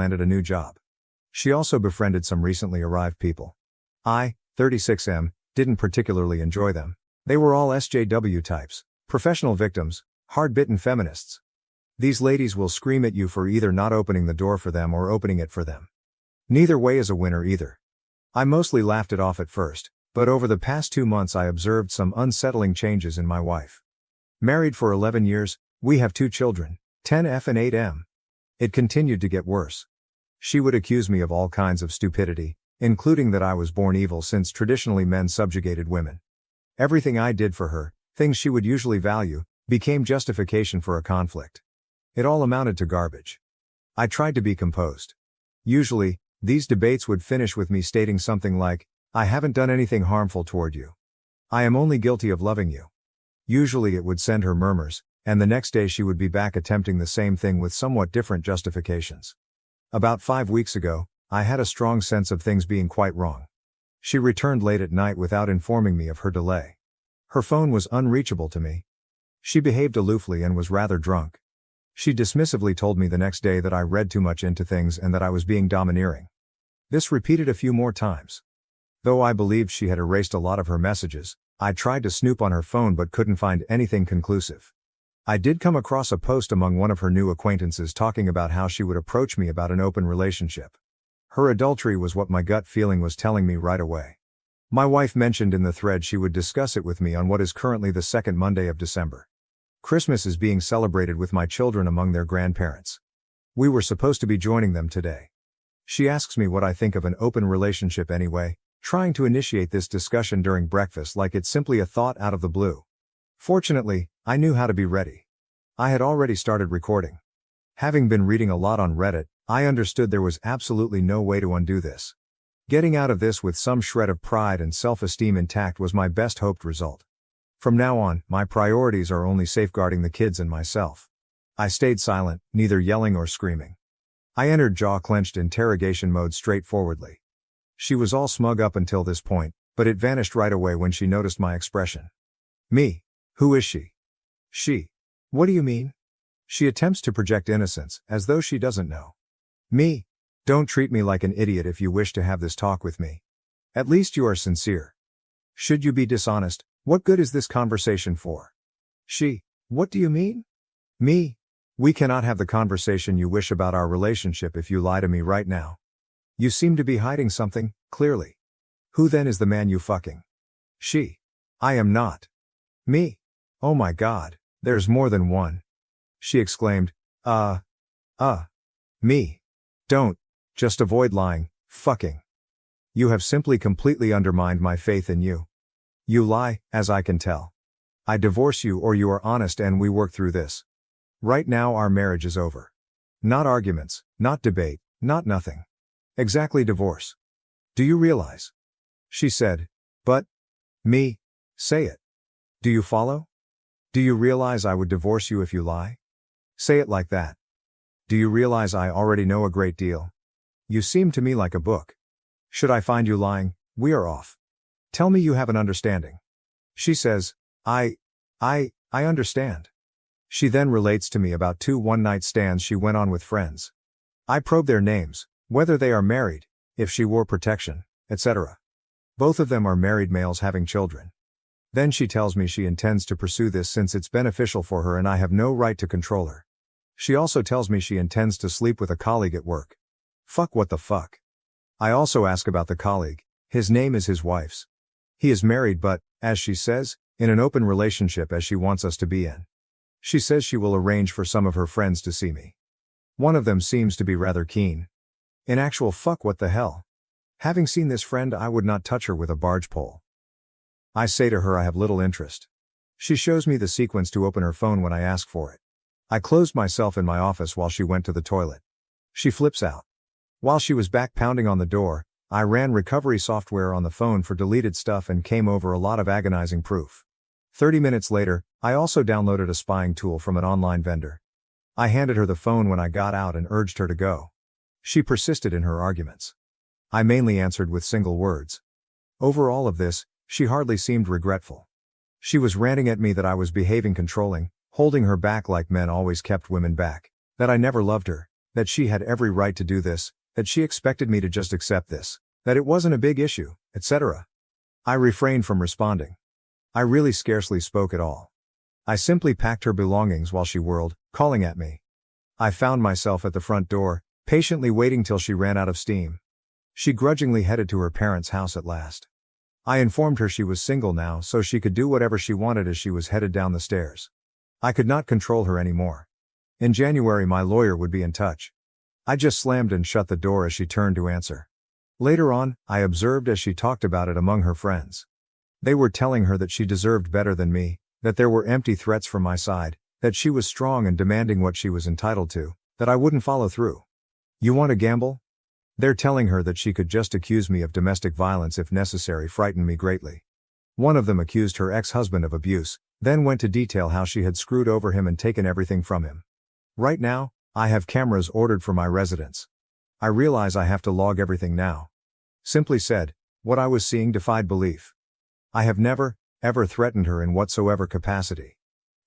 landed a new job. She also befriended some recently arrived people. I, 36M, didn't particularly enjoy them. They were all SJW types, professional victims, hard-bitten feminists. These ladies will scream at you for either not opening the door for them or opening it for them. Neither way is a winner either. I mostly laughed it off at first, but over the past 2 months I observed some unsettling changes in my wife. Married for 11 years, we have 2 children, 10F and 8M. It continued to get worse. She would accuse me of all kinds of stupidity, including that I was born evil since traditionally men subjugated women. Everything I did for her, things she would usually value, became justification for a conflict. It all amounted to garbage. I tried to be composed. Usually, these debates would finish with me stating something like, "I haven't done anything harmful toward you. I am only guilty of loving you." Usually it would send her murmurs, and the next day she would be back attempting the same thing with somewhat different justifications. About 5 weeks ago, I had a strong sense of things being quite wrong. She returned late at night without informing me of her delay. Her phone was unreachable to me. She behaved aloofly and was rather drunk. She dismissively told me the next day that I read too much into things and that I was being domineering. This repeated a few more times. Though I believed she had erased a lot of her messages, I tried to snoop on her phone but couldn't find anything conclusive. I did come across a post among one of her new acquaintances talking about how she would approach me about an open relationship. Her adultery was what my gut feeling was telling me right away. My wife mentioned in the thread she would discuss it with me on what is currently the second Monday of December. Christmas is being celebrated with my children among their grandparents. We were supposed to be joining them today. She asks me what I think of an open relationship anyway, trying to initiate this discussion during breakfast like it's simply a thought out of the blue. Fortunately, I knew how to be ready. I had already started recording. Having been reading a lot on Reddit, I understood there was absolutely no way to undo this. Getting out of this with some shred of pride and self-esteem intact was my best hoped result. From now on, my priorities are only safeguarding the kids and myself. I stayed silent, neither yelling or screaming. I entered jaw-clenched interrogation mode straightforwardly. She was all smug up until this point, but it vanished right away when she noticed my expression. Me? Who is she? She. What do you mean? She attempts to project innocence, as though she doesn't know. Me? Don't treat me like an idiot if you wish to have this talk with me. At least you are sincere. Should you be dishonest, what good is this conversation for? She. What do you mean? Me? We cannot have the conversation you wish about our relationship if you lie to me right now. You seem to be hiding something, clearly. Who then is the man you fucking? She. I am not. Me. Oh my God, there's more than one. She exclaimed, me. Don't. Just avoid lying, fucking. You have simply completely undermined my faith in you. You lie, as I can tell. I divorce you or you are honest and we work through this. Right now our marriage is over. Not arguments, not debate, not nothing. Exactly divorce. Do you realize? She said, but, me, say it. Do you follow? Do you realize I would divorce you if you lie? Say it like that. Do you realize I already know a great deal? You seem to me like a book. Should I find you lying, we are off. Tell me you have an understanding. She says, I understand. She then relates to me about 2 one-night stands she went on with friends. I probe their names, whether they are married, if she wore protection, etc. Both of them are married males having children. Then she tells me she intends to pursue this since it's beneficial for her and I have no right to control her. She also tells me she intends to sleep with a colleague at work. Fuck what the fuck. I also ask about the colleague. His name is his wife's. He is married but, as she says, in an open relationship as she wants us to be in. She says she will arrange for some of her friends to see me. One of them seems to be rather keen. In actual fuck what the hell. Having seen this friend I would not touch her with a barge pole. I say to her I have little interest. She shows me the sequence to open her phone when I ask for it. I closed myself in my office while she went to the toilet. She flips out. While she was back pounding on the door, I ran recovery software on the phone for deleted stuff and came over a lot of agonizing proof. 30 minutes later, I also downloaded a spying tool from an online vendor. I handed her the phone when I got out and urged her to go. She persisted in her arguments. I mainly answered with single words. Over all of this, she hardly seemed regretful. She was ranting at me that I was behaving controlling, holding her back like men always kept women back, that I never loved her, that she had every right to do this, that she expected me to just accept this, that it wasn't a big issue, etc. I refrained from responding. I really scarcely spoke at all. I simply packed her belongings while she whirled, calling at me. I found myself at the front door, patiently waiting till she ran out of steam. She grudgingly headed to her parents' house at last. I informed her she was single now so she could do whatever she wanted as she was headed down the stairs. I could not control her anymore. In January my lawyer would be in touch. I just slammed and shut the door as she turned to answer. Later on, I observed as she talked about it among her friends. They were telling her that she deserved better than me, that there were empty threats from my side, that she was strong and demanding what she was entitled to, that I wouldn't follow through. You want to gamble? They're telling her that she could just accuse me of domestic violence if necessary frightened me greatly. One of them accused her ex-husband of abuse, then went to detail how she had screwed over him and taken everything from him. Right now, I have cameras ordered for my residence. I realize I have to log everything now. Simply said, what I was seeing defied belief. I have never, ever threatened her in whatsoever capacity.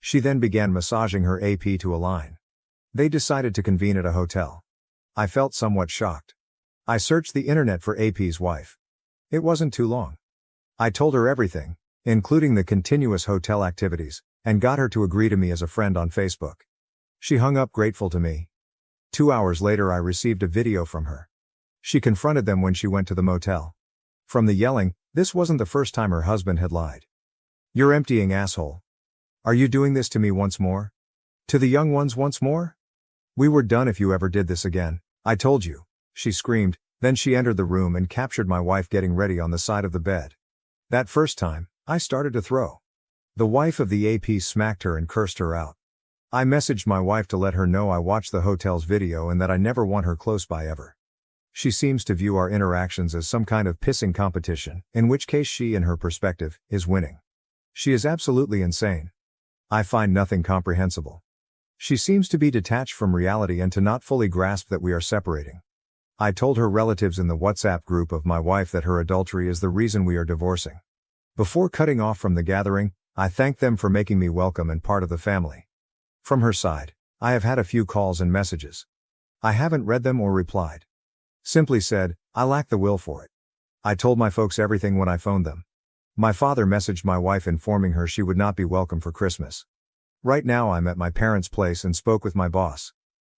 She then began massaging her AP to align. They decided to convene at a hotel. I felt somewhat shocked. I searched the internet for AP's wife. It wasn't too long. I told her everything, including the continuous hotel activities, and got her to agree to me as a friend on Facebook. She hung up grateful to me. 2 hours later I received a video from her. She confronted them when she went to the motel. From the yelling, this wasn't the first time her husband had lied. You're emptying, asshole. Are you doing this to me once more? To the young ones once more? We were done if you ever did this again, I told you, she screamed, then she entered the room and captured my wife getting ready on the side of the bed. That first time, I started to throw. The wife of the AP smacked her and cursed her out. I messaged my wife to let her know I watched the hotel's video and that I never want her close by ever. She seems to view our interactions as some kind of pissing competition, in which case she, in her perspective, is winning. She is absolutely insane. I find nothing comprehensible. She seems to be detached from reality and to not fully grasp that we are separating. I told her relatives in the WhatsApp group of my wife that her adultery is the reason we are divorcing. Before cutting off from the gathering, I thanked them for making me welcome and part of the family. From her side, I have had a few calls and messages. I haven't read them or replied. Simply said, I lack the will for it. I told my folks everything when I phoned them. My father messaged my wife informing her she would not be welcome for Christmas. Right now I'm at my parents' place and spoke with my boss.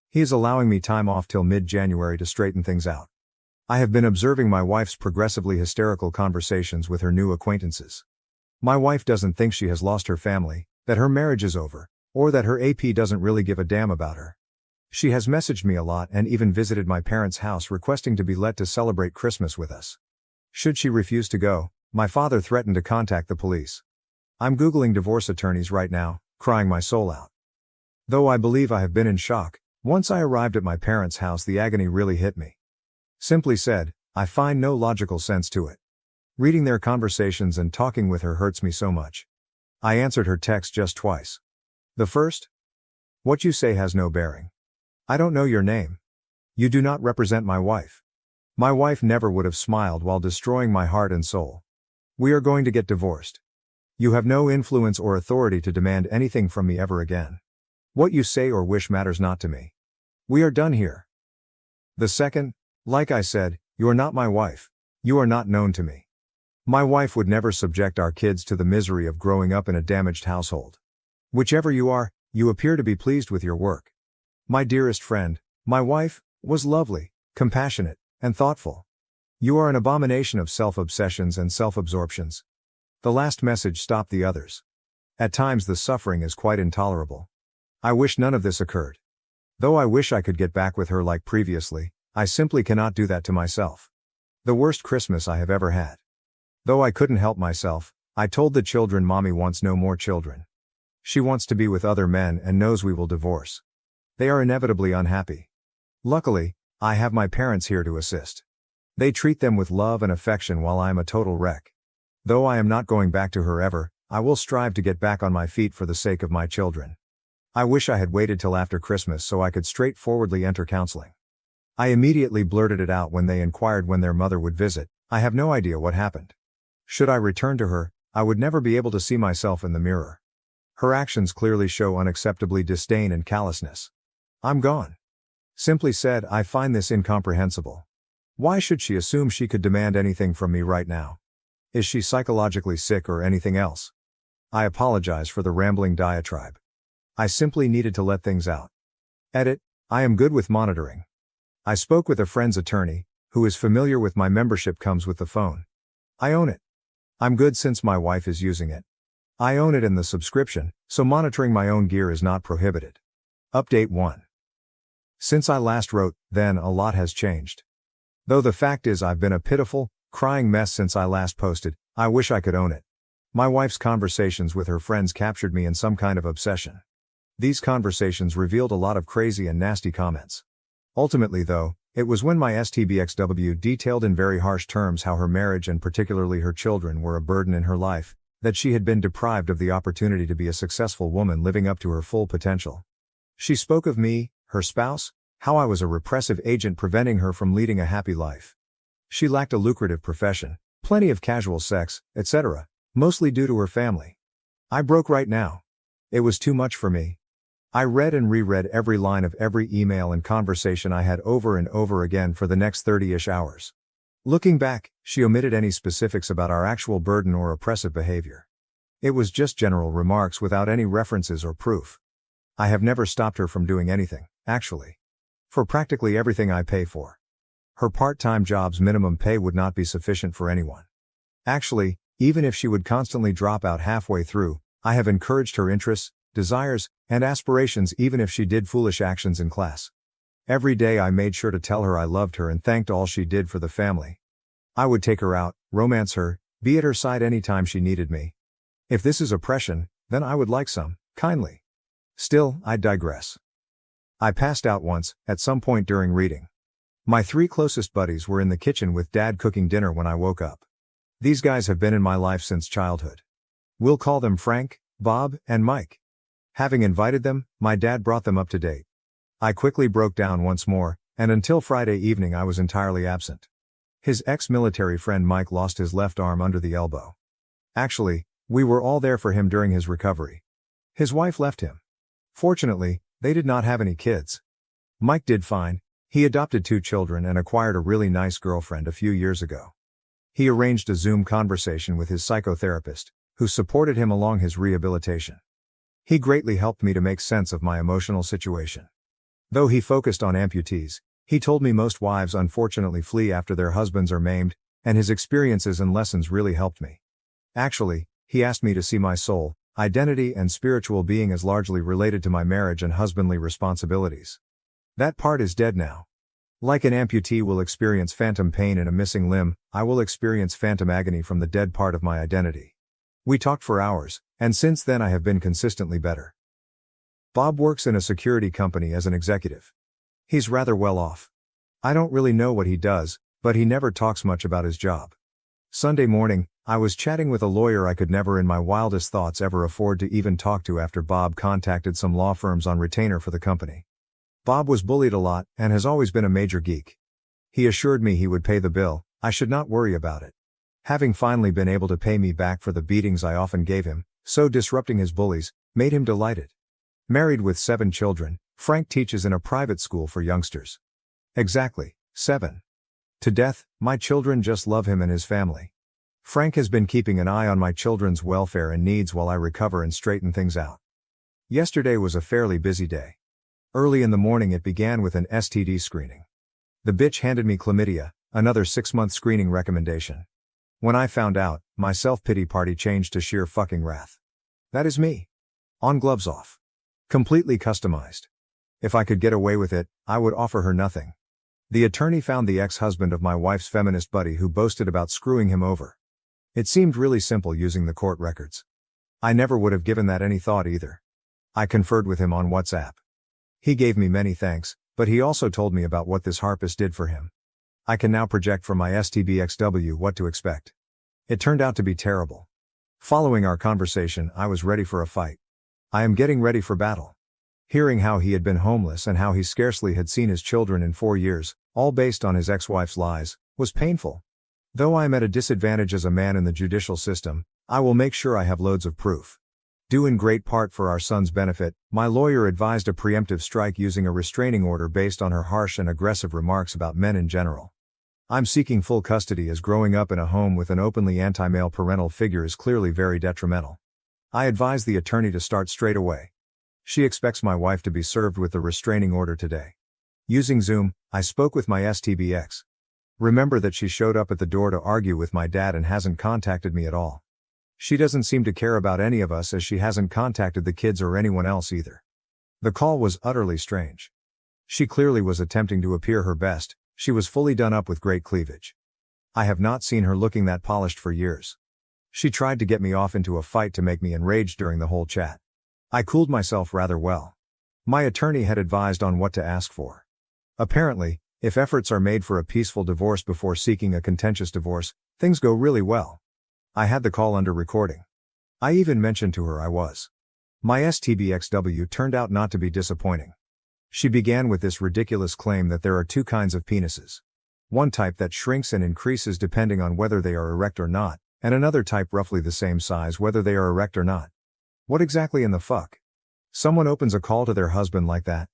He is allowing me time off till mid-January to straighten things out. I have been observing my wife's progressively hysterical conversations with her new acquaintances. My wife doesn't think she has lost her family, that her marriage is over, or that her AP doesn't really give a damn about her. She has messaged me a lot and even visited my parents' house requesting to be let to celebrate Christmas with us. Should she refuse to go, my father threatened to contact the police. I'm Googling divorce attorneys right now, crying my soul out. Though I believe I have been in shock, once I arrived at my parents' house the agony really hit me. Simply said, I find no logical sense to it. Reading their conversations and talking with her hurts me so much. I answered her text just twice. The first? What you say has no bearing. I don't know your name. You do not represent my wife. My wife never would have smiled while destroying my heart and soul. We are going to get divorced. You have no influence or authority to demand anything from me ever again. What you say or wish matters not to me. We are done here. The second, like I said, you are not my wife. You are not known to me. My wife would never subject our kids to the misery of growing up in a damaged household. Whichever you are, you appear to be pleased with your work. My dearest friend, my wife, was lovely, compassionate, and thoughtful. You are an abomination of self-obsessions and self-absorptions. The last message stopped the others. At times the suffering is quite intolerable. I wish none of this occurred. Though I wish I could get back with her like previously, I simply cannot do that to myself. The worst Christmas I have ever had. Though I couldn't help myself, I told the children mommy wants no more children. She wants to be with other men and knows we will divorce. They are inevitably unhappy. Luckily, I have my parents here to assist. They treat them with love and affection while I am a total wreck. Though I am not going back to her ever, I will strive to get back on my feet for the sake of my children. I wish I had waited till after Christmas so I could straightforwardly enter counseling. I immediately blurted it out when they inquired when their mother would visit. I have no idea what happened. Should I return to her, I would never be able to see myself in the mirror. Her actions clearly show unacceptably disdain and callousness. I'm gone. Simply said, I find this incomprehensible. Why should she assume she could demand anything from me right now? Is she psychologically sick or anything else? I apologize for the rambling diatribe. I simply needed to let things out. Edit, I am good with monitoring. I spoke with a friend's attorney, who is familiar with my membership comes with the phone. I own it. I'm good since my wife is using it. I own it in the subscription, so monitoring my own gear is not prohibited. Update 1. Since I last wrote, then a lot has changed. Though the fact is I've been a pitiful, crying mess since I last posted, I wish I could own it. My wife's conversations with her friends captured me in some kind of obsession. These conversations revealed a lot of crazy and nasty comments. Ultimately though, it was when my STBXW detailed in very harsh terms how her marriage and particularly her children were a burden in her life, that she had been deprived of the opportunity to be a successful woman living up to her full potential. She spoke of me, her spouse, how I was a repressive agent preventing her from leading a happy life. She lacked a lucrative profession, plenty of casual sex, etc., mostly due to her family. I broke right now. It was too much for me. I read and reread every line of every email and conversation I had over and over again for the next 30-ish hours. Looking back, she omitted any specifics about our actual burden or oppressive behavior. It was just general remarks without any references or proof. I have never stopped her from doing anything, actually. For practically everything I pay for. Her part-time job's minimum pay would not be sufficient for anyone. Actually, even if she would constantly drop out halfway through, I have encouraged her interests, desires, and aspirations even if she did foolish actions in class. Every day I made sure to tell her I loved her and thanked all she did for the family. I would take her out, romance her, be at her side anytime she needed me. If this is oppression, then I would like some, kindly. Still, I digress. I passed out once, at some point during reading. My 3 closest buddies were in the kitchen with Dad cooking dinner when I woke up. These guys have been in my life since childhood. We'll call them Frank, Bob, and Mike. Having invited them, my dad brought them up to date. I quickly broke down once more, and until Friday evening I was entirely absent. His ex-military friend Mike lost his left arm under the elbow. Actually, we were all there for him during his recovery. His wife left him. Fortunately, they did not have any kids. Mike did fine. He adopted 2 children and acquired a really nice girlfriend a few years ago. He arranged a Zoom conversation with his psychotherapist, who supported him along his rehabilitation. He greatly helped me to make sense of my emotional situation. Though he focused on amputees, he told me most wives unfortunately flee after their husbands are maimed, and his experiences and lessons really helped me. Actually, he asked me to see my soul, identity and spiritual being as largely related to my marriage and husbandly responsibilities. That part is dead now. Like an amputee will experience phantom pain in a missing limb, I will experience phantom agony from the dead part of my identity. We talked for hours, and since then I have been consistently better. Bob works in a security company as an executive. He's rather well off. I don't really know what he does, but he never talks much about his job. Sunday morning, I was chatting with a lawyer I could never in my wildest thoughts ever afford to even talk to after Bob contacted some law firms on retainer for the company. Bob was bullied a lot, and has always been a major geek. He assured me he would pay the bill, I should not worry about it. Having finally been able to pay me back for the beatings I often gave him, so disrupting his bullies, made him delighted. Married with 7 children, Frank teaches in a private school for youngsters. Exactly, 7. To death, my children just love him and his family. Frank has been keeping an eye on my children's welfare and needs while I recover and straighten things out. Yesterday was a fairly busy day. Early in the morning it began with an STD screening. The bitch handed me chlamydia, another 6-month screening recommendation. When I found out, my self-pity party changed to sheer fucking wrath. That is me. On gloves off. Completely customized. If I could get away with it, I would offer her nothing. The attorney found the ex-husband of my wife's feminist buddy who boasted about screwing him over. It seemed really simple using the court records. I never would have given that any thought either. I conferred with him on WhatsApp. He gave me many thanks, but he also told me about what this harpist did for him. I can now project from my STBXW what to expect. It turned out to be terrible. Following our conversation, I was ready for a fight. I am getting ready for battle. Hearing how he had been homeless and how he scarcely had seen his children in 4 years, all based on his ex-wife's lies, was painful. Though I am at a disadvantage as a man in the judicial system, I will make sure I have loads of proof. Due in great part for our son's benefit, my lawyer advised a preemptive strike using a restraining order based on her harsh and aggressive remarks about men in general. I'm seeking full custody as growing up in a home with an openly anti-male parental figure is clearly very detrimental. I advise the attorney to start straight away. She expects my wife to be served with the restraining order today. Using Zoom, I spoke with my STBX. Remember that she showed up at the door to argue with my dad and hasn't contacted me at all. She doesn't seem to care about any of us as she hasn't contacted the kids or anyone else either. The call was utterly strange. She clearly was attempting to appear her best. She was fully done up with great cleavage. I have not seen her looking that polished for years. She tried to get me off into a fight to make me enraged during the whole chat. I cooled myself rather well. My attorney had advised on what to ask for. Apparently, if efforts are made for a peaceful divorce before seeking a contentious divorce, things go really well. I had the call under recording. I even mentioned to her I was. My STBXW turned out not to be disappointing. She began with this ridiculous claim that there are two kinds of penises. One type that shrinks and increases depending on whether they are erect or not, and another type roughly the same size whether they are erect or not. What exactly in the fuck? Someone opens a call to their husband like that?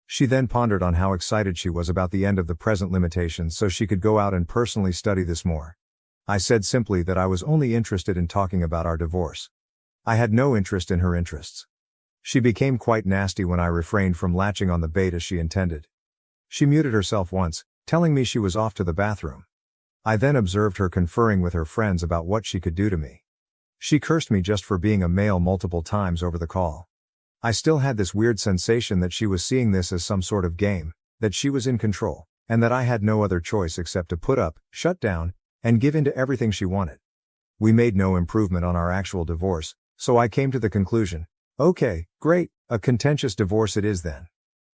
She then pondered on how excited she was about the end of the present limitations so she could go out and personally study this more. I said simply that I was only interested in talking about our divorce. I had no interest in her interests. She became quite nasty when I refrained from latching on the bait as she intended. She muted herself once, telling me she was off to the bathroom. I then observed her conferring with her friends about what she could do to me. She cursed me just for being a male multiple times over the call. I still had this weird sensation that she was seeing this as some sort of game, that she was in control, and that I had no other choice except to put up, shut down, and give in to everything she wanted. We made no improvement on our actual divorce, so I came to the conclusion, okay, great, a contentious divorce it is then.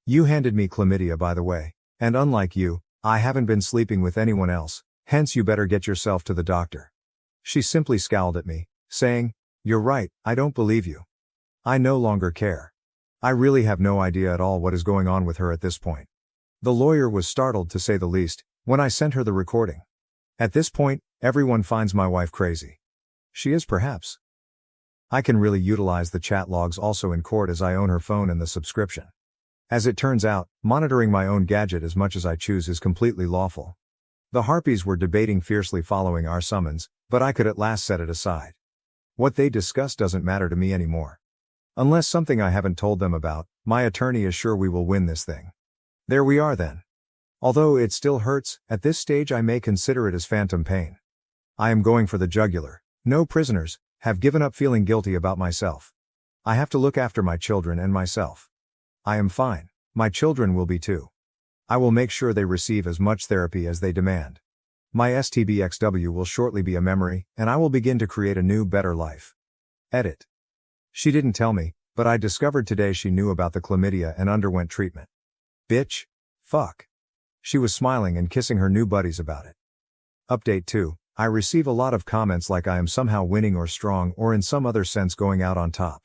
You handed me chlamydia by the way, and unlike you, I haven't been sleeping with anyone else, hence you better get yourself to the doctor. She simply scowled at me, saying, "You're right, I don't believe you." I no longer care. I really have no idea at all what is going on with her at this point. The lawyer was startled to say the least, when I sent her the recording. At this point, everyone finds my wife crazy. She is perhaps. I can really utilize the chat logs also in court as I own her phone and the subscription. As it turns out, monitoring my own gadget as much as I choose is completely lawful. The harpies were debating fiercely following our summons, but I could at last set it aside. What they discuss doesn't matter to me anymore. Unless something I haven't told them about, my attorney is sure we will win this thing. There we are then. Although it still hurts, at this stage I may consider it as phantom pain. I am going for the jugular. No prisoners, have given up feeling guilty about myself. I have to look after my children and myself. I am fine. My children will be too. I will make sure they receive as much therapy as they demand. My STBXW will shortly be a memory, and I will begin to create a new, better life. Edit. She didn't tell me, but I discovered today she knew about the chlamydia and underwent treatment. Bitch. Fuck. She was smiling and kissing her new buddies about it. Update 2. I receive a lot of comments like I am somehow winning or strong or in some other sense going out on top.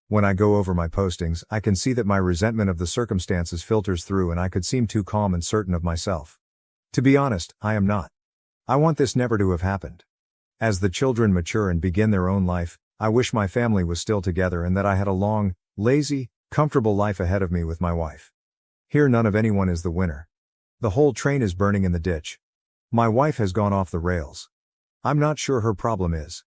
When I go over my postings, I can see that my resentment of the circumstances filters through and I could seem too calm and certain of myself. To be honest, I am not. I want this never to have happened. As the children mature and begin their own life, I wish my family was still together and that I had a long, lazy, comfortable life ahead of me with my wife. Here none of anyone is the winner. The whole train is burning in the ditch. My wife has gone off the rails. I'm not sure her problem is.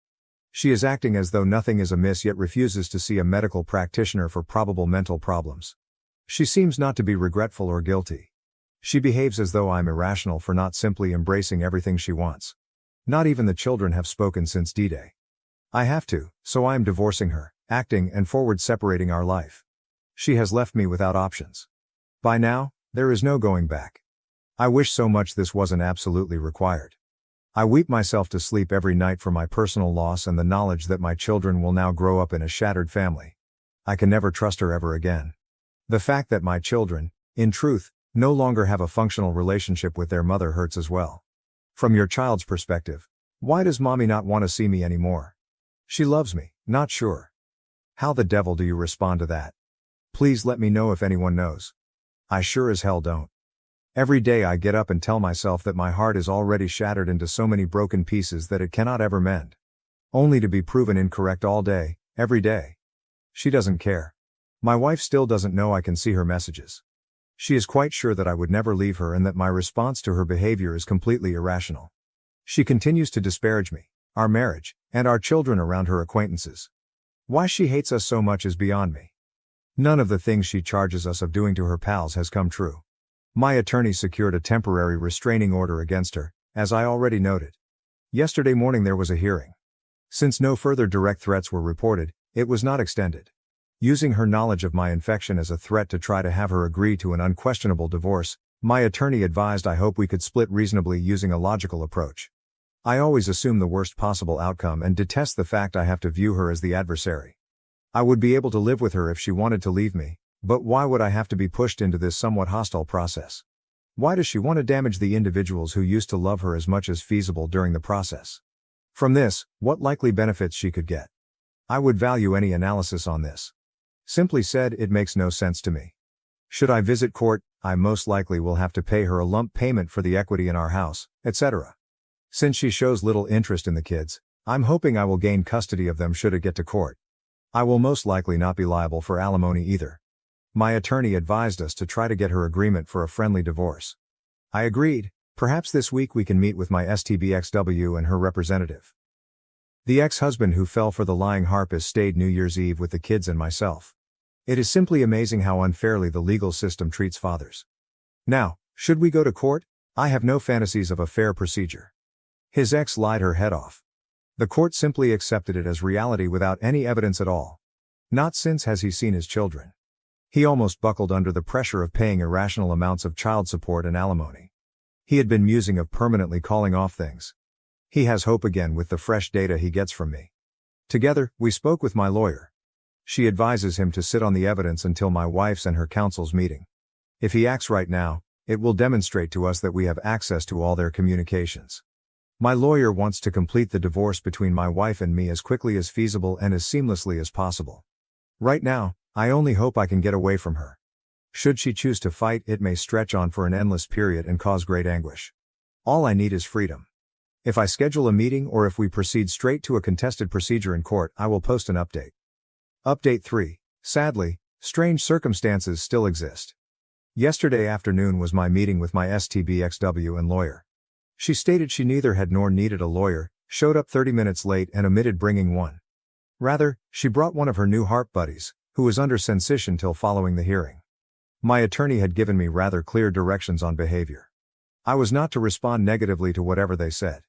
She is acting as though nothing is amiss yet refuses to see a medical practitioner for probable mental problems. She seems not to be regretful or guilty. She behaves as though I'm irrational for not simply embracing everything she wants. Not even the children have spoken since D-Day. I have to, so I am divorcing her, acting and forward separating our life. She has left me without options. By now, there is no going back. I wish so much this wasn't absolutely required. I weep myself to sleep every night for my personal loss and the knowledge that my children will now grow up in a shattered family. I can never trust her ever again. The fact that my children, in truth, no longer have a functional relationship with their mother hurts as well. From your child's perspective, why does mommy not want to see me anymore? She loves me, not sure. How the devil do you respond to that? Please let me know if anyone knows. I sure as hell don't. Every day I get up and tell myself that my heart is already shattered into so many broken pieces that it cannot ever mend. Only to be proven incorrect all day, every day. She doesn't care. My wife still doesn't know I can see her messages. She is quite sure that I would never leave her and that my response to her behavior is completely irrational. She continues to disparage me, our marriage, and our children around her acquaintances. Why she hates us so much is beyond me. None of the things she charges us of doing to her pals has come true. My attorney secured a temporary restraining order against her, as I already noted. Yesterday morning there was a hearing. Since no further direct threats were reported, it was not extended. Using her knowledge of my infection as a threat to try to have her agree to an unquestionable divorce, my attorney advised I hope we could split reasonably using a logical approach. I always assume the worst possible outcome and detest the fact I have to view her as the adversary. I would be able to live with her if she wanted to leave me, but why would I have to be pushed into this somewhat hostile process? Why does she want to damage the individuals who used to love her as much as feasible during the process? From this, what likely benefits she could get? I would value any analysis on this. Simply said, it makes no sense to me. Should I visit court, I most likely will have to pay her a lump payment for the equity in our house, etc. Since she shows little interest in the kids, I'm hoping I will gain custody of them should it get to court. I will most likely not be liable for alimony either. My attorney advised us to try to get her agreement for a friendly divorce. I agreed. Perhaps this week we can meet with my STBXW and her representative. The ex-husband who fell for the lying harpist stayed New Year's Eve with the kids and myself. It is simply amazing how unfairly the legal system treats fathers. Now, should we go to court? I have no fantasies of a fair procedure. His ex lied her head off. The court simply accepted it as reality without any evidence at all. Not since has he seen his children. He almost buckled under the pressure of paying irrational amounts of child support and alimony. He had been musing of permanently calling off things. He has hope again with the fresh data he gets from me. Together, we spoke with my lawyer. She advises him to sit on the evidence until my wife's and her counsel's meeting. If he acts right now, it will demonstrate to us that we have access to all their communications. My lawyer wants to complete the divorce between my wife and me as quickly as feasible and as seamlessly as possible. Right now, I only hope I can get away from her. Should she choose to fight, it may stretch on for an endless period and cause great anguish. All I need is freedom. If I schedule a meeting or if we proceed straight to a contested procedure in court, I will post an update. Update 3. Sadly, strange circumstances still exist. Yesterday afternoon was my meeting with my STBXW and lawyer. She stated she neither had nor needed a lawyer, showed up 30 minutes late and omitted bringing one. Rather, she brought one of her new harp buddies, who was under sensation till following the hearing. My attorney had given me rather clear directions on behavior. I was not to respond negatively to whatever they said.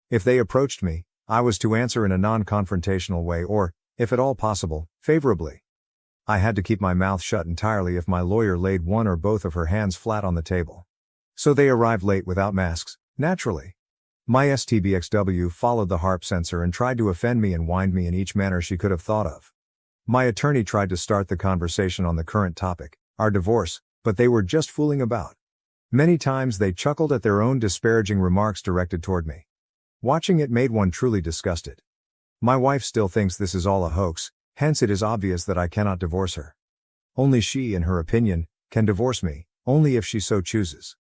If they approached me, I was to answer in a non-confrontational way or, if at all possible, favorably. I had to keep my mouth shut entirely if my lawyer laid one or both of her hands flat on the table. So they arrived late without masks, naturally. My STBXW followed the harp censor and tried to offend me and wind me in each manner she could have thought of. My attorney tried to start the conversation on the current topic, our divorce, but they were just fooling about. Many times they chuckled at their own disparaging remarks directed toward me. Watching it made one truly disgusted. My wife still thinks this is all a hoax, hence it is obvious that I cannot divorce her. Only she, in her opinion, can divorce me, only if she so chooses.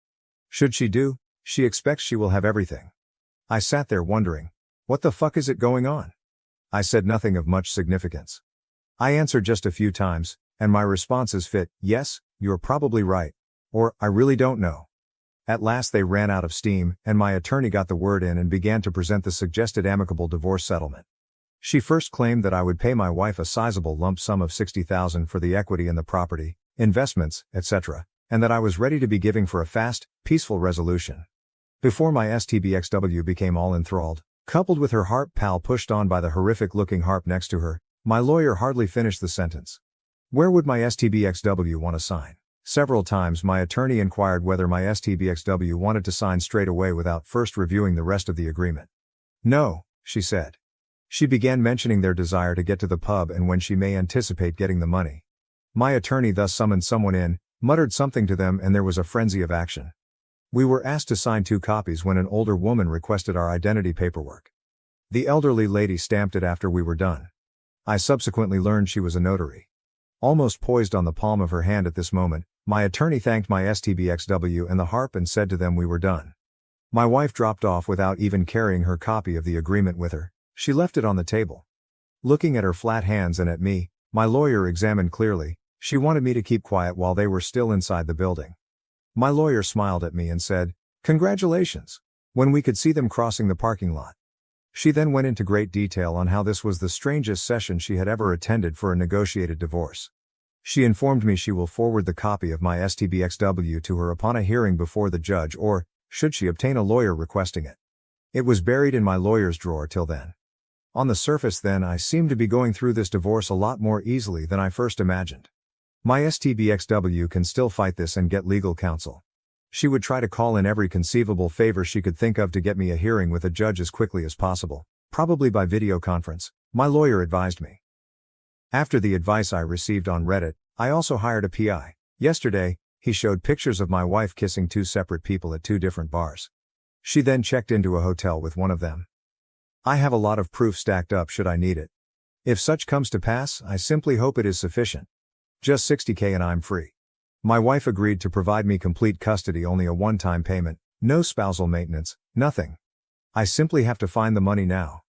Should she do, she expects she will have everything. I sat there wondering, what the fuck is it going on? I said nothing of much significance. I answered just a few times, and my responses fit, yes, you're probably right, or I really don't know. At last they ran out of steam, and my attorney got the word in and began to present the suggested amicable divorce settlement. She first claimed that I would pay my wife a sizable lump sum of $60,000 for the equity in the property, investments, etc., and that I was ready to be giving for a fast, peaceful resolution. Before my STBXW became all enthralled, coupled with her harp pal pushed on by the horrific-looking harp next to her, my lawyer hardly finished the sentence. Where would my STBXW want to sign? Several times my attorney inquired whether my STBXW wanted to sign straight away without first reviewing the rest of the agreement. No, she said. She began mentioning their desire to get to the pub and when she may anticipate getting the money. My attorney thus summoned someone in, muttered something to them, and there was a frenzy of action. We were asked to sign 2 copies when an older woman requested our identity paperwork. The elderly lady stamped it after we were done. I subsequently learned she was a notary. Almost poised on the palm of her hand at this moment, my attorney thanked my STBXW and the harp and said to them we were done. My wife dropped off without even carrying her copy of the agreement with her. She left it on the table. Looking at her flat hands and at me, My lawyer examined clearly. She wanted me to keep quiet while they were still inside the building. My lawyer smiled at me and said, "Congratulations," when we could see them crossing the parking lot. She then went into great detail on how this was the strangest session she had ever attended for a negotiated divorce. She informed me she will forward the copy of my STBXW to her upon a hearing before the judge or, should she obtain a lawyer requesting it. It was buried in my lawyer's drawer till then. On the surface then I seemed to be going through this divorce a lot more easily than I first imagined. My STBXW can still fight this and get legal counsel. She would try to call in every conceivable favor she could think of to get me a hearing with a judge as quickly as possible, probably by video conference, my lawyer advised me. After the advice I received on Reddit, I also hired a PI. Yesterday, he showed pictures of my wife kissing two separate people at two different bars. She then checked into a hotel with one of them. I have a lot of proof stacked up should I need it. If such comes to pass, I simply hope it is sufficient. Just $60K and I'm free. My wife agreed to provide me complete custody, only a one-time payment, no spousal maintenance, nothing. I simply have to find the money now.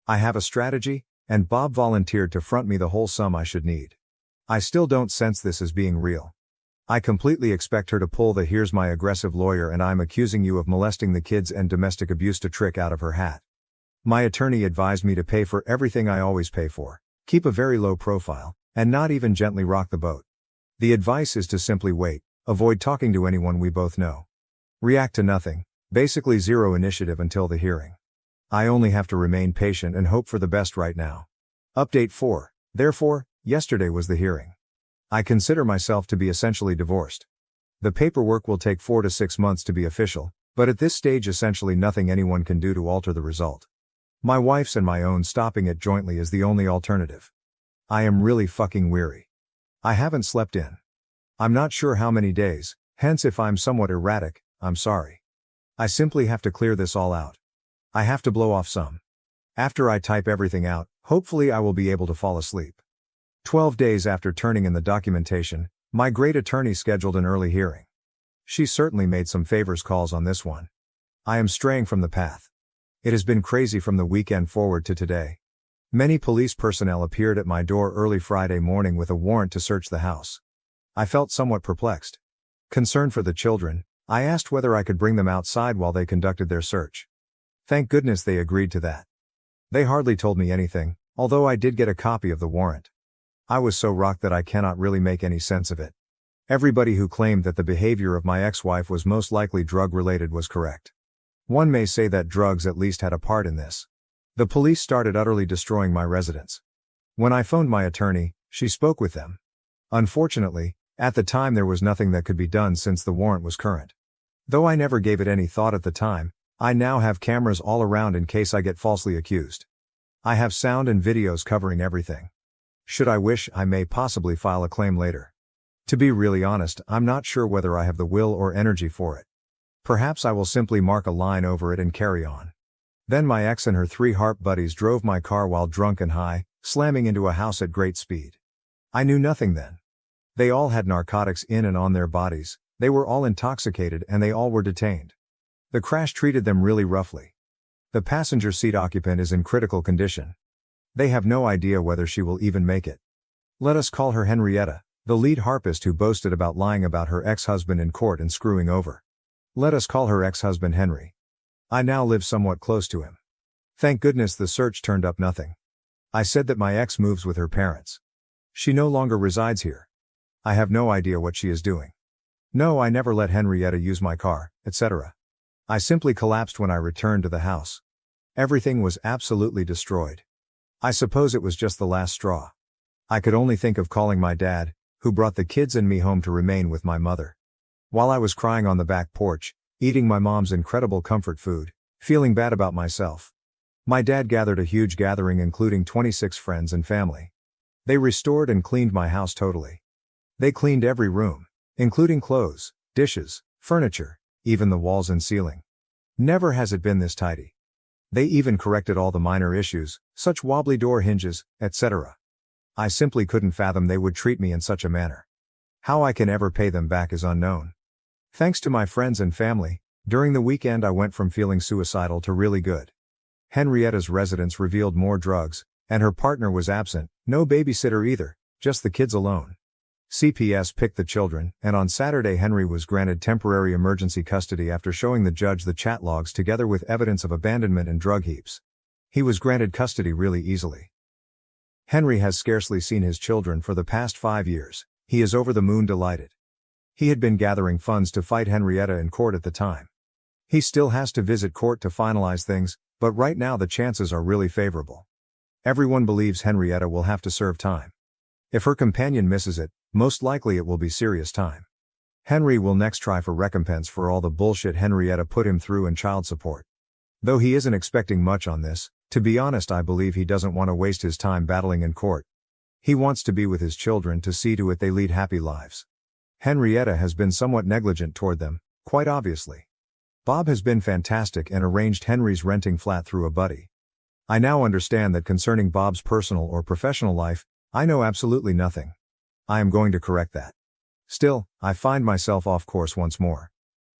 I have a strategy, and Bob volunteered to front me the whole sum I should need. I still don't sense this as being real. I completely expect her to pull the "here's my aggressive lawyer and I'm accusing you of molesting the kids and domestic abuse" to trick out of her hat. My attorney advised me to pay for everything I always pay for, keep a very low profile, and not even gently rock the boat. The advice is to simply wait, avoid talking to anyone we both know. React to nothing, basically zero initiative until the hearing. I only have to remain patient and hope for the best right now. Update 4. Therefore, yesterday was the hearing. I consider myself to be essentially divorced. The paperwork will take 4 to 6 months to be official, but at this stage essentially nothing anyone can do to alter the result. My wife's and my own stopping it jointly is the only alternative. I am really fucking weary. I haven't slept in. I'm not sure how many days, hence if I'm somewhat erratic, I'm sorry. I simply have to clear this all out. I have to blow off some. After I type everything out, hopefully I will be able to fall asleep. 12 days after turning in the documentation, my great attorney scheduled an early hearing. She certainly made some favors calls on this one. I am straying from the path. It has been crazy from the weekend forward to today. Many police personnel appeared at my door early Friday morning with a warrant to search the house. I felt somewhat perplexed. Concerned for the children, I asked whether I could bring them outside while they conducted their search. Thank goodness they agreed to that. They hardly told me anything, although I did get a copy of the warrant. I was so rocked that I cannot really make any sense of it. Everybody who claimed that the behavior of my ex-wife was most likely drug-related was correct. One may say that drugs at least had a part in this. The police started utterly destroying my residence. When I phoned my attorney, she spoke with them. Unfortunately, at the time there was nothing that could be done since the warrant was current. Though I never gave it any thought at the time, I now have cameras all around in case I get falsely accused. I have sound and videos covering everything. Should I wish, I may possibly file a claim later. To be really honest, I'm not sure whether I have the will or energy for it. Perhaps I will simply mark a line over it and carry on. Then my ex and her 3 harp buddies drove my car while drunk and high, slamming into a house at great speed. I knew nothing then. They all had narcotics in and on their bodies, they were all intoxicated and they all were detained. The crash treated them really roughly. The passenger seat occupant is in critical condition. They have no idea whether she will even make it. Let us call her Henrietta, the lead harpist who boasted about lying about her ex-husband in court and screwing over. Let us call her ex-husband Henry. I now live somewhat close to him. Thank goodness the search turned up nothing. I said that my ex moves with her parents. She no longer resides here. I have no idea what she is doing. No, I never let Henrietta use my car, etc. I simply collapsed when I returned to the house. Everything was absolutely destroyed. I suppose it was just the last straw. I could only think of calling my dad, who brought the kids and me home to remain with my mother. While I was crying on the back porch, eating my mom's incredible comfort food, feeling bad about myself, my dad gathered a huge gathering including 26 friends and family. They restored and cleaned my house totally. They cleaned every room, including clothes, dishes, furniture, even the walls and ceiling. Never has it been this tidy. They even corrected all the minor issues, such wobbly door hinges, etc. I simply couldn't fathom they would treat me in such a manner. How I can ever pay them back is unknown. Thanks to my friends and family, during the weekend I went from feeling suicidal to really good. Henrietta's residence revealed more drugs, and her partner was absent, no babysitter either, just the kids alone. CPS picked the children, and on Saturday Henry was granted temporary emergency custody after showing the judge the chat logs together with evidence of abandonment and drug heaps. He was granted custody really easily. Henry has scarcely seen his children for the past 5 years. He is over the moon delighted. He had been gathering funds to fight Henrietta in court at the time. He still has to visit court to finalize things, but right now the chances are really favorable. Everyone believes Henrietta will have to serve time. If her companion misses it, most likely it will be serious time. Henry will next try for recompense for all the bullshit Henrietta put him through and child support. Though he isn't expecting much on this, to be honest I believe he doesn't want to waste his time battling in court. He wants to be with his children to see to it they lead happy lives. Henrietta has been somewhat negligent toward them, quite obviously. Bob has been fantastic and arranged Henry's renting flat through a buddy. I now understand that concerning Bob's personal or professional life, I know absolutely nothing. I am going to correct that. Still, I find myself off course once more.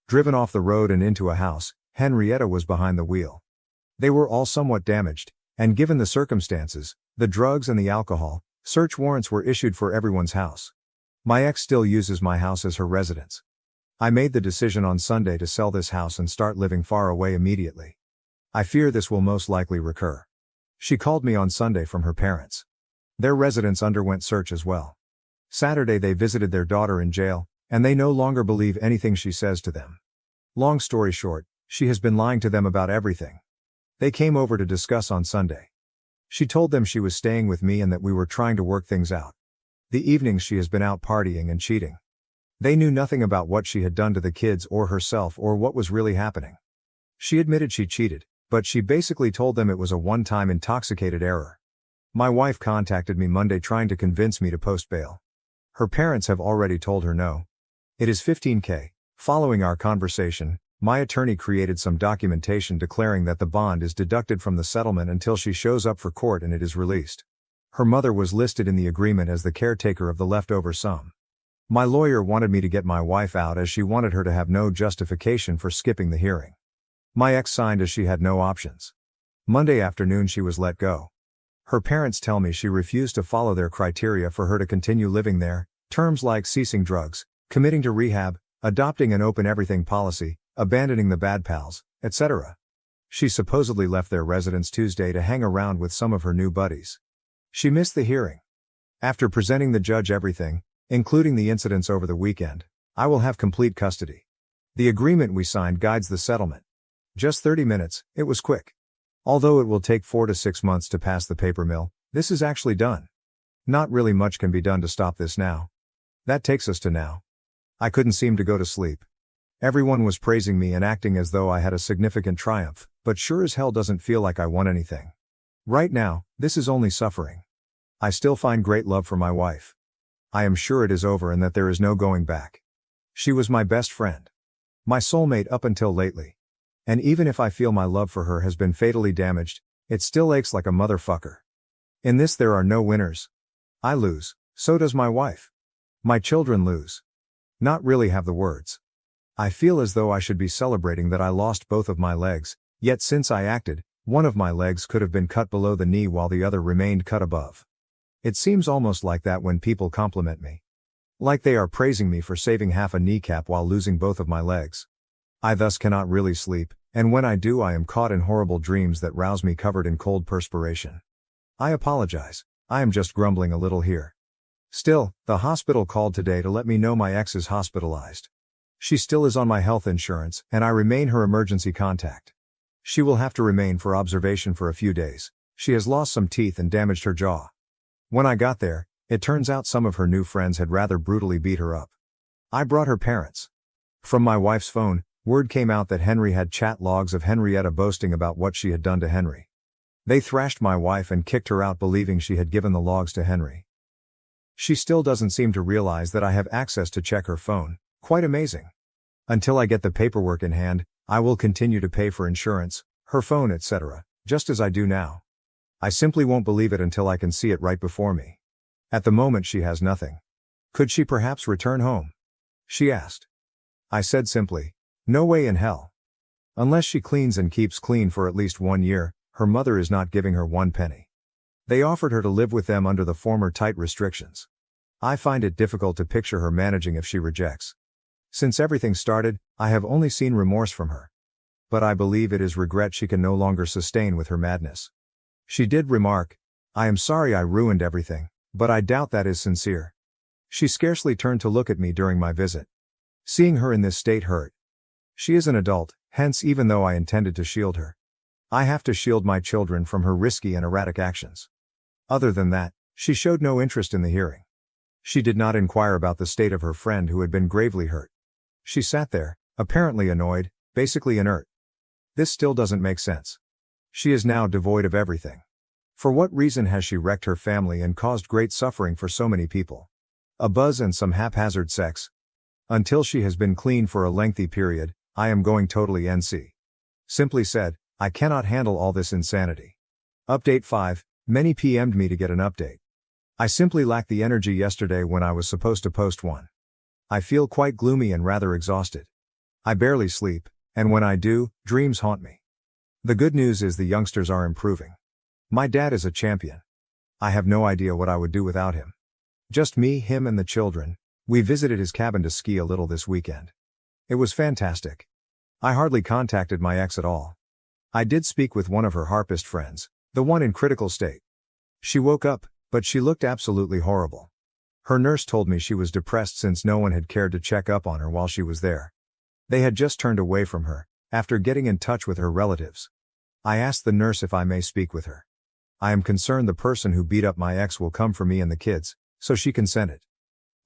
Driven off the road and into a house, Henrietta was behind the wheel. They were all somewhat damaged, and given the circumstances, the drugs and the alcohol, search warrants were issued for everyone's house. My ex still uses my house as her residence. I made the decision on Sunday to sell this house and start living far away immediately. I fear this will most likely recur. She called me on Sunday from her parents. Their residence underwent search as well. Saturday they visited their daughter in jail, and they no longer believe anything she says to them. Long story short, she has been lying to them about everything. They came over to discuss on Sunday. She told them she was staying with me and that we were trying to work things out. The evenings she has been out partying and cheating. They knew nothing about what she had done to the kids or herself or what was really happening. She admitted she cheated, but she basically told them it was a one-time intoxicated error. My wife contacted me Monday trying to convince me to post bail. Her parents have already told her no. It is $15,000. Following our conversation, my attorney created some documentation declaring that the bond is deducted from the settlement until she shows up for court and it is released. Her mother was listed in the agreement as the caretaker of the leftover sum. My lawyer wanted me to get my wife out as she wanted her to have no justification for skipping the hearing. My ex signed as she had no options. Monday afternoon she was let go. Her parents tell me she refused to follow their criteria for her to continue living there, terms like ceasing drugs, committing to rehab, adopting an open everything policy, abandoning the bad pals, etc. She supposedly left their residence Tuesday to hang around with some of her new buddies. She missed the hearing. After presenting the judge everything, including the incidents over the weekend, I will have complete custody. The agreement we signed guides the settlement. Just 30 minutes, it was quick. Although it will take 4 to 6 months to pass the paper mill, this is actually done. Not really much can be done to stop this now. That takes us to now. I couldn't seem to go to sleep. Everyone was praising me and acting as though I had a significant triumph, but sure as hell doesn't feel like I won anything. Right now, this is only suffering. I still find great love for my wife. I am sure it is over and that there is no going back. She was my best friend. My soulmate up until lately. And even if I feel my love for her has been fatally damaged, it still aches like a motherfucker. In this there are no winners. I lose, so does my wife. My children lose. Not really have the words. I feel as though I should be celebrating that I lost both of my legs, yet since I acted, one of my legs could have been cut below the knee while the other remained cut above. It seems almost like that when people compliment me. Like they are praising me for saving half a kneecap while losing both of my legs. I thus cannot really sleep, and when I do I am caught in horrible dreams that rouse me covered in cold perspiration. I apologize, I am just grumbling a little here. Still, the hospital called today to let me know my ex is hospitalized. She still is on my health insurance, and I remain her emergency contact. She will have to remain for observation for a few days. She has lost some teeth and damaged her jaw. When I got there, it turns out some of her new friends had rather brutally beat her up. I brought her parents. From my wife's phone, word came out that Henry had chat logs of Henrietta boasting about what she had done to Henry. They thrashed my wife and kicked her out believing she had given the logs to Henry. She still doesn't seem to realize that I have access to check her phone, quite amazing. Until I get the paperwork in hand, I will continue to pay for insurance, her phone etc., just as I do now. I simply won't believe it until I can see it right before me. At the moment she has nothing. Could she perhaps return home? She asked. I said simply, no way in hell. Unless she cleans and keeps clean for at least 1 year, her mother is not giving her 1 penny. They offered her to live with them under the former tight restrictions. I find it difficult to picture her managing if she rejects. Since everything started, I have only seen remorse from her. But I believe it is regret she can no longer sustain with her madness. She did remark, "I am sorry I ruined everything, but I doubt that is sincere." She scarcely turned to look at me during my visit. Seeing her in this state hurt. She is an adult, hence even though I intended to shield her, I have to shield my children from her risky and erratic actions. Other than that, she showed no interest in the hearing. She did not inquire about the state of her friend who had been gravely hurt. She sat there, apparently annoyed, basically inert. This still doesn't make sense. She is now devoid of everything. For what reason has she wrecked her family and caused great suffering for so many people? A buzz and some haphazard sex? Until she has been clean for a lengthy period, I am going totally NC. Simply said, I cannot handle all this insanity. Update 5, many PM'd me to get an update. I simply lacked the energy yesterday when I was supposed to post one. I feel quite gloomy and rather exhausted. I barely sleep, and when I do, dreams haunt me. The good news is the youngsters are improving. My dad is a champion. I have no idea what I would do without him. Just me, him and the children. We visited his cabin to ski a little this weekend. It was fantastic. I hardly contacted my ex at all. I did speak with one of her harpist friends, the one in critical state. She woke up, but she looked absolutely horrible. Her nurse told me she was depressed since no one had cared to check up on her while she was there. They had just turned away from her, after getting in touch with her relatives. I asked the nurse if I may speak with her. I am concerned the person who beat up my ex will come for me and the kids, so she consented.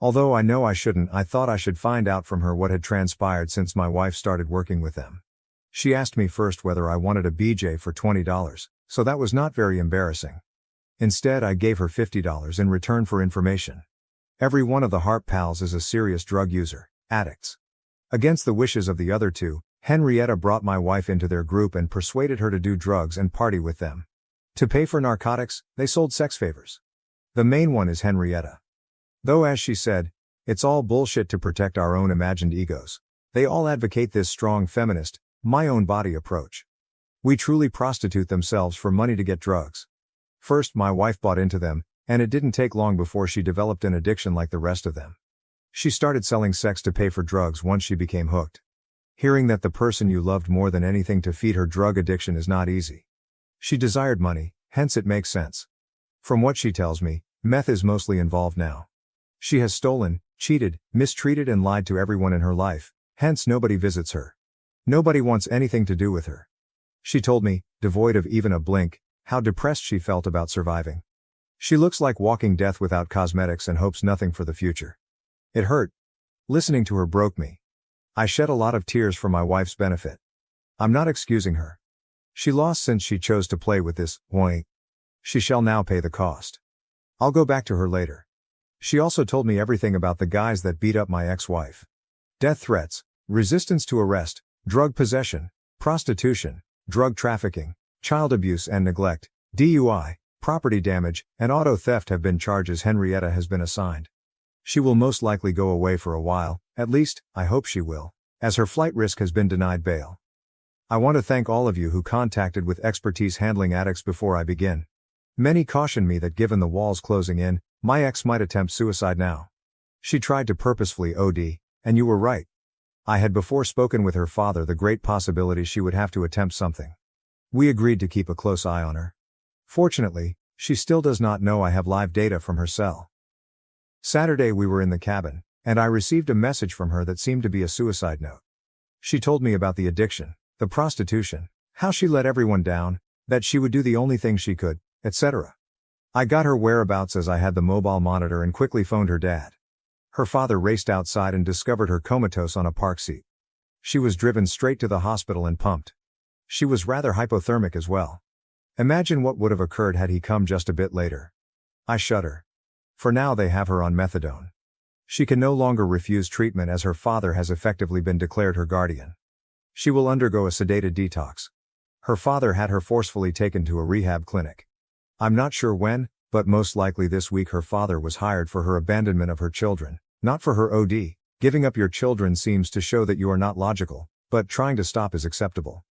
Although I know I shouldn't, I thought I should find out from her what had transpired since my wife started working with them. She asked me first whether I wanted a BJ for $20, so that was not very embarrassing. Instead, I gave her $50 in return for information. Every one of the Harp Pals is a serious drug user, addicts. Against the wishes of the other two, Henrietta brought my wife into their group and persuaded her to do drugs and party with them. To pay for narcotics, they sold sex favors. The main one is Henrietta. Though as she said, it's all bullshit to protect our own imagined egos. They all advocate this strong feminist, my own body approach. We truly prostitute themselves for money to get drugs. First, my wife bought into them, and it didn't take long before she developed an addiction like the rest of them. She started selling sex to pay for drugs once she became hooked. Hearing that the person you loved more than anything to feed her drug addiction is not easy. She desired money, hence it makes sense. From what she tells me, meth is mostly involved now. She has stolen, cheated, mistreated and lied to everyone in her life, hence nobody visits her. Nobody wants anything to do with her. She told me, devoid of even a blink, how depressed she felt about surviving. She looks like walking death without cosmetics and hopes nothing for the future. It hurt. Listening to her broke me. I shed a lot of tears for my wife's benefit. I'm not excusing her. She lost since she chose to play with this boy. She shall now pay the cost. I'll go back to her later. She also told me everything about the guys that beat up my ex-wife. Death threats, resistance to arrest, drug possession, prostitution, drug trafficking, child abuse and neglect, DUI, property damage, and auto theft have been charges Henrietta has been assigned. She will most likely go away for a while, at least, I hope she will, as her flight risk has been denied bail. I want to thank all of you who contacted with expertise handling addicts before I begin. Many cautioned me that given the walls closing in, my ex might attempt suicide now. She tried to purposefully OD, and you were right. I had before spoken with her father the great possibility she would have to attempt something. We agreed to keep a close eye on her. Fortunately, she still does not know I have live data from her cell. Saturday we were in the cabin, and I received a message from her that seemed to be a suicide note. She told me about the addiction, the prostitution, how she let everyone down, that she would do the only thing she could, etc. I got her whereabouts as I had the mobile monitor and quickly phoned her dad. Her father raced outside and discovered her comatose on a park seat. She was driven straight to the hospital and pumped. She was rather hypothermic as well. Imagine what would have occurred had he come just a bit later. I shudder. For now they have her on methadone. She can no longer refuse treatment as her father has effectively been declared her guardian. She will undergo a sedated detox. Her father had her forcefully taken to a rehab clinic. I'm not sure when, but most likely this week her father was hired for her abandonment of her children, not for her OD. Giving up your children seems to show that you are not logical, but trying to stop is acceptable.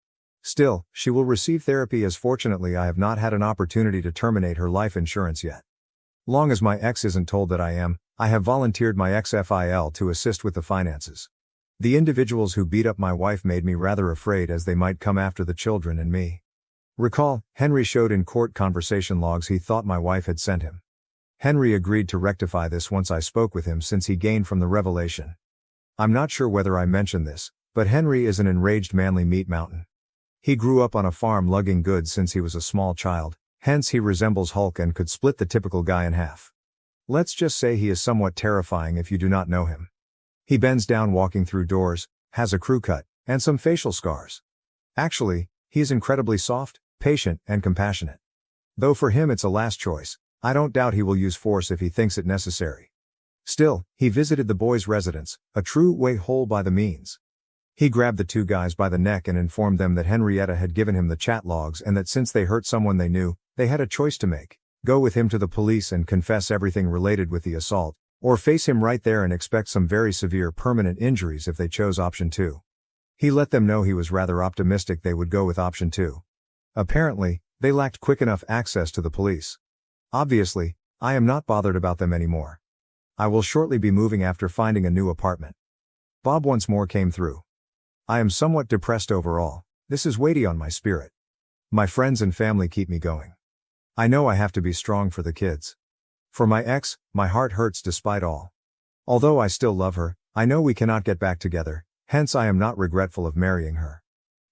Still, she will receive therapy as fortunately I have not had an opportunity to terminate her life insurance yet. Long as my ex isn't told that I am, I have volunteered my ex-FIL to assist with the finances. The individuals who beat up my wife made me rather afraid as they might come after the children and me. Recall, Henry showed in court conversation logs he thought my wife had sent him. Henry agreed to rectify this once I spoke with him since he gained from the revelation. I'm not sure whether I mentioned this, but Henry is an enraged manly meat mountain. He grew up on a farm lugging goods since he was a small child, hence he resembles Hulk and could split the typical guy in half. Let's just say he is somewhat terrifying if you do not know him. He bends down walking through doors, has a crew cut, and some facial scars. Actually, he is incredibly soft, patient, and compassionate. Though for him it's a last choice, I don't doubt he will use force if he thinks it necessary. Still, he visited the boys' residence, a true way-hole by the means. He grabbed the two guys by the neck and informed them that Henrietta had given him the chat logs and that since they hurt someone they knew, they had a choice to make: go with him to the police and confess everything related with the assault, or face him right there and expect some very severe permanent injuries if they chose option 2. He let them know he was rather optimistic they would go with option 2. Apparently, they lacked quick enough access to the police. Obviously, I am not bothered about them anymore. I will shortly be moving after finding a new apartment. Bob once more came through. I am somewhat depressed overall. This is weighty on my spirit. My friends and family keep me going. I know I have to be strong for the kids. For my ex, my heart hurts despite all. Although I still love her, I know we cannot get back together, hence I am not regretful of marrying her.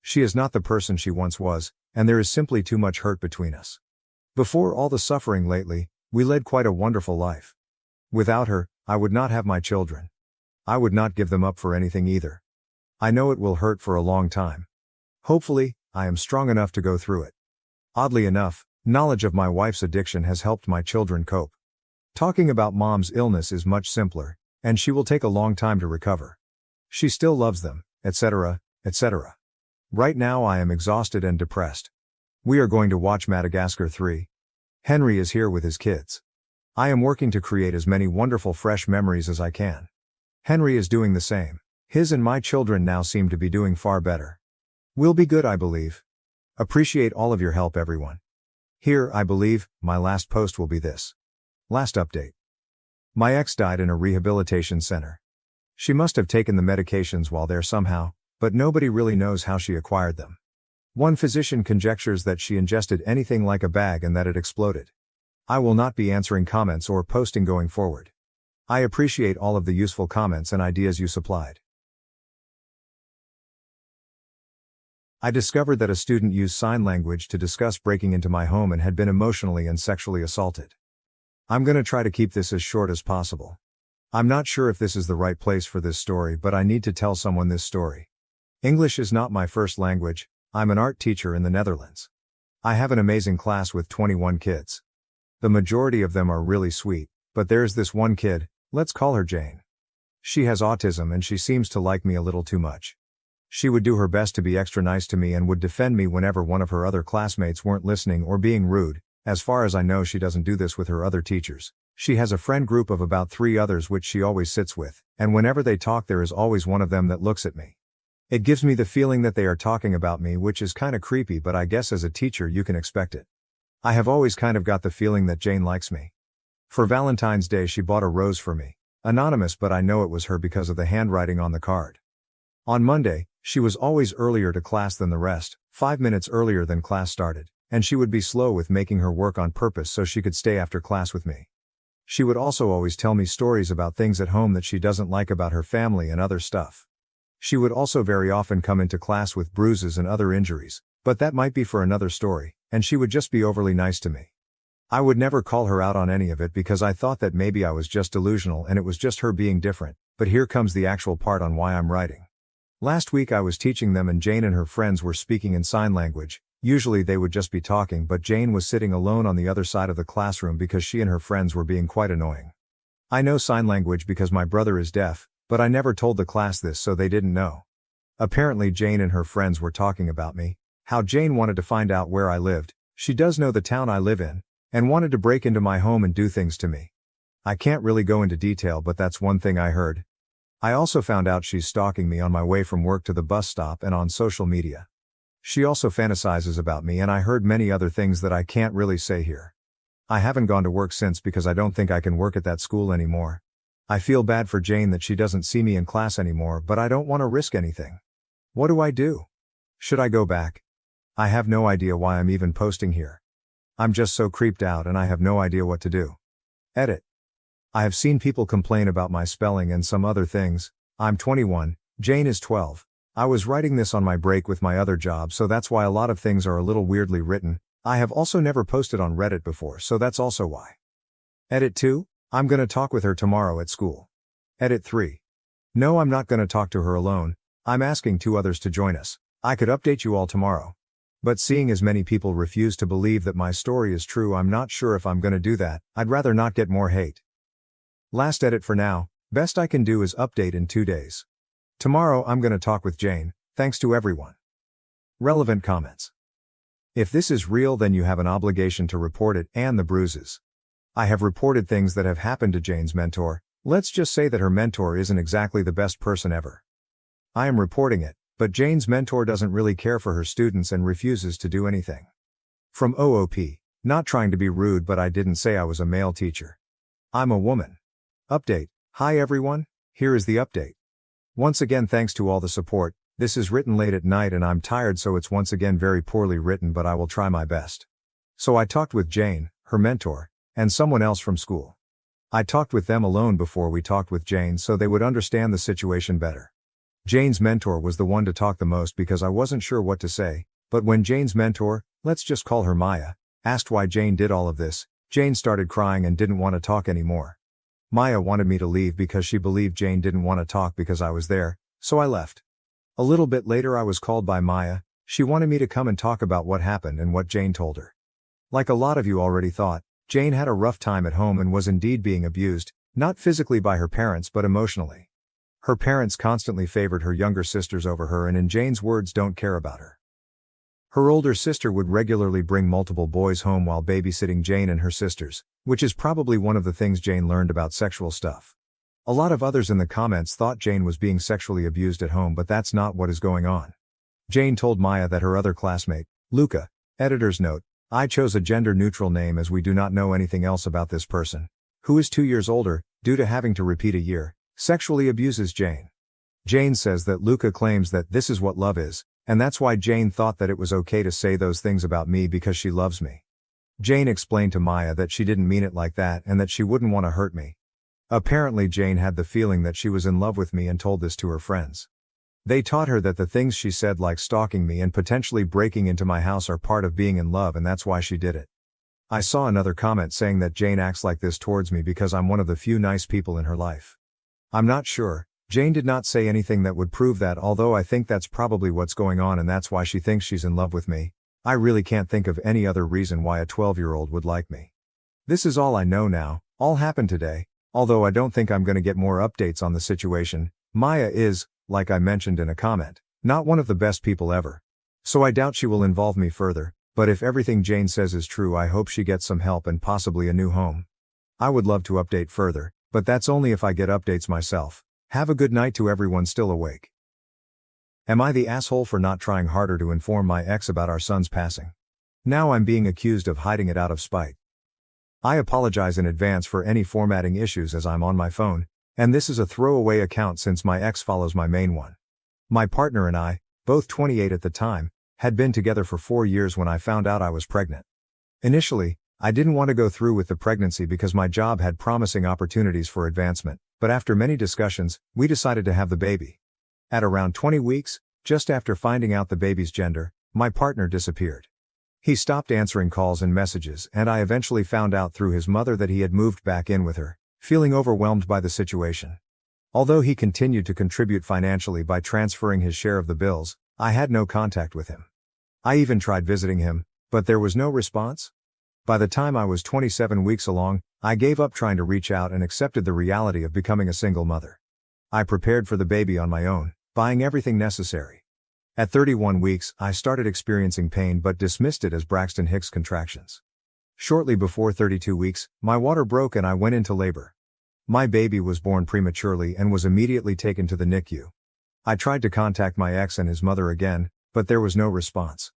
She is not the person she once was, and there is simply too much hurt between us. Before all the suffering lately, we led quite a wonderful life. Without her, I would not have my children. I would not give them up for anything either. I know it will hurt for a long time. Hopefully, I am strong enough to go through it. Oddly enough, knowledge of my wife's addiction has helped my children cope. Talking about mom's illness is much simpler, and she will take a long time to recover. She still loves them, etc., etc. Right now I am exhausted and depressed. We are going to watch Madagascar 3. Henry is here with his kids. I am working to create as many wonderful fresh memories as I can. Henry is doing the same. His and my children now seem to be doing far better. We'll be good, I believe. Appreciate all of your help, everyone. Here, I believe, my last post will be this. Last update. My ex died in a rehabilitation center. She must have taken the medications while there somehow, but nobody really knows how she acquired them. One physician conjectures that she ingested anything like a bag and that it exploded. I will not be answering comments or posting going forward. I appreciate all of the useful comments and ideas you supplied. I discovered that a student used sign language to discuss breaking into my home and had been emotionally and sexually assaulted. I'm gonna try to keep this as short as possible. I'm not sure if this is the right place for this story, but I need to tell someone this story. English is not my first language. I'm an art teacher in the Netherlands. I have an amazing class with 21 kids. The majority of them are really sweet, but there's this one kid, let's call her Jane. She has autism and she seems to like me a little too much. She would do her best to be extra nice to me and would defend me whenever one of her other classmates weren't listening or being rude. As far as I know, she doesn't do this with her other teachers. She has a friend group of about 3 others which she always sits with, and whenever they talk there is always one of them that looks at me. It gives me the feeling that they are talking about me, which is kinda creepy, but I guess as a teacher you can expect it. I have always kind of got the feeling that Jane likes me. For Valentine's Day she bought a rose for me. Anonymous, but I know it was her because of the handwriting on the card. On Monday, she was always earlier to class than the rest, 5 minutes earlier than class started, and she would be slow with making her work on purpose so she could stay after class with me. She would also always tell me stories about things at home that she doesn't like about her family and other stuff. She would also very often come into class with bruises and other injuries, but that might be for another story, and she would just be overly nice to me. I would never call her out on any of it because I thought that maybe I was just delusional and it was just her being different, but here comes the actual part on why I'm writing. Last week I was teaching them and Jane and her friends were speaking in sign language. Usually they would just be talking, but Jane was sitting alone on the other side of the classroom because she and her friends were being quite annoying. I know sign language because my brother is deaf, but I never told the class this so they didn't know. Apparently Jane and her friends were talking about me, how Jane wanted to find out where I lived, she does know the town I live in, and wanted to break into my home and do things to me. I can't really go into detail, but that's one thing I heard. I also found out she's stalking me on my way from work to the bus stop and on social media. She also fantasizes about me, and I heard many other things that I can't really say here. I haven't gone to work since because I don't think I can work at that school anymore. I feel bad for Jane that she doesn't see me in class anymore, but I don't want to risk anything. What do I do? Should I go back? I have no idea why I'm even posting here. I'm just so creeped out and I have no idea what to do. Edit. I have seen people complain about my spelling and some other things. I'm 21, Jane is 12. I was writing this on my break with my other job, so that's why a lot of things are a little weirdly written. I have also never posted on Reddit before, so that's also why. Edit 2. I'm gonna talk with her tomorrow at school. Edit 3. No, I'm not gonna talk to her alone. I'm asking 2 others to join us. I could update you all tomorrow. But seeing as many people refuse to believe that my story is true, I'm not sure if I'm gonna do that. I'd rather not get more hate. Last edit for now. Best I can do is update in 2 days. Tomorrow I'm gonna talk with Jane. Thanks to everyone. Relevant comments. If this is real, then you have an obligation to report it and the bruises. I have reported things that have happened to Jane's mentor. Let's just say that her mentor isn't exactly the best person ever. I am reporting it, but Jane's mentor doesn't really care for her students and refuses to do anything. From OOP. Not trying to be rude, but I didn't say I was a male teacher. I'm a woman. Update. Hi everyone, here is the update. Once again, thanks to all the support. This is written late at night and I'm tired, so it's once again very poorly written, but I will try my best. So I talked with Jane, her mentor, and someone else from school. I talked with them alone before we talked with Jane so they would understand the situation better. Jane's mentor was the one to talk the most because I wasn't sure what to say, but when Jane's mentor, let's just call her Maya, asked why Jane did all of this, Jane started crying and didn't want to talk anymore. Maya wanted me to leave because she believed Jane didn't want to talk because I was there, so I left. A little bit later I was called by Maya. She wanted me to come and talk about what happened and what Jane told her. Like a lot of you already thought, Jane had a rough time at home and was indeed being abused, not physically by her parents but emotionally. Her parents constantly favored her younger sisters over her and, in Jane's words, don't care about her. Her older sister would regularly bring multiple boys home while babysitting Jane and her sisters, which is probably one of the things Jane learned about sexual stuff. A lot of others in the comments thought Jane was being sexually abused at home, but that's not what is going on. Jane told Maya that her other classmate, Luca, editor's note, I chose a gender-neutral name as we do not know anything else about this person, who is 2 years older, due to having to repeat a year, sexually abuses Jane. Jane says that Luca claims that this is what love is, and that's why Jane thought that it was okay to say those things about me because she loves me. Jane explained to Maya that she didn't mean it like that and that she wouldn't want to hurt me. Apparently Jane had the feeling that she was in love with me and told this to her friends. They taught her that the things she said, like stalking me and potentially breaking into my house, are part of being in love, and that's why she did it. I saw another comment saying that Jane acts like this towards me because I'm one of the few nice people in her life. I'm not sure. Jane did not say anything that would prove that, although I think that's probably what's going on and that's why she thinks she's in love with me. I really can't think of any other reason why a 12-year-old would like me. This is all I know now. All happened today. Although I don't think I'm gonna get more updates on the situation. Maya is, like I mentioned in a comment, not one of the best people ever. So I doubt she will involve me further, but if everything Jane says is true, I hope she gets some help and possibly a new home. I would love to update further, but that's only if I get updates myself. Have a good night to everyone still awake. Am I the asshole for not trying harder to inform my ex about our son's passing? Now I'm being accused of hiding it out of spite. I apologize in advance for any formatting issues as I'm on my phone, and this is a throwaway account since my ex follows my main one. My partner and I, both 28 at the time, had been together for 4 years when I found out I was pregnant. Initially, I didn't want to go through with the pregnancy because my job had promising opportunities for advancement, but after many discussions, we decided to have the baby. At around 20 weeks, just after finding out the baby's gender, my partner disappeared. He stopped answering calls and messages, and I eventually found out through his mother that he had moved back in with her, feeling overwhelmed by the situation. Although he continued to contribute financially by transferring his share of the bills, I had no contact with him. I even tried visiting him, but there was no response. By the time I was 27 weeks along, I gave up trying to reach out and accepted the reality of becoming a single mother. I prepared for the baby on my own, buying everything necessary. At 31 weeks, I started experiencing pain but dismissed it as Braxton Hicks contractions. Shortly before 32 weeks, my water broke and I went into labor. My baby was born prematurely and was immediately taken to the NICU. I tried to contact my ex and his mother again, but there was no response.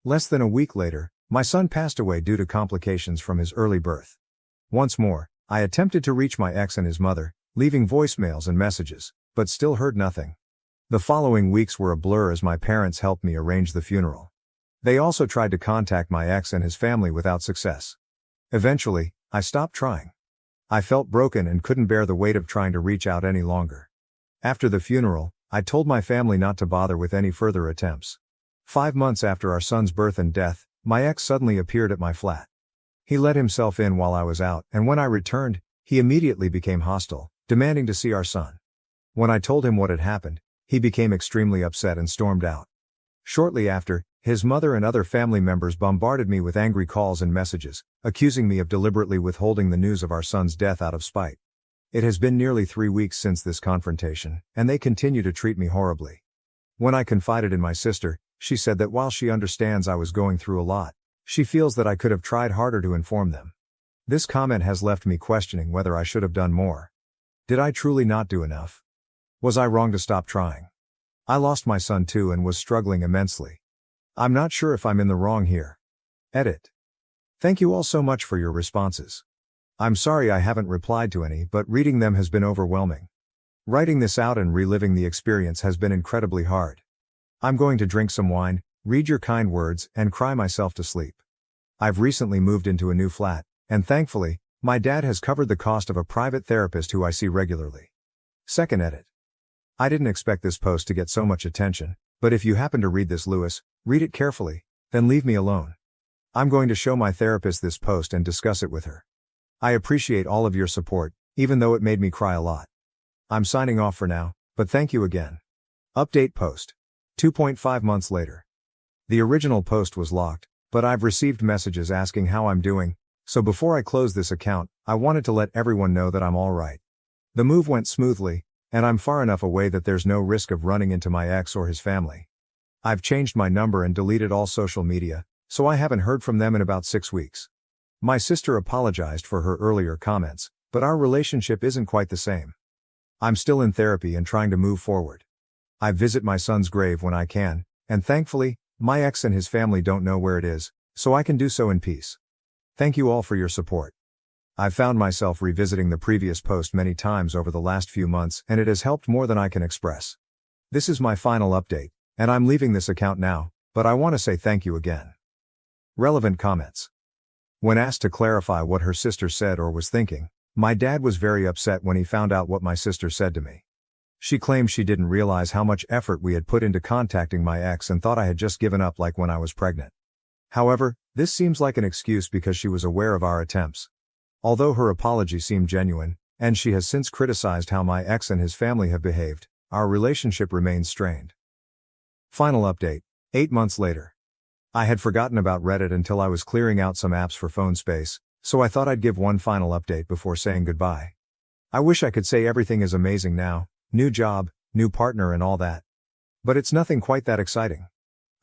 Less than a week later, my son passed away due to complications from his early birth. Once more, I attempted to reach my ex and his mother, leaving voicemails and messages, but still heard nothing. The following weeks were a blur as my parents helped me arrange the funeral. They also tried to contact my ex and his family without success. Eventually, I stopped trying. I felt broken and couldn't bear the weight of trying to reach out any longer. After the funeral, I told my family not to bother with any further attempts. 5 months after our son's birth and death, my ex suddenly appeared at my flat. He let himself in while I was out, and when I returned, he immediately became hostile, demanding to see our son. When I told him what had happened, he became extremely upset and stormed out. Shortly after, his mother and other family members bombarded me with angry calls and messages, accusing me of deliberately withholding the news of our son's death out of spite. It has been nearly 3 weeks since this confrontation, and they continue to treat me horribly. When I confided in my sister, she said that while she understands I was going through a lot, she feels that I could have tried harder to inform them. This comment has left me questioning whether I should have done more. Did I truly not do enough? Was I wrong to stop trying? I lost my son too and was struggling immensely. I'm not sure if I'm in the wrong here. Edit. Thank you all so much for your responses. I'm sorry I haven't replied to any, but reading them has been overwhelming. Writing this out and reliving the experience has been incredibly hard. I'm going to drink some wine, read your kind words, and cry myself to sleep. I've recently moved into a new flat, and thankfully, my dad has covered the cost of a private therapist who I see regularly. Second edit. I didn't expect this post to get so much attention, but if you happen to read this, Lewis, read it carefully, then leave me alone. I'm going to show my therapist this post and discuss it with her. I appreciate all of your support, even though it made me cry a lot. I'm signing off for now, but thank you again. Update post. 2.5 months later. The original post was locked, but I've received messages asking how I'm doing, so before I close this account, I wanted to let everyone know that I'm alright. The move went smoothly, and I'm far enough away that there's no risk of running into my ex or his family. I've changed my number and deleted all social media, so I haven't heard from them in about 6 weeks. My sister apologized for her earlier comments, but our relationship isn't quite the same. I'm still in therapy and trying to move forward. I visit my son's grave when I can, and thankfully, my ex and his family don't know where it is, so I can do so in peace. Thank you all for your support. I've found myself revisiting the previous post many times over the last few months, and it has helped more than I can express. This is my final update, and I'm leaving this account now, but I want to say thank you again. Relevant comments. When asked to clarify what her sister said or was thinking, my dad was very upset when he found out what my sister said to me. She claimed she didn't realize how much effort we had put into contacting my ex and thought I had just given up like when I was pregnant. However, this seems like an excuse because she was aware of our attempts. Although her apology seemed genuine, and she has since criticized how my ex and his family have behaved, our relationship remains strained. Final update, 8 months later. I had forgotten about Reddit until I was clearing out some apps for phone space, so I thought I'd give one final update before saying goodbye. I wish I could say everything is amazing now, new job, new partner and all that. But it's nothing quite that exciting.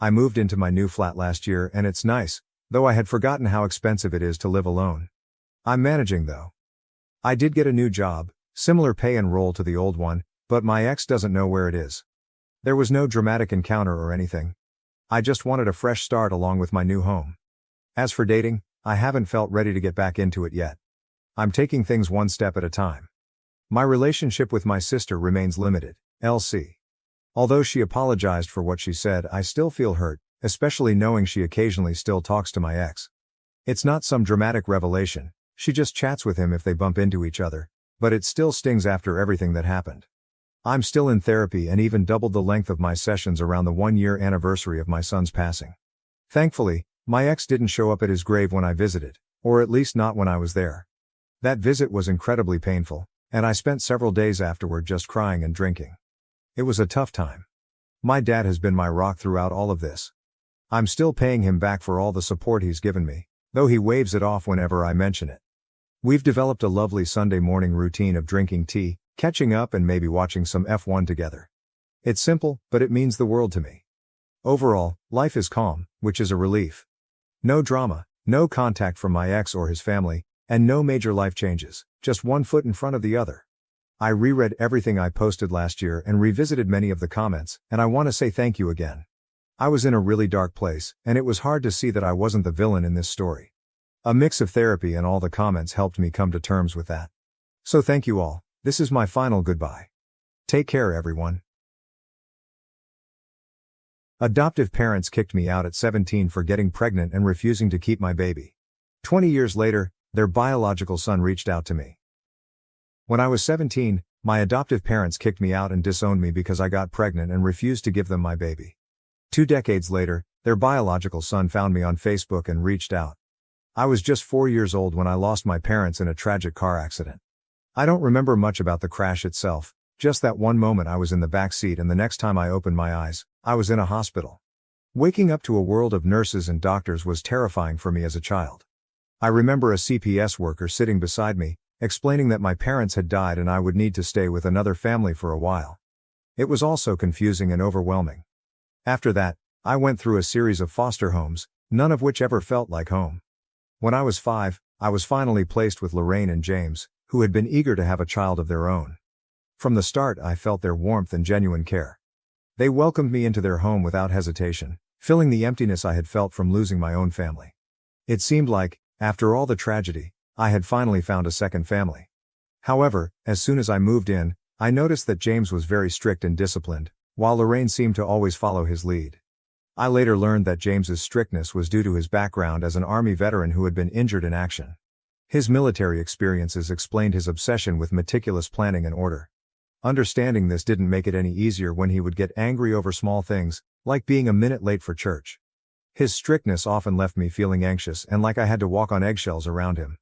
I moved into my new flat last year and it's nice, though I had forgotten how expensive it is to live alone. I'm managing though. I did get a new job, similar pay and role to the old one, but my ex doesn't know where it is. There was no dramatic encounter or anything. I just wanted a fresh start along with my new home. As for dating, I haven't felt ready to get back into it yet. I'm taking things one step at a time. My relationship with my sister remains limited, LC. Although she apologized for what she said, I still feel hurt, especially knowing she occasionally still talks to my ex. It's not some dramatic revelation. She just chats with him if they bump into each other, but it still stings after everything that happened. I'm still in therapy and even doubled the length of my sessions around the 1-year anniversary of my son's passing. Thankfully, my ex didn't show up at his grave when I visited, or at least not when I was there. That visit was incredibly painful, and I spent several days afterward just crying and drinking. It was a tough time. My dad has been my rock throughout all of this. I'm still paying him back for all the support he's given me, though he waves it off whenever I mention it. We've developed a lovely Sunday morning routine of drinking tea, catching up and maybe watching some F1 together. It's simple, but it means the world to me. Overall, life is calm, which is a relief. No drama, no contact from my ex or his family, and no major life changes, just one foot in front of the other. I reread everything I posted last year and revisited many of the comments, and I want to say thank you again. I was in a really dark place, and it was hard to see that I wasn't the villain in this story. A mix of therapy and all the comments helped me come to terms with that. So thank you all. This is my final goodbye. Take care, everyone. Adoptive parents kicked me out at 17 for getting pregnant and refusing to keep my baby. 20 years later, their biological son reached out to me. When I was 17, my adoptive parents kicked me out and disowned me because I got pregnant and refused to give them my baby. 2 decades later, their biological son found me on Facebook and reached out. I was just 4 years old when I lost my parents in a tragic car accident. I don't remember much about the crash itself, just that one moment I was in the back seat and the next time I opened my eyes, I was in a hospital. Waking up to a world of nurses and doctors was terrifying for me as a child. I remember a CPS worker sitting beside me, explaining that my parents had died and I would need to stay with another family for a while. It was also confusing and overwhelming. After that, I went through a series of foster homes, none of which ever felt like home. When I was 5, I was finally placed with Lorraine and James, who had been eager to have a child of their own. From the start, I felt their warmth and genuine care. They welcomed me into their home without hesitation, filling the emptiness I had felt from losing my own family. It seemed like, after all the tragedy, I had finally found a second family. However, as soon as I moved in, I noticed that James was very strict and disciplined, while Lorraine seemed to always follow his lead. I later learned that James's strictness was due to his background as an Army veteran who had been injured in action. His military experiences explained his obsession with meticulous planning and order. Understanding this didn't make it any easier when he would get angry over small things, like being a minute late for church. His strictness often left me feeling anxious and like I had to walk on eggshells around him.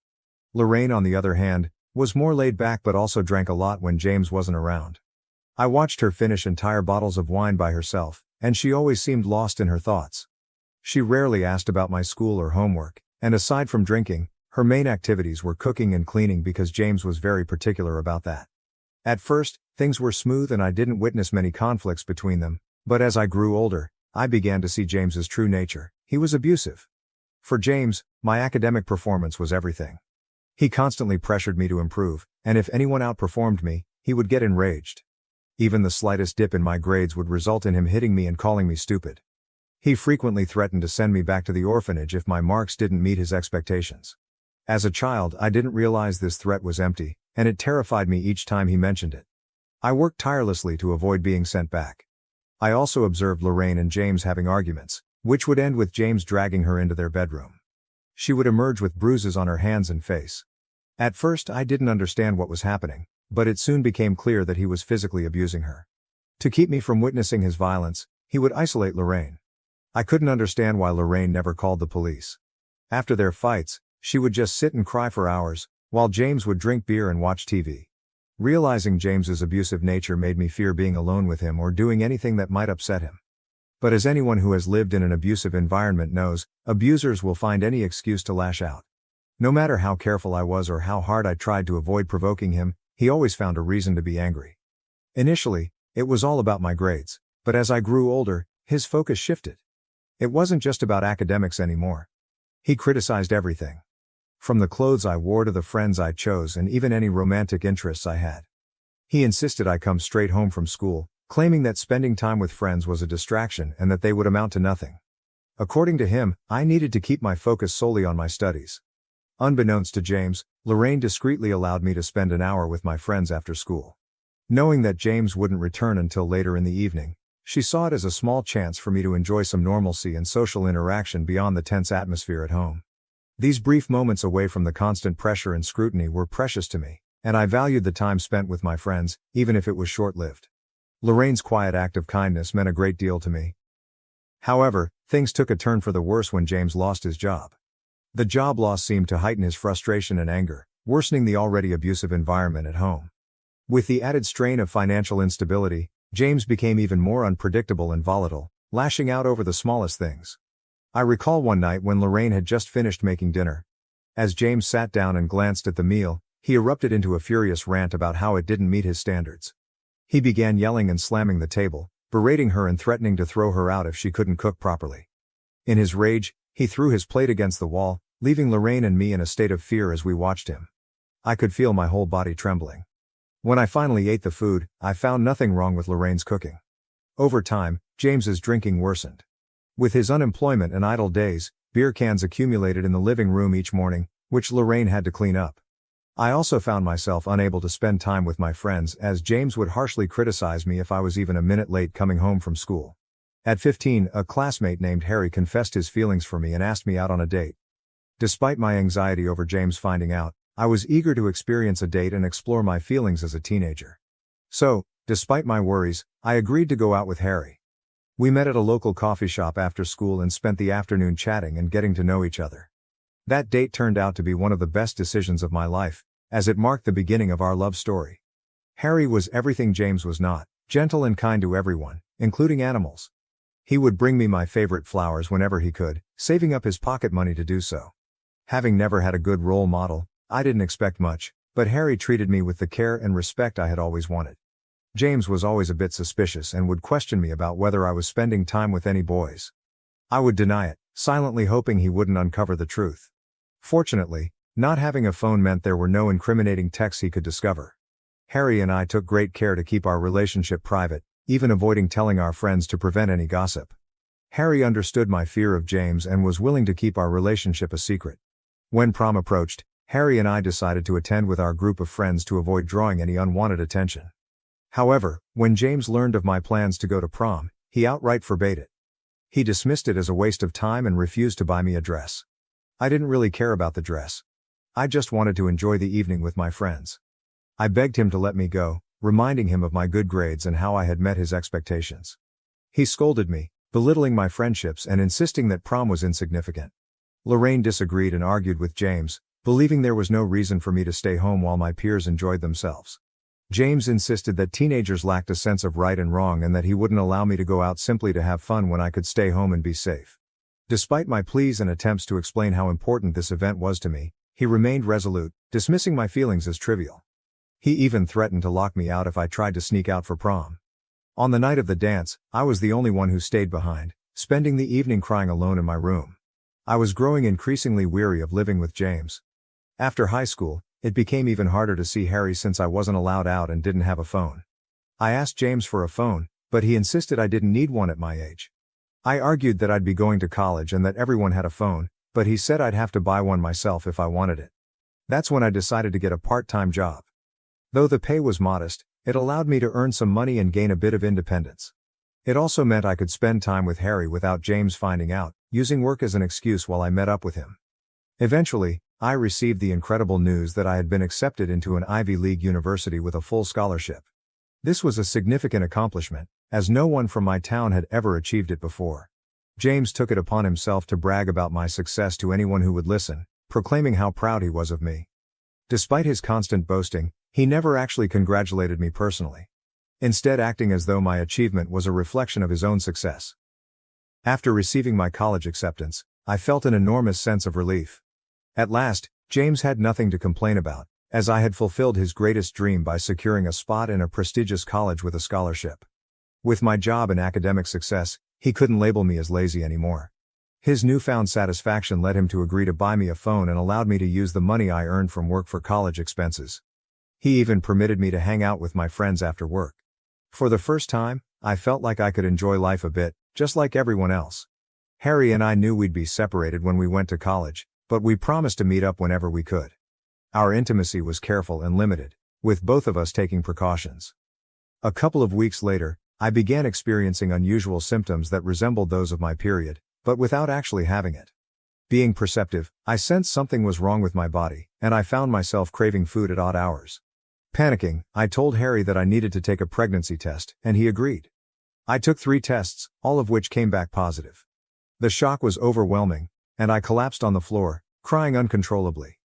Lorraine, on the other hand, was more laid back but also drank a lot when James wasn't around. I watched her finish entire bottles of wine by herself, and she always seemed lost in her thoughts. She rarely asked about my school or homework, and aside from drinking, her main activities were cooking and cleaning because James was very particular about that. At first, things were smooth and I didn't witness many conflicts between them, but as I grew older, I began to see James's true nature. He was abusive. For James, my academic performance was everything. He constantly pressured me to improve, and if anyone outperformed me, he would get enraged. Even the slightest dip in my grades would result in him hitting me and calling me stupid. He frequently threatened to send me back to the orphanage if my marks didn't meet his expectations. As a child, I didn't realize this threat was empty, and it terrified me each time he mentioned it. I worked tirelessly to avoid being sent back. I also observed Lorraine and James having arguments, which would end with James dragging her into their bedroom. She would emerge with bruises on her hands and face. At first, I didn't understand what was happening, but it soon became clear that he was physically abusing her. To keep me from witnessing his violence, he would isolate Lorraine. I couldn't understand why Lorraine never called the police. After their fights, she would just sit and cry for hours, while James would drink beer and watch TV. Realizing James's abusive nature made me fear being alone with him or doing anything that might upset him. But as anyone who has lived in an abusive environment knows, abusers will find any excuse to lash out. No matter how careful I was or how hard I tried to avoid provoking him, he always found a reason to be angry. Initially, it was all about my grades, but as I grew older, his focus shifted. It wasn't just about academics anymore. He criticized everything. From the clothes I wore to the friends I chose and even any romantic interests I had. He insisted I come straight home from school, claiming that spending time with friends was a distraction and that they would amount to nothing. According to him, I needed to keep my focus solely on my studies. Unbeknownst to James, Lorraine discreetly allowed me to spend an hour with my friends after school. Knowing that James wouldn't return until later in the evening, she saw it as a small chance for me to enjoy some normalcy and social interaction beyond the tense atmosphere at home. These brief moments away from the constant pressure and scrutiny were precious to me, and I valued the time spent with my friends, even if it was short-lived. Lorraine's quiet act of kindness meant a great deal to me. However, things took a turn for the worse when James lost his job. The job loss seemed to heighten his frustration and anger, worsening the already abusive environment at home. With the added strain of financial instability, James became even more unpredictable and volatile, lashing out over the smallest things. I recall one night when Lorraine had just finished making dinner. As James sat down and glanced at the meal, he erupted into a furious rant about how it didn't meet his standards. He began yelling and slamming the table, berating her and threatening to throw her out if she couldn't cook properly. In his rage, he threw his plate against the wall, leaving Lorraine and me in a state of fear as we watched him. I could feel my whole body trembling. When I finally ate the food, I found nothing wrong with Lorraine's cooking. Over time, James's drinking worsened. With his unemployment and idle days, beer cans accumulated in the living room each morning, which Lorraine had to clean up. I also found myself unable to spend time with my friends as James would harshly criticize me if I was even a minute late coming home from school. At 15, a classmate named Harry confessed his feelings for me and asked me out on a date. Despite my anxiety over James finding out, I was eager to experience a date and explore my feelings as a teenager. So, despite my worries, I agreed to go out with Harry. We met at a local coffee shop after school and spent the afternoon chatting and getting to know each other. That date turned out to be one of the best decisions of my life, as it marked the beginning of our love story. Harry was everything James was not, gentle and kind to everyone, including animals. He would bring me my favorite flowers whenever he could, saving up his pocket money to do so. Having never had a good role model, I didn't expect much, but Harry treated me with the care and respect I had always wanted. James was always a bit suspicious and would question me about whether I was spending time with any boys. I would deny it, silently hoping he wouldn't uncover the truth. Fortunately, not having a phone meant there were no incriminating texts he could discover. Harry and I took great care to keep our relationship private, even avoiding telling our friends to prevent any gossip. Harry understood my fear of James and was willing to keep our relationship a secret. When prom approached, Harry and I decided to attend with our group of friends to avoid drawing any unwanted attention. However, when James learned of my plans to go to prom, he outright forbade it. He dismissed it as a waste of time and refused to buy me a dress. I didn't really care about the dress. I just wanted to enjoy the evening with my friends. I begged him to let me go, reminding him of my good grades and how I had met his expectations. He scolded me, belittling my friendships and insisting that prom was insignificant. Lorraine disagreed and argued with James, believing there was no reason for me to stay home while my peers enjoyed themselves. James insisted that teenagers lacked a sense of right and wrong and that he wouldn't allow me to go out simply to have fun when I could stay home and be safe. Despite my pleas and attempts to explain how important this event was to me, he remained resolute, dismissing my feelings as trivial. He even threatened to lock me out if I tried to sneak out for prom. On the night of the dance, I was the only one who stayed behind, spending the evening crying alone in my room. I was growing increasingly weary of living with James. After high school, it became even harder to see Harry since I wasn't allowed out and didn't have a phone. I asked James for a phone, but he insisted I didn't need one at my age. I argued that I'd be going to college and that everyone had a phone, but he said I'd have to buy one myself if I wanted it. That's when I decided to get a part-time job. Though the pay was modest, it allowed me to earn some money and gain a bit of independence. It also meant I could spend time with Harry without James finding out, using work as an excuse while I met up with him. Eventually, I received the incredible news that I had been accepted into an Ivy League university with a full scholarship. This was a significant accomplishment, as no one from my town had ever achieved it before. James took it upon himself to brag about my success to anyone who would listen, proclaiming how proud he was of me. Despite his constant boasting, he never actually congratulated me personally. Instead, acting as though my achievement was a reflection of his own success. After receiving my college acceptance, I felt an enormous sense of relief. At last, James had nothing to complain about, as I had fulfilled his greatest dream by securing a spot in a prestigious college with a scholarship. With my job and academic success, he couldn't label me as lazy anymore. His newfound satisfaction led him to agree to buy me a phone and allowed me to use the money I earned from work for college expenses. He even permitted me to hang out with my friends after work. For the first time, I felt like I could enjoy life a bit, just like everyone else. Harry and I knew we'd be separated when we went to college, but we promised to meet up whenever we could. Our intimacy was careful and limited, with both of us taking precautions. A couple of weeks later, I began experiencing unusual symptoms that resembled those of my period, but without actually having it. Being perceptive, I sensed something was wrong with my body, and I found myself craving food at odd hours. Panicking, I told Harry that I needed to take a pregnancy test, and he agreed. I took 3 tests, all of which came back positive. The shock was overwhelming, and I collapsed on the floor, crying uncontrollably.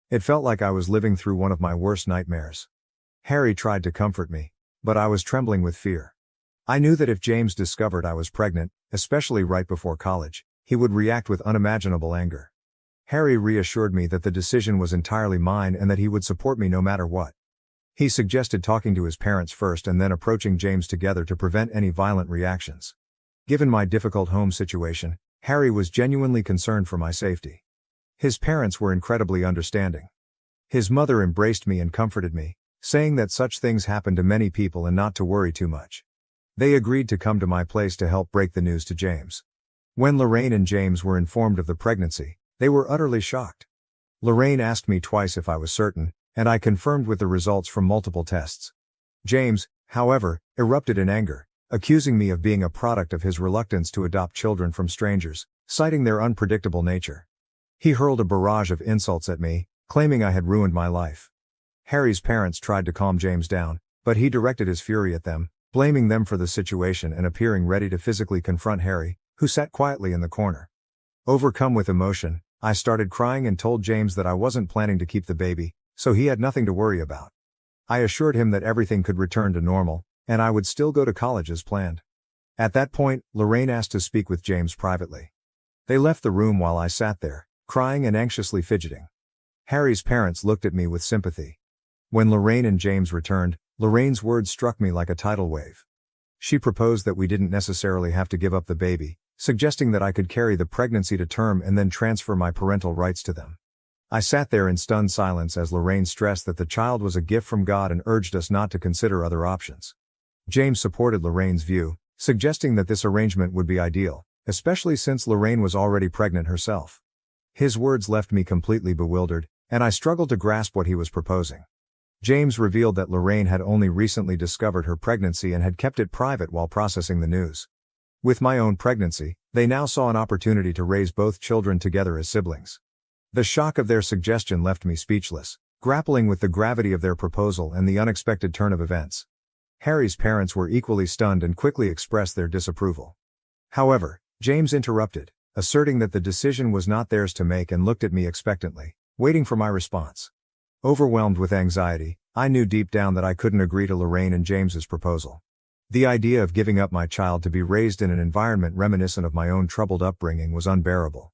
It felt like I was living through one of my worst nightmares. Harry tried to comfort me, but I was trembling with fear. I knew that if James discovered I was pregnant, especially right before college, he would react with unimaginable anger. Harry reassured me that the decision was entirely mine and that he would support me no matter what. He suggested talking to his parents first and then approaching James together to prevent any violent reactions. Given my difficult home situation, Harry was genuinely concerned for my safety. His parents were incredibly understanding. His mother embraced me and comforted me, saying that such things happen to many people and not to worry too much. They agreed to come to my place to help break the news to James. When Lorraine and James were informed of the pregnancy, they were utterly shocked. Lorraine asked me twice if I was certain, and I confirmed with the results from multiple tests. James, however, erupted in anger, accusing me of being a product of his reluctance to adopt children from strangers, citing their unpredictable nature. He hurled a barrage of insults at me, claiming I had ruined my life. Harry's parents tried to calm James down, but he directed his fury at them, blaming them for the situation and appearing ready to physically confront Harry, who sat quietly in the corner. Overcome with emotion, I started crying and told James that I wasn't planning to keep the baby, so he had nothing to worry about. I assured him that everything could return to normal, and I would still go to college as planned. At that point, Lorraine asked to speak with James privately. They left the room while I sat there, crying and anxiously fidgeting. Harry's parents looked at me with sympathy. When Lorraine and James returned, Lorraine's words struck me like a tidal wave. She proposed that we didn't necessarily have to give up the baby, suggesting that I could carry the pregnancy to term and then transfer my parental rights to them. I sat there in stunned silence as Lorraine stressed that the child was a gift from God and urged us not to consider other options. James supported Lorraine's view, suggesting that this arrangement would be ideal, especially since Lorraine was already pregnant herself. His words left me completely bewildered, and I struggled to grasp what he was proposing. James revealed that Lorraine had only recently discovered her pregnancy and had kept it private while processing the news. With my own pregnancy, they now saw an opportunity to raise both children together as siblings. The shock of their suggestion left me speechless, grappling with the gravity of their proposal and the unexpected turn of events. Harry's parents were equally stunned and quickly expressed their disapproval. However, James interrupted, asserting that the decision was not theirs to make and looked at me expectantly, waiting for my response. Overwhelmed with anxiety, I knew deep down that I couldn't agree to Lorraine and James's proposal. The idea of giving up my child to be raised in an environment reminiscent of my own troubled upbringing was unbearable.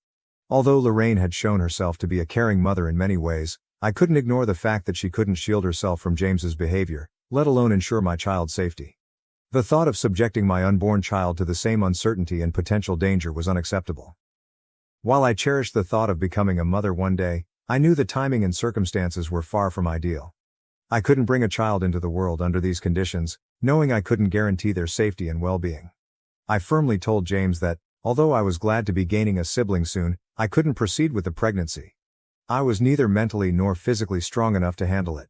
Although Lorraine had shown herself to be a caring mother in many ways, I couldn't ignore the fact that she couldn't shield herself from James's behavior, let alone ensure my child's safety. The thought of subjecting my unborn child to the same uncertainty and potential danger was unacceptable. While I cherished the thought of becoming a mother one day, I knew the timing and circumstances were far from ideal. I couldn't bring a child into the world under these conditions, knowing I couldn't guarantee their safety and well-being. I firmly told James that, although I was glad to be gaining a sibling soon, I couldn't proceed with the pregnancy. I was neither mentally nor physically strong enough to handle it.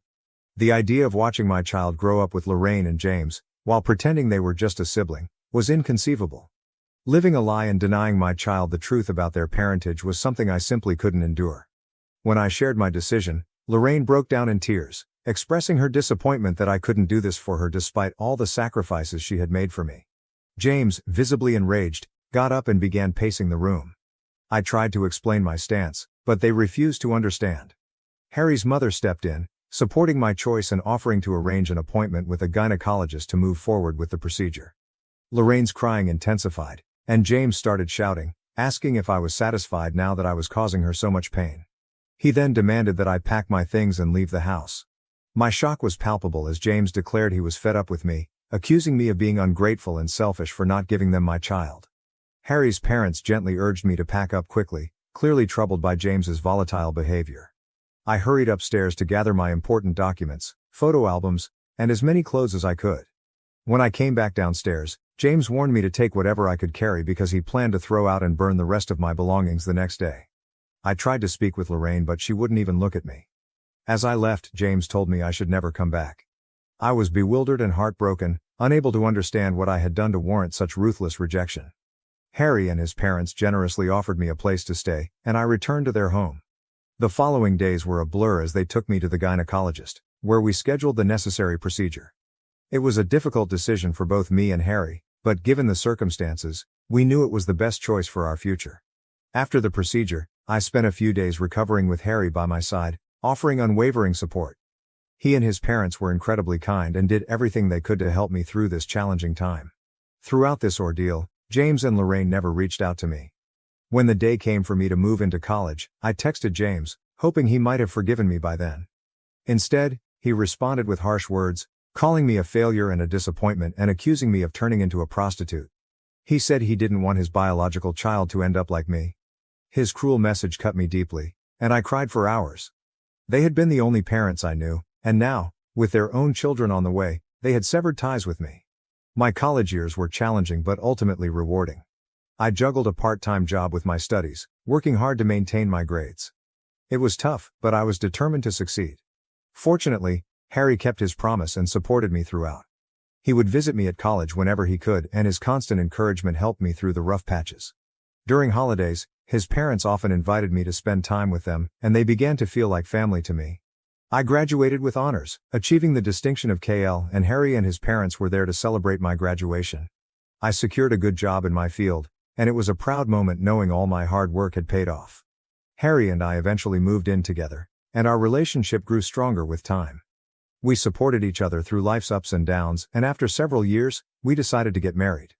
The idea of watching my child grow up with Lorraine and James, while pretending they were just a sibling, was inconceivable. Living a lie and denying my child the truth about their parentage was something I simply couldn't endure. When I shared my decision, Lorraine broke down in tears, expressing her disappointment that I couldn't do this for her despite all the sacrifices she had made for me. James, visibly enraged, got up and began pacing the room. I tried to explain my stance, but they refused to understand. Harry's mother stepped in, supporting my choice and offering to arrange an appointment with a gynecologist to move forward with the procedure. Lorraine's crying intensified, and James started shouting, asking if I was satisfied now that I was causing her so much pain. He then demanded that I pack my things and leave the house. My shock was palpable as James declared he was fed up with me, accusing me of being ungrateful and selfish for not giving them my child. Harry's parents gently urged me to pack up quickly, clearly troubled by James's volatile behavior. I hurried upstairs to gather my important documents, photo albums, and as many clothes as I could. When I came back downstairs, James warned me to take whatever I could carry because he planned to throw out and burn the rest of my belongings the next day. I tried to speak with Lorraine but she wouldn't even look at me. As I left, James told me I should never come back. I was bewildered and heartbroken, unable to understand what I had done to warrant such ruthless rejection. Harry and his parents generously offered me a place to stay, and I returned to their home. The following days were a blur as they took me to the gynecologist, where we scheduled the necessary procedure. It was a difficult decision for both me and Harry, but given the circumstances, we knew it was the best choice for our future. After the procedure, I spent a few days recovering with Harry by my side, offering unwavering support. He and his parents were incredibly kind and did everything they could to help me through this challenging time. Throughout this ordeal, James and Lorraine never reached out to me. When the day came for me to move into college, I texted James, hoping he might have forgiven me by then. Instead, he responded with harsh words, calling me a failure and a disappointment and accusing me of turning into a prostitute. He said he didn't want his biological child to end up like me. His cruel message cut me deeply, and I cried for hours. They had been the only parents I knew, and now, with their own children on the way, they had severed ties with me. My college years were challenging but ultimately rewarding. I juggled a part-time job with my studies, working hard to maintain my grades. It was tough, but I was determined to succeed. Fortunately, Harry kept his promise and supported me throughout. He would visit me at college whenever he could, and his constant encouragement helped me through the rough patches. During holidays, his parents often invited me to spend time with them, and they began to feel like family to me. I graduated with honors, achieving the distinction of KL, and Harry and his parents were there to celebrate my graduation. I secured a good job in my field, and it was a proud moment knowing all my hard work had paid off. Harry and I eventually moved in together, and our relationship grew stronger with time. We supported each other through life's ups and downs, and after several years, we decided to get married.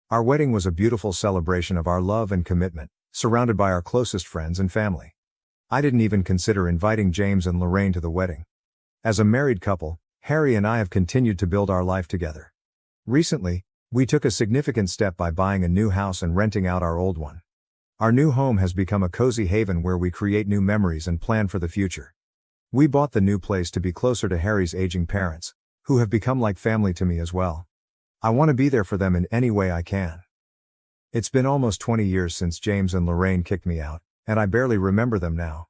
Our wedding was a beautiful celebration of our love and commitment, surrounded by our closest friends and family. I didn't even consider inviting James and Lorraine to the wedding. As a married couple, Harry and I have continued to build our life together. Recently, we took a significant step by buying a new house and renting out our old one. Our new home has become a cozy haven where we create new memories and plan for the future. We bought the new place to be closer to Harry's aging parents, who have become like family to me as well. I want to be there for them in any way I can. It's been almost 20 years since James and Lorraine kicked me out, and I barely remember them now.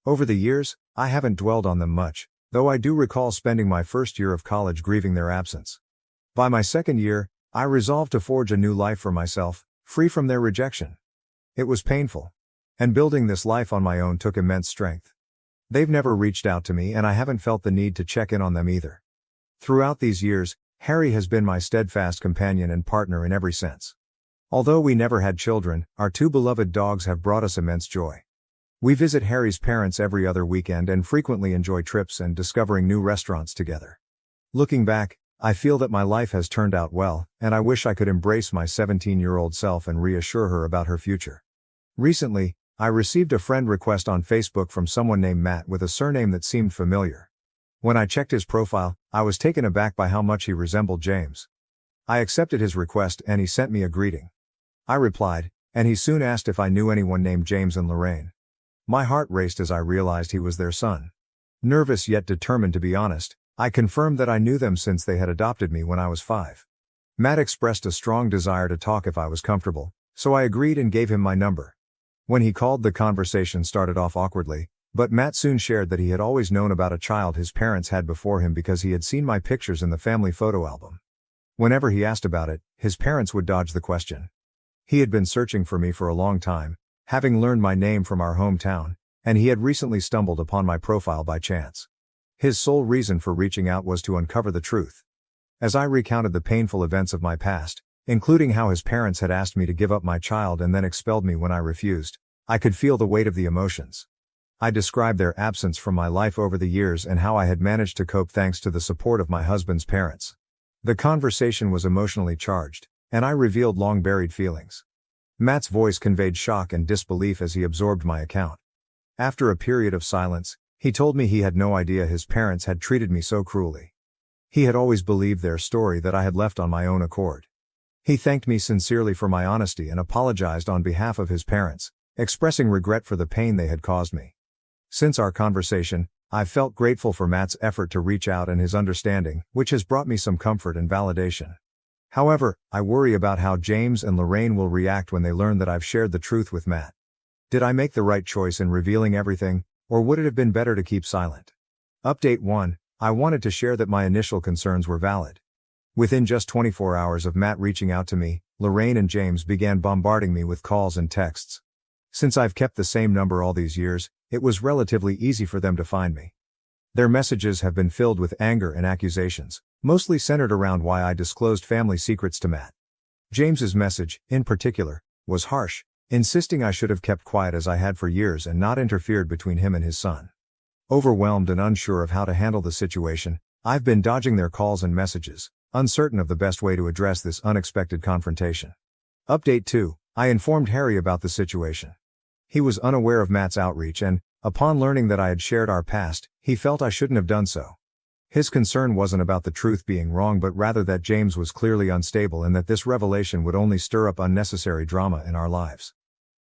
Over the years, I haven't dwelled on them much, though I do recall spending my first year of college grieving their absence. By my second year, I resolved to forge a new life for myself, free from their rejection. It was painful. And building this life on my own took immense strength. They've never reached out to me, and I haven't felt the need to check in on them either. Throughout these years, Harry has been my steadfast companion and partner in every sense. Although we never had children, our two beloved dogs have brought us immense joy. We visit Harry's parents every other weekend and frequently enjoy trips and discovering new restaurants together. Looking back, I feel that my life has turned out well, and I wish I could embrace my 17-year-old self and reassure her about her future. Recently, I received a friend request on Facebook from someone named Matt with a surname that seemed familiar. When I checked his profile, I was taken aback by how much he resembled James. I accepted his request and he sent me a greeting. I replied, and he soon asked if I knew anyone named James and Lorraine. My heart raced as I realized he was their son. Nervous yet determined to be honest, I confirmed that I knew them since they had adopted me when I was 5. Matt expressed a strong desire to talk if I was comfortable, so I agreed and gave him my number. When he called, the conversation started off awkwardly, but Matt soon shared that he had always known about a child his parents had before him because he had seen my pictures in the family photo album. Whenever he asked about it, his parents would dodge the question. He had been searching for me for a long time, having learned my name from our hometown, and he had recently stumbled upon my profile by chance. His sole reason for reaching out was to uncover the truth. As I recounted the painful events of my past, including how his parents had asked me to give up my child and then expelled me when I refused, I could feel the weight of the emotions. I described their absence from my life over the years and how I had managed to cope thanks to the support of my husband's parents. The conversation was emotionally charged, and I revealed long-buried feelings. Matt's voice conveyed shock and disbelief as he absorbed my account. After a period of silence, he told me he had no idea his parents had treated me so cruelly. He had always believed their story that I had left on my own accord. He thanked me sincerely for my honesty and apologized on behalf of his parents, expressing regret for the pain they had caused me. Since our conversation, I've felt grateful for Matt's effort to reach out and his understanding, which has brought me some comfort and validation. However, I worry about how James and Lorraine will react when they learn that I've shared the truth with Matt. Did I make the right choice in revealing everything, or would it have been better to keep silent? Update 1. I wanted to share that my initial concerns were valid. Within just 24 hours of Matt reaching out to me, Lorraine and James began bombarding me with calls and texts. Since I've kept the same number all these years, it was relatively easy for them to find me. Their messages have been filled with anger and accusations, mostly centered around why I disclosed family secrets to Matt. James's message, in particular, was harsh, insisting I should have kept quiet as I had for years and not interfered between him and his son. Overwhelmed and unsure of how to handle the situation, I've been dodging their calls and messages, uncertain of the best way to address this unexpected confrontation. Update 2. I informed Harry about the situation. He was unaware of Matt's outreach and, upon learning that I had shared our past, he felt I shouldn't have done so. His concern wasn't about the truth being wrong but rather that James was clearly unstable and that this revelation would only stir up unnecessary drama in our lives.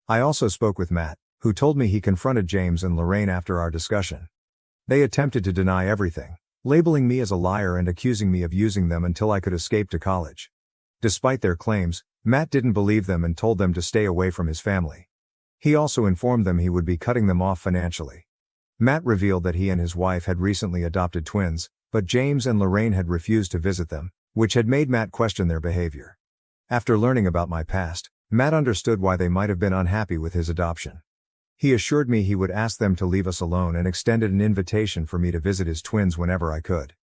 I also spoke with Matt, who told me he confronted James and Lorraine after our discussion. They attempted to deny everything, labeling me as a liar and accusing me of using them until I could escape to college. Despite their claims, Matt didn't believe them and told them to stay away from his family. He also informed them he would be cutting them off financially. Matt revealed that he and his wife had recently adopted twins, but James and Lorraine had refused to visit them, which had made Matt question their behavior. After learning about my past, Matt understood why they might have been unhappy with his adoption. He assured me he would ask them to leave us alone and extended an invitation for me to visit his twins whenever I could.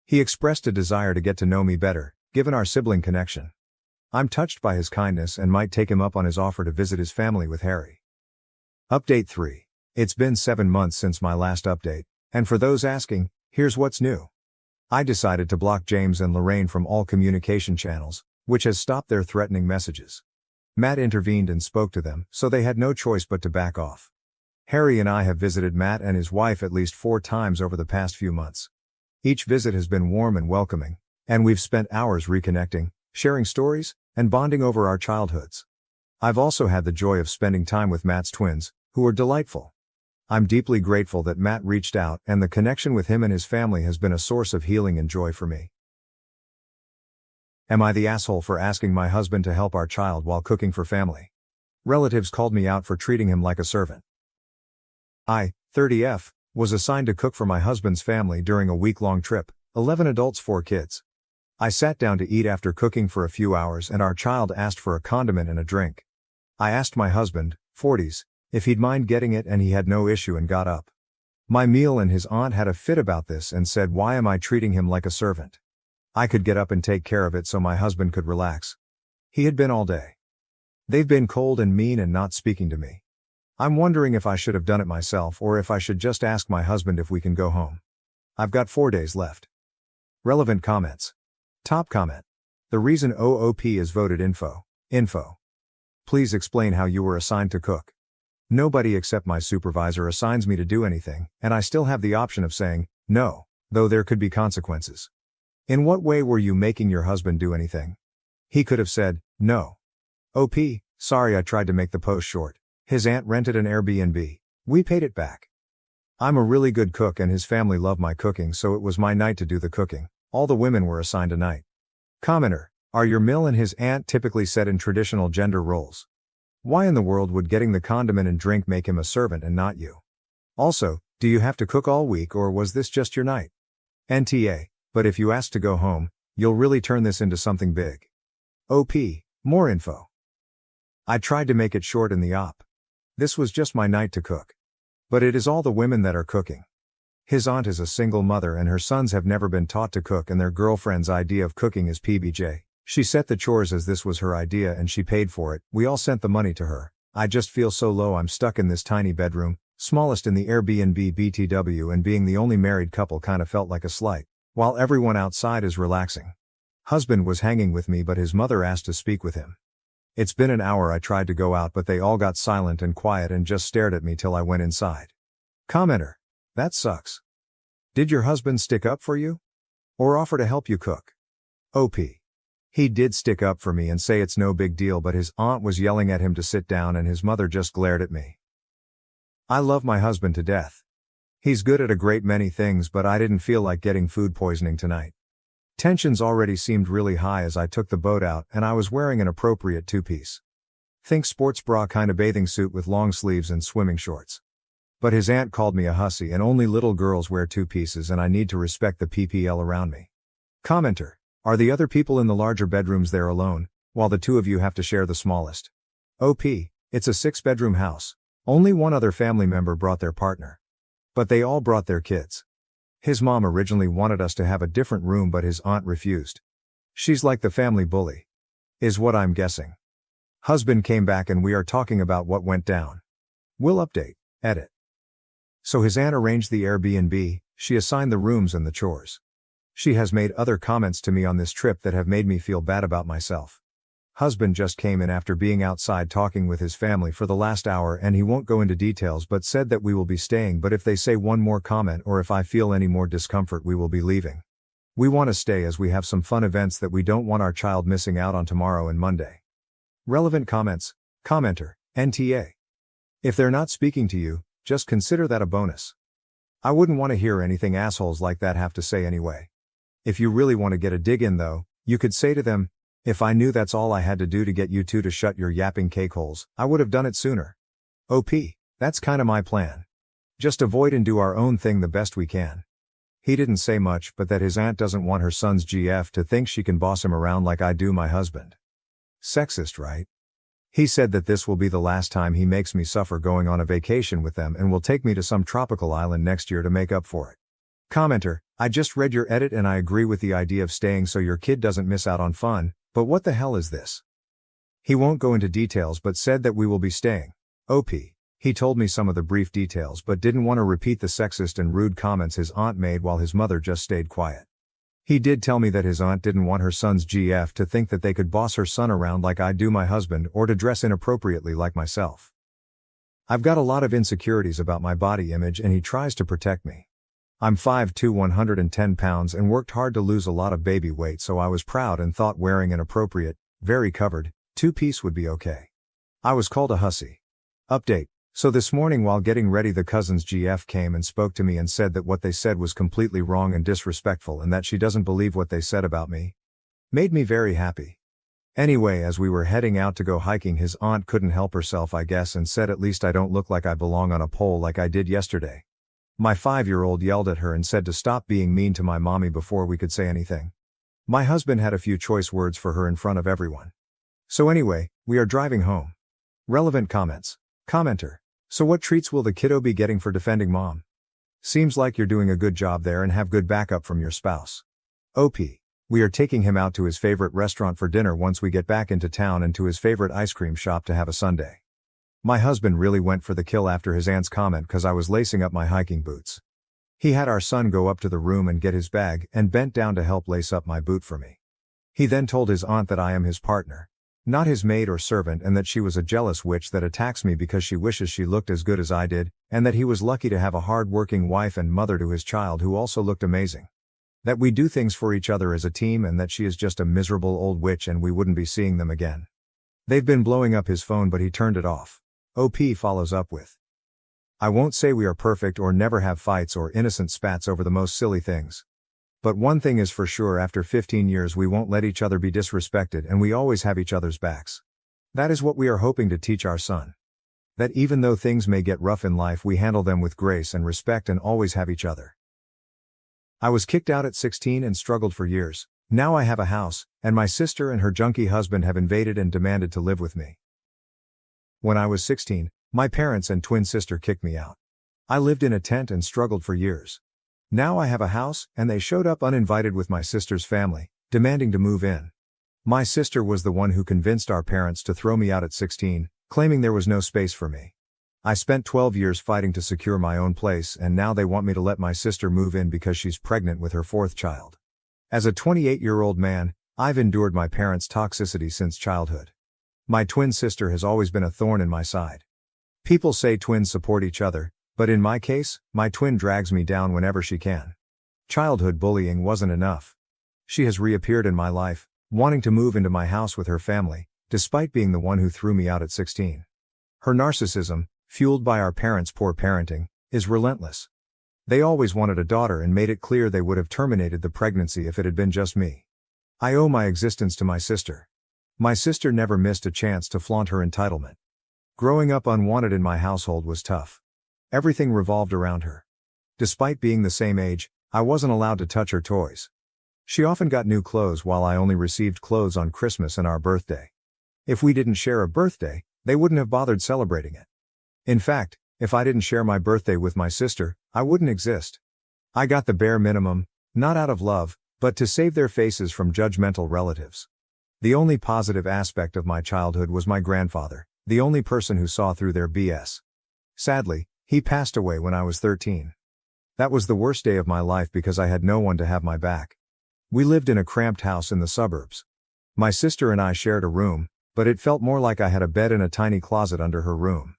He expressed a desire to get to know me better, given our sibling connection. I'm touched by his kindness and might take him up on his offer to visit his family with Harry. Update 3. It's been 7 months since my last update, and for those asking, here's what's new. I decided to block James and Lorraine from all communication channels, which has stopped their threatening messages. Matt intervened and spoke to them, so they had no choice but to back off. Harry and I have visited Matt and his wife at least 4 times over the past few months. Each visit has been warm and welcoming, and we've spent hours reconnecting, sharing stories, and bonding over our childhoods. I've also had the joy of spending time with Matt's twins, who are delightful. I'm deeply grateful that Matt reached out, and the connection with him and his family has been a source of healing and joy for me. Am I the asshole for asking my husband to help our child while cooking for family? Relatives called me out for treating him like a servant. I, 30F, was assigned to cook for my husband's family during a week-long trip, 11 adults 4 kids. I sat down to eat after cooking for a few hours and our child asked for a condiment and a drink. I asked my husband, 40s, if he'd mind getting it and he had no issue and got up. My meal and his aunt had a fit about this and said, why am I treating him like a servant? I could get up and take care of it so my husband could relax. He had been all day. They've been cold and mean and not speaking to me. I'm wondering if I should have done it myself or if I should just ask my husband if we can go home. I've got 4 days left. Relevant comments. Top comment. The reason OOP is voted info. Please explain how you were assigned to cook. Nobody except my supervisor assigns me to do anything, and I still have the option of saying no, though there could be consequences. In what way were you making your husband do anything? He could have said, no. OP, sorry I tried to make the post short. His aunt rented an Airbnb. We paid it back. I'm a really good cook and his family loved my cooking, so it was my night to do the cooking. All the women were assigned a night. Commenter, are your mill and his aunt typically set in traditional gender roles? Why in the world would getting the condiment and drink make him a servant and not you? Also, do you have to cook all week or was this just your night? NTA, but if you ask to go home, you'll really turn this into something big. OP, more info. I tried to make it short in the op. This was just my night to cook. But it is all the women that are cooking. His aunt is a single mother and her sons have never been taught to cook and their girlfriend's idea of cooking is PBJ. She set the chores as this was her idea and she paid for it, we all sent the money to her. I just feel so low I'm stuck in this tiny bedroom, smallest in the Airbnb BTW and being the only married couple kinda felt like a slight, while everyone outside is relaxing. Husband was hanging with me but his mother asked to speak with him. It's been an hour I tried to go out but they all got silent and quiet and just stared at me till I went inside. Commenter. That sucks. Did your husband stick up for you? Or offer to help you cook? OP. He did stick up for me and say it's no big deal but his aunt was yelling at him to sit down and his mother just glared at me. I love my husband to death. He's good at a great many things but I didn't feel like getting food poisoning tonight. Tensions already seemed really high as I took the boat out and I was wearing an appropriate 2-piece. Think sports bra kinda bathing suit with long sleeves and swimming shorts. But his aunt called me a hussy and only little girls wear 2 pieces and I need to respect the PPL around me. Commenter. Are the other people in the larger bedrooms there alone, while the 2 of you have to share the smallest? OP. It's a 6-bedroom house. Only one other family member brought their partner. But they all brought their kids. His mom originally wanted us to have a different room but his aunt refused. She's like the family bully. Is what I'm guessing. Husband came back and we are talking about what went down. Will update. Edit. So his aunt arranged the Airbnb, she assigned the rooms and the chores. She has made other comments to me on this trip that have made me feel bad about myself. Husband just came in after being outside talking with his family for the last hour and he won't go into details but said that we will be staying but if they say one more comment or if I feel any more discomfort we will be leaving. We want to stay as we have some fun events that we don't want our child missing out on tomorrow and Monday. Relevant comments. Commenter. NTA. If they're not speaking to you, just consider that a bonus. I wouldn't want to hear anything assholes like that have to say anyway. If you really want to get a dig in though, you could say to them, if I knew that's all I had to do to get you two to shut your yapping cakeholes, I would have done it sooner. OP, that's kinda my plan. Just avoid and do our own thing the best we can. He didn't say much, but that his aunt doesn't want her son's GF to think she can boss him around like I do my husband. Sexist, right? He said that this will be the last time he makes me suffer going on a vacation with them and will take me to some tropical island next year to make up for it. Commenter, I just read your edit and I agree with the idea of staying so your kid doesn't miss out on fun, but what the hell is this? He won't go into details but said that we will be staying. OP. He told me some of the brief details but didn't want to repeat the sexist and rude comments his aunt made while his mother just stayed quiet. He did tell me that his aunt didn't want her son's GF to think that they could boss her son around like I do my husband or to dress inappropriately like myself. I've got a lot of insecurities about my body image and he tries to protect me. I'm 5'2", 110 pounds and worked hard to lose a lot of baby weight, so I was proud and thought wearing an appropriate, very covered, two-piece would be okay. I was called a hussy. Update. So this morning while getting ready the cousin's GF came and spoke to me and said that what they said was completely wrong and disrespectful and that she doesn't believe what they said about me. Made me very happy. Anyway, as we were heading out to go hiking, his aunt couldn't help herself, I guess, and said at least I don't look like I belong on a pole like I did yesterday. My 5-year-old yelled at her and said to stop being mean to my mommy before we could say anything. My husband had a few choice words for her in front of everyone. So anyway, we are driving home. Relevant comments. Commenter. So what treats will the kiddo be getting for defending mom? Seems like you're doing a good job there and have good backup from your spouse. OP. We are taking him out to his favorite restaurant for dinner once we get back into town and to his favorite ice cream shop to have a sundae. My husband really went for the kill after his aunt's comment cause I was lacing up my hiking boots. He had our son go up to the room and get his bag and bent down to help lace up my boot for me. He then told his aunt that I am his partner, not his maid or servant, and that she was a jealous witch that attacks me because she wishes she looked as good as I did, and that he was lucky to have a hard-working wife and mother to his child who also looked amazing. That we do things for each other as a team and that she is just a miserable old witch and we wouldn't be seeing them again. They've been blowing up his phone but he turned it off. OP follows up with, I won't say we are perfect or never have fights or innocent spats over the most silly things. But one thing is for sure, after 15 years we won't let each other be disrespected and we always have each other's backs. That is what we are hoping to teach our son. That even though things may get rough in life we handle them with grace and respect and always have each other. I was kicked out at 16 and struggled for years. Now I have a house, and my sister and her junkie husband have invaded and demanded to live with me. When I was 16, my parents and twin sister kicked me out. I lived in a tent and struggled for years. Now I have a house, and they showed up uninvited with my sister's family, demanding to move in. My sister was the one who convinced our parents to throw me out at 16, claiming there was no space for me. I spent 12 years fighting to secure my own place, and now they want me to let my sister move in because she's pregnant with her 4th child. As a 28-year-old man, I've endured my parents' toxicity since childhood. My twin sister has always been a thorn in my side. People say twins support each other, but in my case, my twin drags me down whenever she can. Childhood bullying wasn't enough. She has reappeared in my life, wanting to move into my house with her family, despite being the one who threw me out at 16. Her narcissism, fueled by our parents' poor parenting, is relentless. They always wanted a daughter and made it clear they would have terminated the pregnancy if it had been just me. I owe my existence to my sister. My sister never missed a chance to flaunt her entitlement. Growing up unwanted in my household was tough. Everything revolved around her. Despite being the same age, I wasn't allowed to touch her toys. She often got new clothes while I only received clothes on Christmas and our birthday. If we didn't share a birthday, they wouldn't have bothered celebrating it. In fact, if I didn't share my birthday with my sister, I wouldn't exist. I got the bare minimum, not out of love, but to save their faces from judgmental relatives. The only positive aspect of my childhood was my grandfather, the only person who saw through their BS. Sadly, he passed away when I was 13. That was the worst day of my life because I had no one to have my back. We lived in a cramped house in the suburbs. My sister and I shared a room, but it felt more like I had a bed and a tiny closet under her room.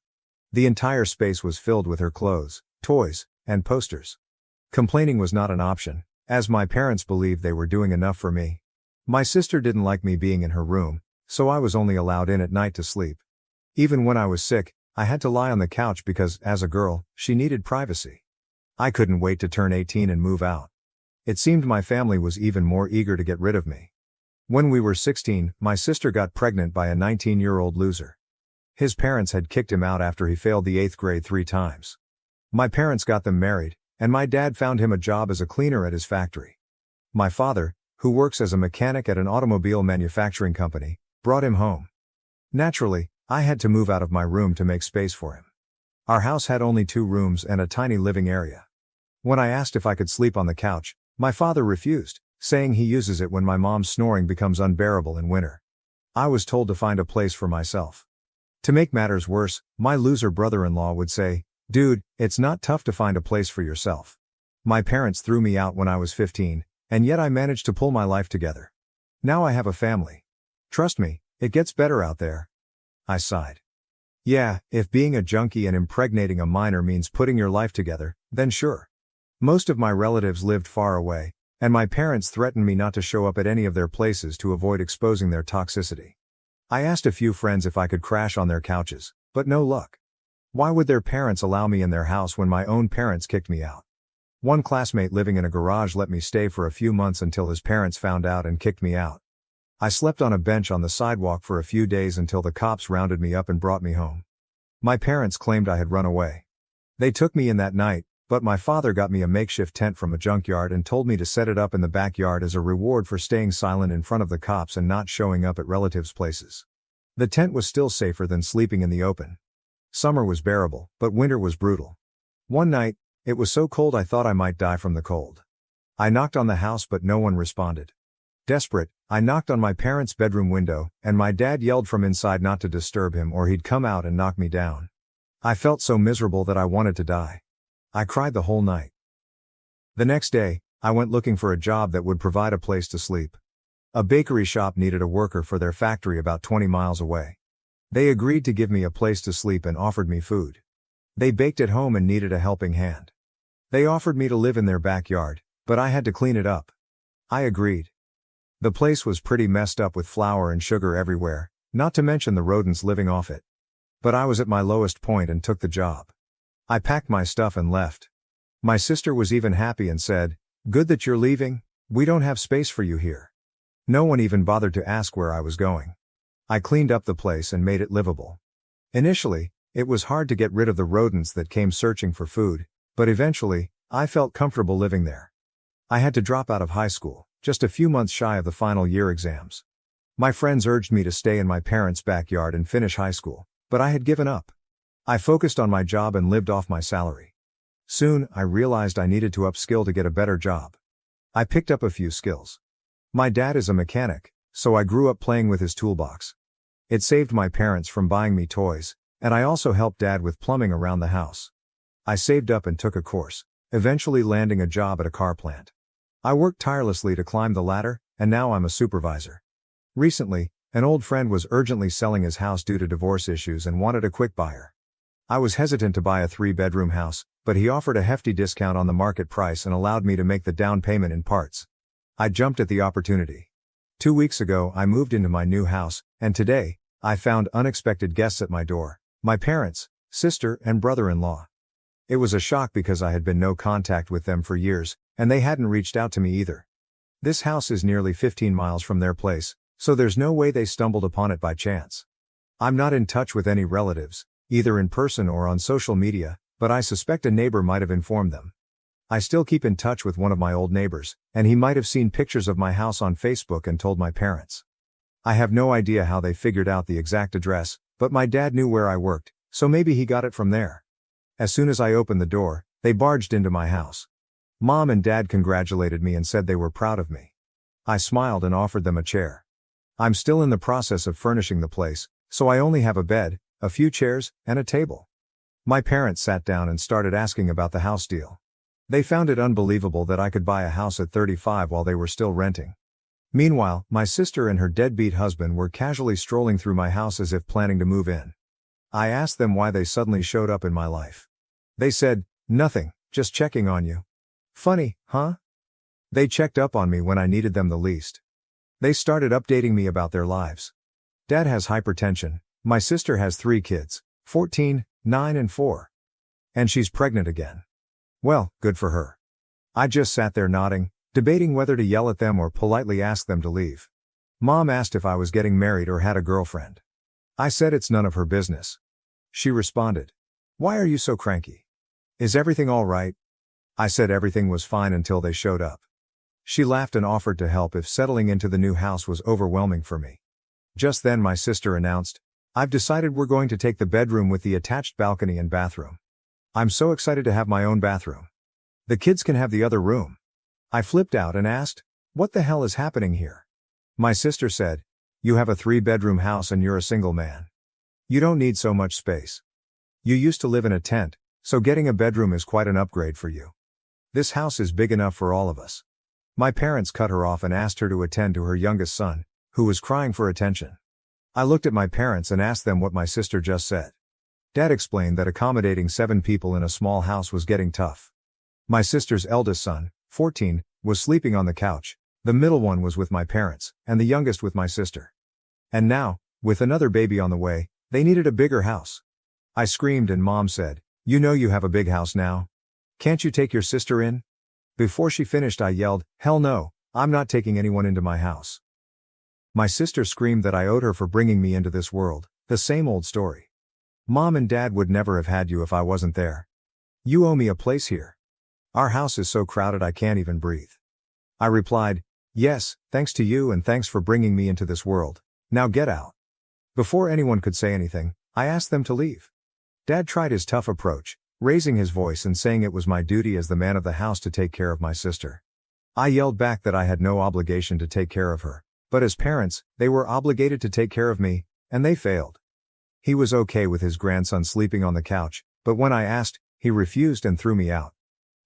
The entire space was filled with her clothes, toys, and posters. Complaining was not an option, as my parents believed they were doing enough for me. My sister didn't like me being in her room, so I was only allowed in at night to sleep. Even when I was sick, I had to lie on the couch because, as a girl, she needed privacy. I couldn't wait to turn 18 and move out. It seemed my family was even more eager to get rid of me. When we were 16, my sister got pregnant by a 19-year-old loser. His parents had kicked him out after he failed the 8th grade 3 times. My parents got them married, and my dad found him a job as a cleaner at his factory. My father, who works as a mechanic at an automobile manufacturing company, brought him home. Naturally, I had to move out of my room to make space for him. Our house had only 2 rooms and a tiny living area. When I asked if I could sleep on the couch, my father refused, saying he uses it when my mom's snoring becomes unbearable in winter. I was told to find a place for myself. To make matters worse, my loser brother-in-law would say, "Dude, it's not tough to find a place for yourself." My parents threw me out when I was 15, and yet I managed to pull my life together. Now I have a family. Trust me, it gets better out there. I sighed. Yeah, if being a junkie and impregnating a minor means putting your life together, then sure. Most of my relatives lived far away, and my parents threatened me not to show up at any of their places to avoid exposing their toxicity. I asked a few friends if I could crash on their couches, but no luck. Why would their parents allow me in their house when my own parents kicked me out? One classmate living in a garage let me stay for a few months until his parents found out and kicked me out. I slept on a bench on the sidewalk for a few days until the cops rounded me up and brought me home. My parents claimed I had run away. They took me in that night, but my father got me a makeshift tent from a junkyard and told me to set it up in the backyard as a reward for staying silent in front of the cops and not showing up at relatives' places. The tent was still safer than sleeping in the open. Summer was bearable, but winter was brutal. One night, it was so cold I thought I might die from the cold. I knocked on the house but no one responded. Desperate, I knocked on my parents' bedroom window, and my dad yelled from inside not to disturb him or he'd come out and knock me down. I felt so miserable that I wanted to die. I cried the whole night. The next day, I went looking for a job that would provide a place to sleep. A bakery shop needed a worker for their factory about 20 miles away. They agreed to give me a place to sleep and offered me food. They baked at home and needed a helping hand. They offered me to live in their backyard, but I had to clean it up. I agreed. The place was pretty messed up with flour and sugar everywhere, not to mention the rodents living off it. But I was at my lowest point and took the job. I packed my stuff and left. My sister was even happy and said, "Good that you're leaving, we don't have space for you here." No one even bothered to ask where I was going. I cleaned up the place and made it livable. Initially, it was hard to get rid of the rodents that came searching for food, but eventually, I felt comfortable living there. I had to drop out of high school, just a few months shy of the final year exams. My friends urged me to stay in my parents' backyard and finish high school, but I had given up. I focused on my job and lived off my salary. Soon, I realized I needed to upskill to get a better job. I picked up a few skills. My dad is a mechanic, so I grew up playing with his toolbox. It saved my parents from buying me toys, and I also helped Dad with plumbing around the house. I saved up and took a course, eventually landing a job at a car plant. I worked tirelessly to climb the ladder, and now I'm a supervisor. Recently, an old friend was urgently selling his house due to divorce issues and wanted a quick buyer. I was hesitant to buy a 3-bedroom house, but he offered a hefty discount on the market price and allowed me to make the down payment in parts. I jumped at the opportunity. 2 weeks ago I moved into my new house, and today, I found unexpected guests at my door: my parents, sister, and brother-in-law. It was a shock because I had been no contact with them for years, and they hadn't reached out to me either. This house is nearly 15 miles from their place, so there's no way they stumbled upon it by chance. I'm not in touch with any relatives, either in person or on social media, but I suspect a neighbor might have informed them. I still keep in touch with one of my old neighbors, and he might have seen pictures of my house on Facebook and told my parents. I have no idea how they figured out the exact address, but my dad knew where I worked, so maybe he got it from there. As soon as I opened the door, they barged into my house. Mom and Dad congratulated me and said they were proud of me. I smiled and offered them a chair. I'm still in the process of furnishing the place, so I only have a bed, a few chairs, and a table. My parents sat down and started asking about the house deal. They found it unbelievable that I could buy a house at 35 while they were still renting. Meanwhile, my sister and her deadbeat husband were casually strolling through my house as if planning to move in. I asked them why they suddenly showed up in my life. They said, "Nothing, just checking on you." Funny, huh? They checked up on me when I needed them the least. They started updating me about their lives. Dad has hypertension, my sister has 3 kids, 14, 9 and 4. And she's pregnant again. Well, good for her. I just sat there nodding, debating whether to yell at them or politely ask them to leave. Mom asked if I was getting married or had a girlfriend. I said it's none of her business. She responded, "Why are you so cranky? Is everything all right? I said everything was fine until they showed up. She laughed and offered to help if settling into the new house was overwhelming for me. Just then my sister announced, "I've decided we're going to take the bedroom with the attached balcony and bathroom. I'm so excited to have my own bathroom. The kids can have the other room." I flipped out and asked, "What the hell is happening here?" My sister said, "You have a 3-bedroom house and you're a single man. You don't need so much space. You used to live in a tent, so getting a bedroom is quite an upgrade for you. This house is big enough for all of us." My parents cut her off and asked her to attend to her youngest son, who was crying for attention. I looked at my parents and asked them what my sister just said. Dad explained that accommodating 7 people in a small house was getting tough. My sister's eldest son, 14, was sleeping on the couch, the middle one was with my parents, and the youngest with my sister. And now, with another baby on the way, they needed a bigger house. I screamed and Mom said, "You know you have a big house now. Can't you take your sister in?" Before she finished I yelled, "Hell no, I'm not taking anyone into my house." My sister screamed that I owed her for bringing me into this world, the same old story. "Mom and Dad would never have had you if I wasn't there. You owe me a place here. Our house is so crowded I can't even breathe." I replied, "Yes, thanks to you and thanks for bringing me into this world. Now get out." Before anyone could say anything, I asked them to leave. Dad tried his tough approach, raising his voice and saying it was my duty as the man of the house to take care of my sister. I yelled back that I had no obligation to take care of her, but as parents, they were obligated to take care of me, and they failed. He was okay with his grandson sleeping on the couch, but when I asked, he refused and threw me out.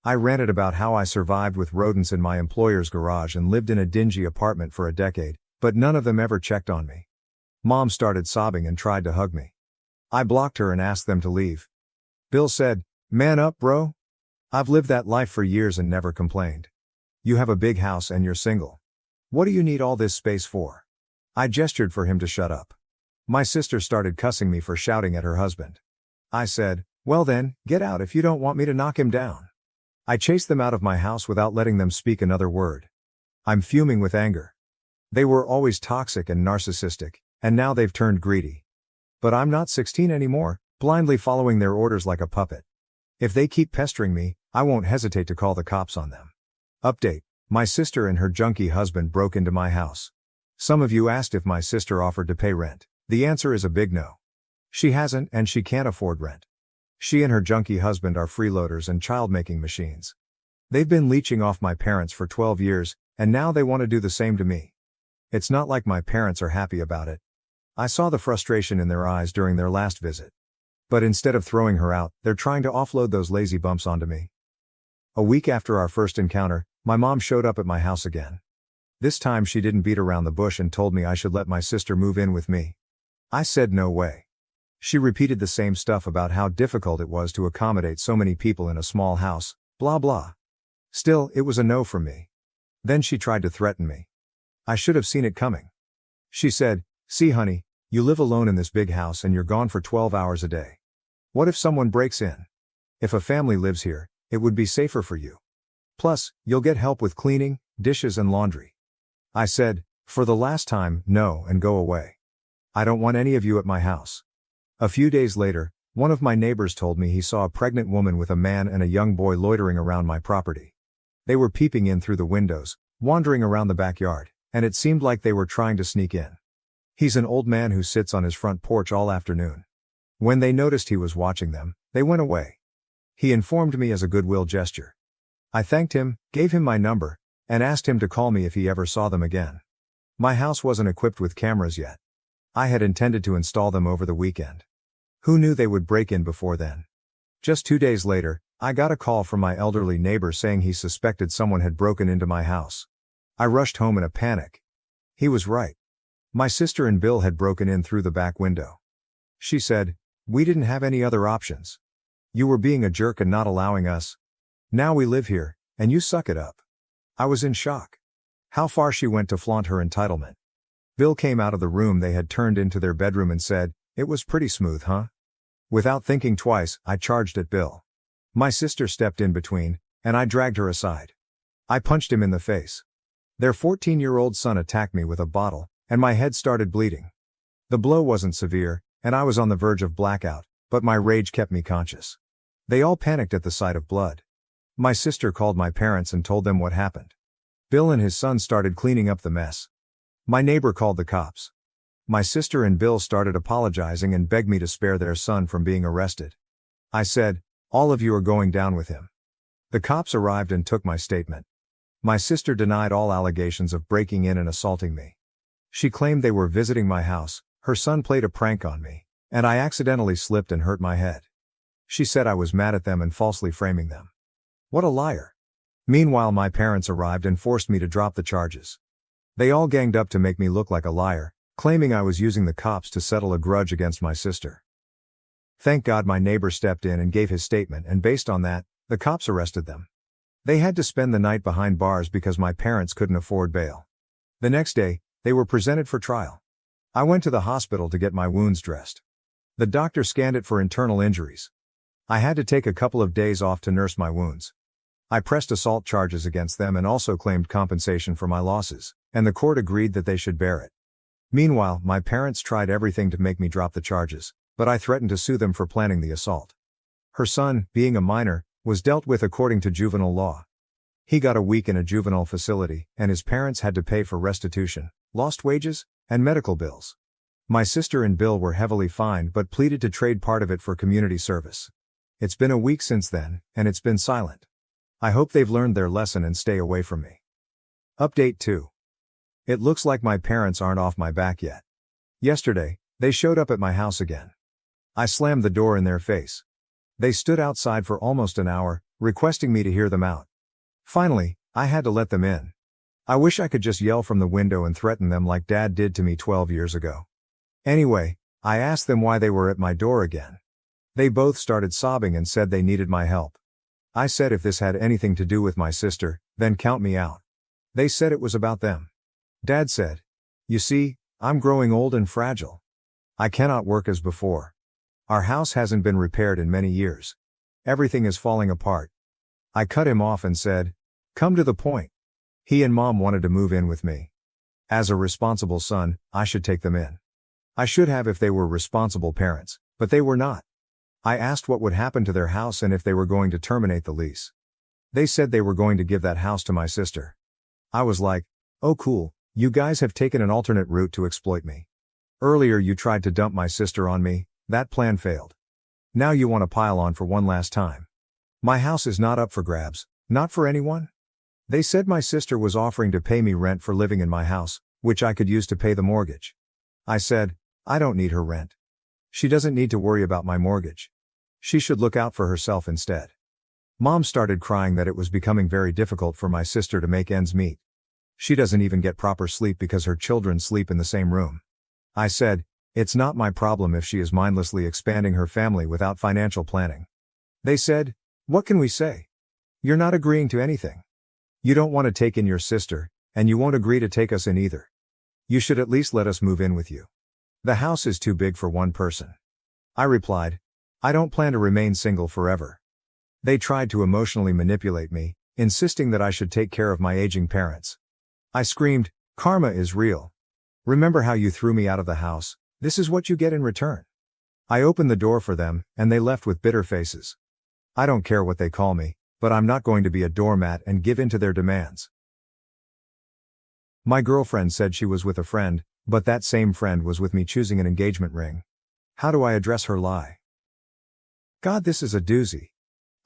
I ranted about how I survived with rodents in my employer's garage and lived in a dingy apartment for a decade, but none of them ever checked on me. Mom started sobbing and tried to hug me. I blocked her and asked them to leave. Bill said, "Man up, bro. I've lived that life for years and never complained. You have a big house and you're single. What do you need all this space for?" I gestured for him to shut up. My sister started cussing me for shouting at her husband. I said, "Well then, get out if you don't want me to knock him down." I chased them out of my house without letting them speak another word. I'm fuming with anger. They were always toxic and narcissistic, and now they've turned greedy. But I'm not 16 anymore, blindly following their orders like a puppet. If they keep pestering me, I won't hesitate to call the cops on them. Update: my sister and her junkie husband broke into my house. Some of you asked if my sister offered to pay rent. The answer is a big no. She hasn't and she can't afford rent. She and her junkie husband are freeloaders and child-making machines. They've been leeching off my parents for 12 years, and now they want to do the same to me. It's not like my parents are happy about it. I saw the frustration in their eyes during their last visit. But instead of throwing her out, they're trying to offload those lazy bumps onto me. A week after our first encounter, my mom showed up at my house again. This time she didn't beat around the bush and told me I should let my sister move in with me. I said no way. She repeated the same stuff about how difficult it was to accommodate so many people in a small house, blah blah. Still, it was a no from me. Then she tried to threaten me. I should have seen it coming. She said, "See honey, you live alone in this big house and you're gone for 12 hours a day. What if someone breaks in? If a family lives here, it would be safer for you. Plus, you'll get help with cleaning, dishes and laundry." I said, "For the last time, no and go away. I don't want any of you at my house." A few days later, one of my neighbors told me he saw a pregnant woman with a man and a young boy loitering around my property. They were peeping in through the windows, wandering around the backyard, and it seemed like they were trying to sneak in. He's an old man who sits on his front porch all afternoon. When they noticed he was watching them, they went away. He informed me as a goodwill gesture. I thanked him, gave him my number, and asked him to call me if he ever saw them again. My house wasn't equipped with cameras yet. I had intended to install them over the weekend. Who knew they would break in before then? Just 2 days later, I got a call from my elderly neighbor saying he suspected someone had broken into my house. I rushed home in a panic. He was right. My sister and Bill had broken in through the back window. She said, "We didn't have any other options. You were being a jerk and not allowing us. Now we live here, and you suck it up." I was in shock. How far she went to flaunt her entitlement. Bill came out of the room they had turned into their bedroom and said, "It was pretty smooth, huh?" Without thinking twice, I charged at Bill. My sister stepped in between, and I dragged her aside. I punched him in the face. Their 14-year-old son attacked me with a bottle, and my head started bleeding. The blow wasn't severe, and I was on the verge of blackout, but my rage kept me conscious. They all panicked at the sight of blood. My sister called my parents and told them what happened. Bill and his son started cleaning up the mess. My neighbor called the cops. My sister and Bill started apologizing and begged me to spare their son from being arrested. I said, "All of you are going down with him." The cops arrived and took my statement. My sister denied all allegations of breaking in and assaulting me. She claimed they were visiting my house, her son played a prank on me, and I accidentally slipped and hurt my head. She said I was mad at them and falsely framing them. What a liar. Meanwhile, my parents arrived and forced me to drop the charges. They all ganged up to make me look like a liar, claiming I was using the cops to settle a grudge against my sister. Thank God my neighbor stepped in and gave his statement, and based on that, the cops arrested them. They had to spend the night behind bars because my parents couldn't afford bail. The next day, they were presented for trial. I went to the hospital to get my wounds dressed. The doctor scanned it for internal injuries. I had to take a couple of days off to nurse my wounds. I pressed assault charges against them and also claimed compensation for my losses, and the court agreed that they should bear it. Meanwhile, my parents tried everything to make me drop the charges, but I threatened to sue them for planning the assault. Her son, being a minor, was dealt with according to juvenile law. He got a week in a juvenile facility, and his parents had to pay for restitution, lost wages, and medical bills. My sister and Bill were heavily fined but pleaded to trade part of it for community service. It's been a week since then, and it's been silent. I hope they've learned their lesson and stay away from me. Update 2. It looks like my parents aren't off my back yet. Yesterday, they showed up at my house again. I slammed the door in their face. They stood outside for almost an hour, requesting me to hear them out. Finally, I had to let them in. I wish I could just yell from the window and threaten them like Dad did to me 12 years ago. Anyway, I asked them why they were at my door again. They both started sobbing and said they needed my help. I said if this had anything to do with my sister, then count me out. They said it was about them. Dad said, "You see, I'm growing old and fragile. I cannot work as before. Our house hasn't been repaired in many years. Everything is falling apart." I cut him off and said, "Come to the point." He and Mom wanted to move in with me. As a responsible son, I should take them in. I should have if they were responsible parents, but they were not. I asked what would happen to their house and if they were going to terminate the lease. They said they were going to give that house to my sister. I was like, "Oh cool, you guys have taken an alternate route to exploit me. Earlier you tried to dump my sister on me, that plan failed. Now you want to pile on for one last time. My house is not up for grabs, not for anyone." They said my sister was offering to pay me rent for living in my house, which I could use to pay the mortgage. I said, I don't need her rent. She doesn't need to worry about my mortgage. She should look out for herself instead. Mom started crying that it was becoming very difficult for my sister to make ends meet. She doesn't even get proper sleep because her children sleep in the same room. I said, it's not my problem if she is mindlessly expanding her family without financial planning. They said, what can we say? You're not agreeing to anything. You don't want to take in your sister, and you won't agree to take us in either. You should at least let us move in with you. The house is too big for one person. I replied, I don't plan to remain single forever. They tried to emotionally manipulate me, insisting that I should take care of my aging parents. I screamed, karma is real. Remember how you threw me out of the house? This is what you get in return. I opened the door for them, and they left with bitter faces. I don't care what they call me, but I'm not going to be a doormat and give in to their demands. My girlfriend said she was with a friend, but that same friend was with me choosing an engagement ring. How do I address her lie? God, this is a doozy.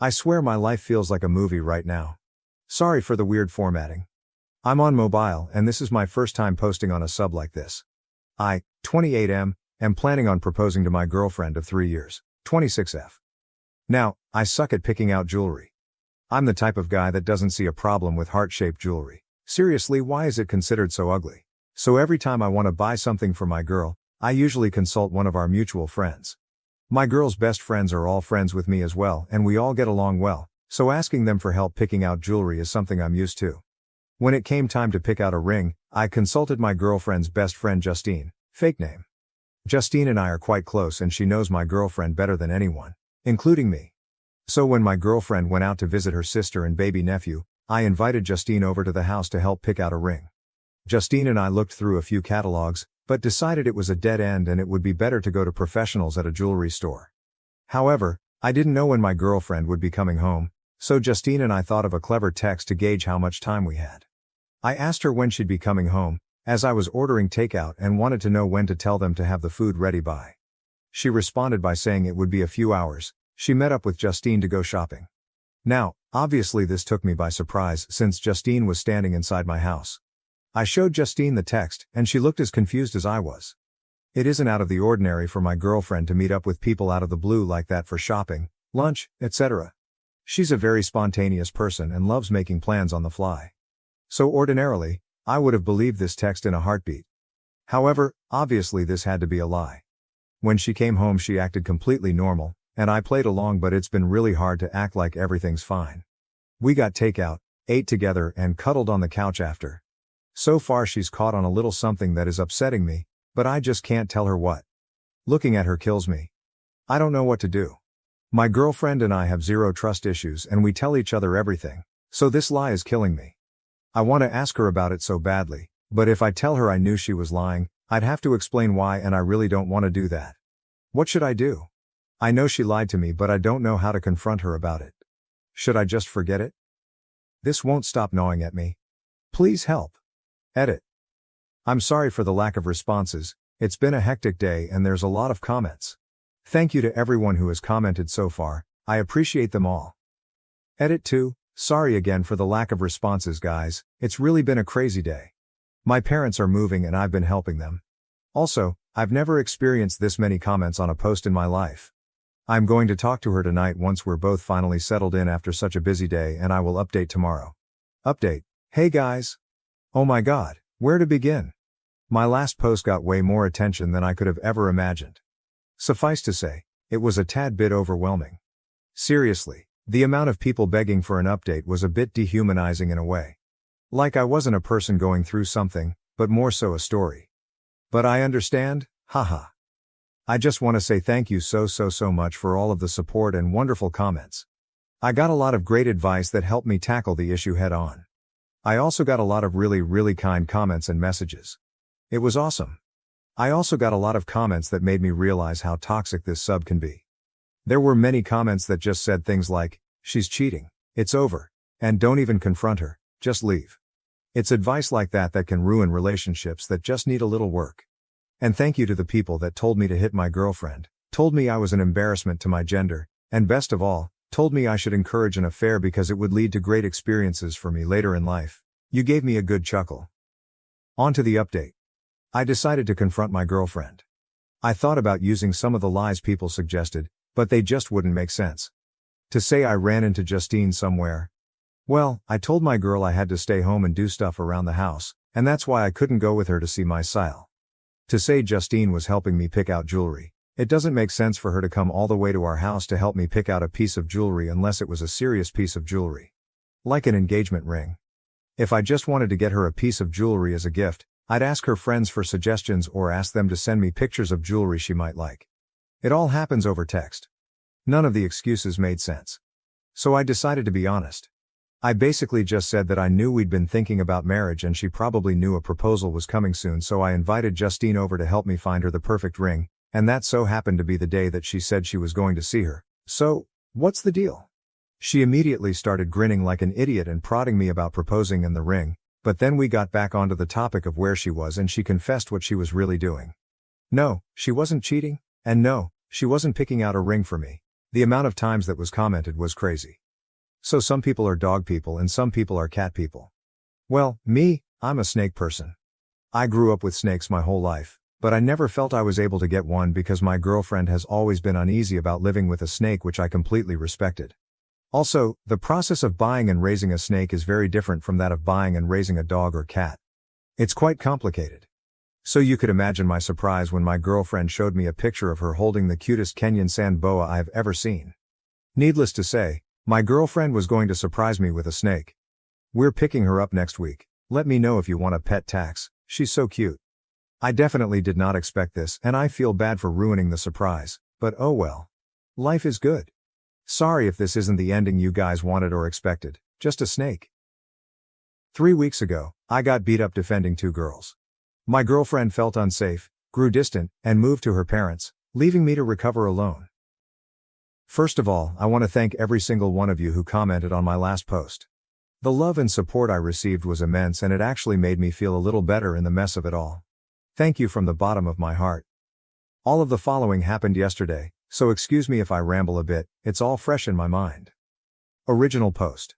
I swear my life feels like a movie right now. Sorry for the weird formatting. I'm on mobile and this is my first time posting on a sub like this. I, 28M, am planning on proposing to my girlfriend of 3 years, 26F. Now, I suck at picking out jewelry. I'm the type of guy that doesn't see a problem with heart-shaped jewelry. Seriously, why is it considered so ugly? So every time I want to buy something for my girl, I usually consult one of our mutual friends. My girl's best friends are all friends with me as well, and we all get along well, so asking them for help picking out jewelry is something I'm used to. When it came time to pick out a ring, I consulted my girlfriend's best friend Justine, fake name. Justine and I are quite close and she knows my girlfriend better than anyone, including me. So when my girlfriend went out to visit her sister and baby nephew, I invited Justine over to the house to help pick out a ring. Justine and I looked through a few catalogs, but decided it was a dead end and it would be better to go to professionals at a jewelry store. However, I didn't know when my girlfriend would be coming home, so Justine and I thought of a clever text to gauge how much time we had. I asked her when she'd be coming home, as I was ordering takeout and wanted to know when to tell them to have the food ready by. She responded by saying it would be a few hours. She met up with Justine to go shopping. Now, obviously this took me by surprise since Justine was standing inside my house. I showed Justine the text, and she looked as confused as I was. It isn't out of the ordinary for my girlfriend to meet up with people out of the blue like that for shopping, lunch, etc. She's a very spontaneous person and loves making plans on the fly. So ordinarily, I would have believed this text in a heartbeat. However, obviously this had to be a lie. When she came home she acted completely normal, and I played along, but it's been really hard to act like everything's fine. We got takeout, ate together and cuddled on the couch after. So far she's caught on a little something that is upsetting me, but I just can't tell her what. Looking at her kills me. I don't know what to do. My girlfriend and I have zero trust issues and we tell each other everything, so this lie is killing me. I want to ask her about it so badly, but if I tell her I knew she was lying, I'd have to explain why, and I really don't want to do that. What should I do? I know she lied to me, but I don't know how to confront her about it. Should I just forget it? This won't stop gnawing at me. Please help. Edit. I'm sorry for the lack of responses. It's been a hectic day and there's a lot of comments. Thank you to everyone who has commented so far. I appreciate them all. Edit 2. Sorry again for the lack of responses, guys. It's really been a crazy day. My parents are moving and I've been helping them. Also, I've never experienced this many comments on a post in my life. I'm going to talk to her tonight once we're both finally settled in after such a busy day, and I will update tomorrow. Update. Hey guys. Oh my god, where to begin? My last post got way more attention than I could have ever imagined. Suffice to say, it was a tad bit overwhelming. Seriously, the amount of people begging for an update was a bit dehumanizing in a way. Like I wasn't a person going through something, but more so a story. But I understand, haha. I just want to say thank you so much for all of the support and wonderful comments. I got a lot of great advice that helped me tackle the issue head on. I also got a lot of really kind comments and messages. It was awesome. I also got a lot of comments that made me realize how toxic this sub can be. There were many comments that just said things like, she's cheating, it's over, and don't even confront her, just leave. It's advice like that that can ruin relationships that just need a little work. And thank you to the people that told me to hit my girlfriend, told me I was an embarrassment to my gender, and best of all, told me I should encourage an affair because it would lead to great experiences for me later in life. You gave me a good chuckle. On to the update. I decided to confront my girlfriend. I thought about using some of the lies people suggested, but they just wouldn't make sense. To say I ran into Justine somewhere. Well, I told my girl I had to stay home and do stuff around the house, and that's why I couldn't go with her to see my style. To say Justine was helping me pick out jewelry. It doesn't make sense for her to come all the way to our house to help me pick out a piece of jewelry unless it was a serious piece of jewelry. Like an engagement ring. If I just wanted to get her a piece of jewelry as a gift, I'd ask her friends for suggestions or ask them to send me pictures of jewelry she might like. It all happens over text. None of the excuses made sense. So I decided to be honest. I basically just said that I knew we'd been thinking about marriage and she probably knew a proposal was coming soon, so I invited Justine over to help me find her the perfect ring, and that so happened to be the day that she said she was going to see her. So, what's the deal? She immediately started grinning like an idiot and prodding me about proposing and the ring, but then we got back onto the topic of where she was and she confessed what she was really doing. No, she wasn't cheating, and no, she wasn't picking out a ring for me. The amount of times that was commented was crazy. So some people are dog people and some people are cat people. Well, me, I'm a snake person. I grew up with snakes my whole life, but I never felt I was able to get one because my girlfriend has always been uneasy about living with a snake, which I completely respected. Also, the process of buying and raising a snake is very different from that of buying and raising a dog or cat. It's quite complicated. So you could imagine my surprise when my girlfriend showed me a picture of her holding the cutest Kenyan sand boa I've ever seen. Needless to say, my girlfriend was going to surprise me with a snake. We're picking her up next week. Let me know if you want a pet tax. She's so cute. I definitely did not expect this, and I feel bad for ruining the surprise, but oh well. Life is good. Sorry if this isn't the ending you guys wanted or expected, just a snake. 3 weeks ago, I got beat up defending 2 girls. My girlfriend felt unsafe, grew distant, and moved to her parents, leaving me to recover alone. First of all, I want to thank every single one of you who commented on my last post. The love and support I received was immense, and it actually made me feel a little better in the mess of it all. Thank you from the bottom of my heart. All of the following happened yesterday, so excuse me if I ramble a bit, it's all fresh in my mind. Original post.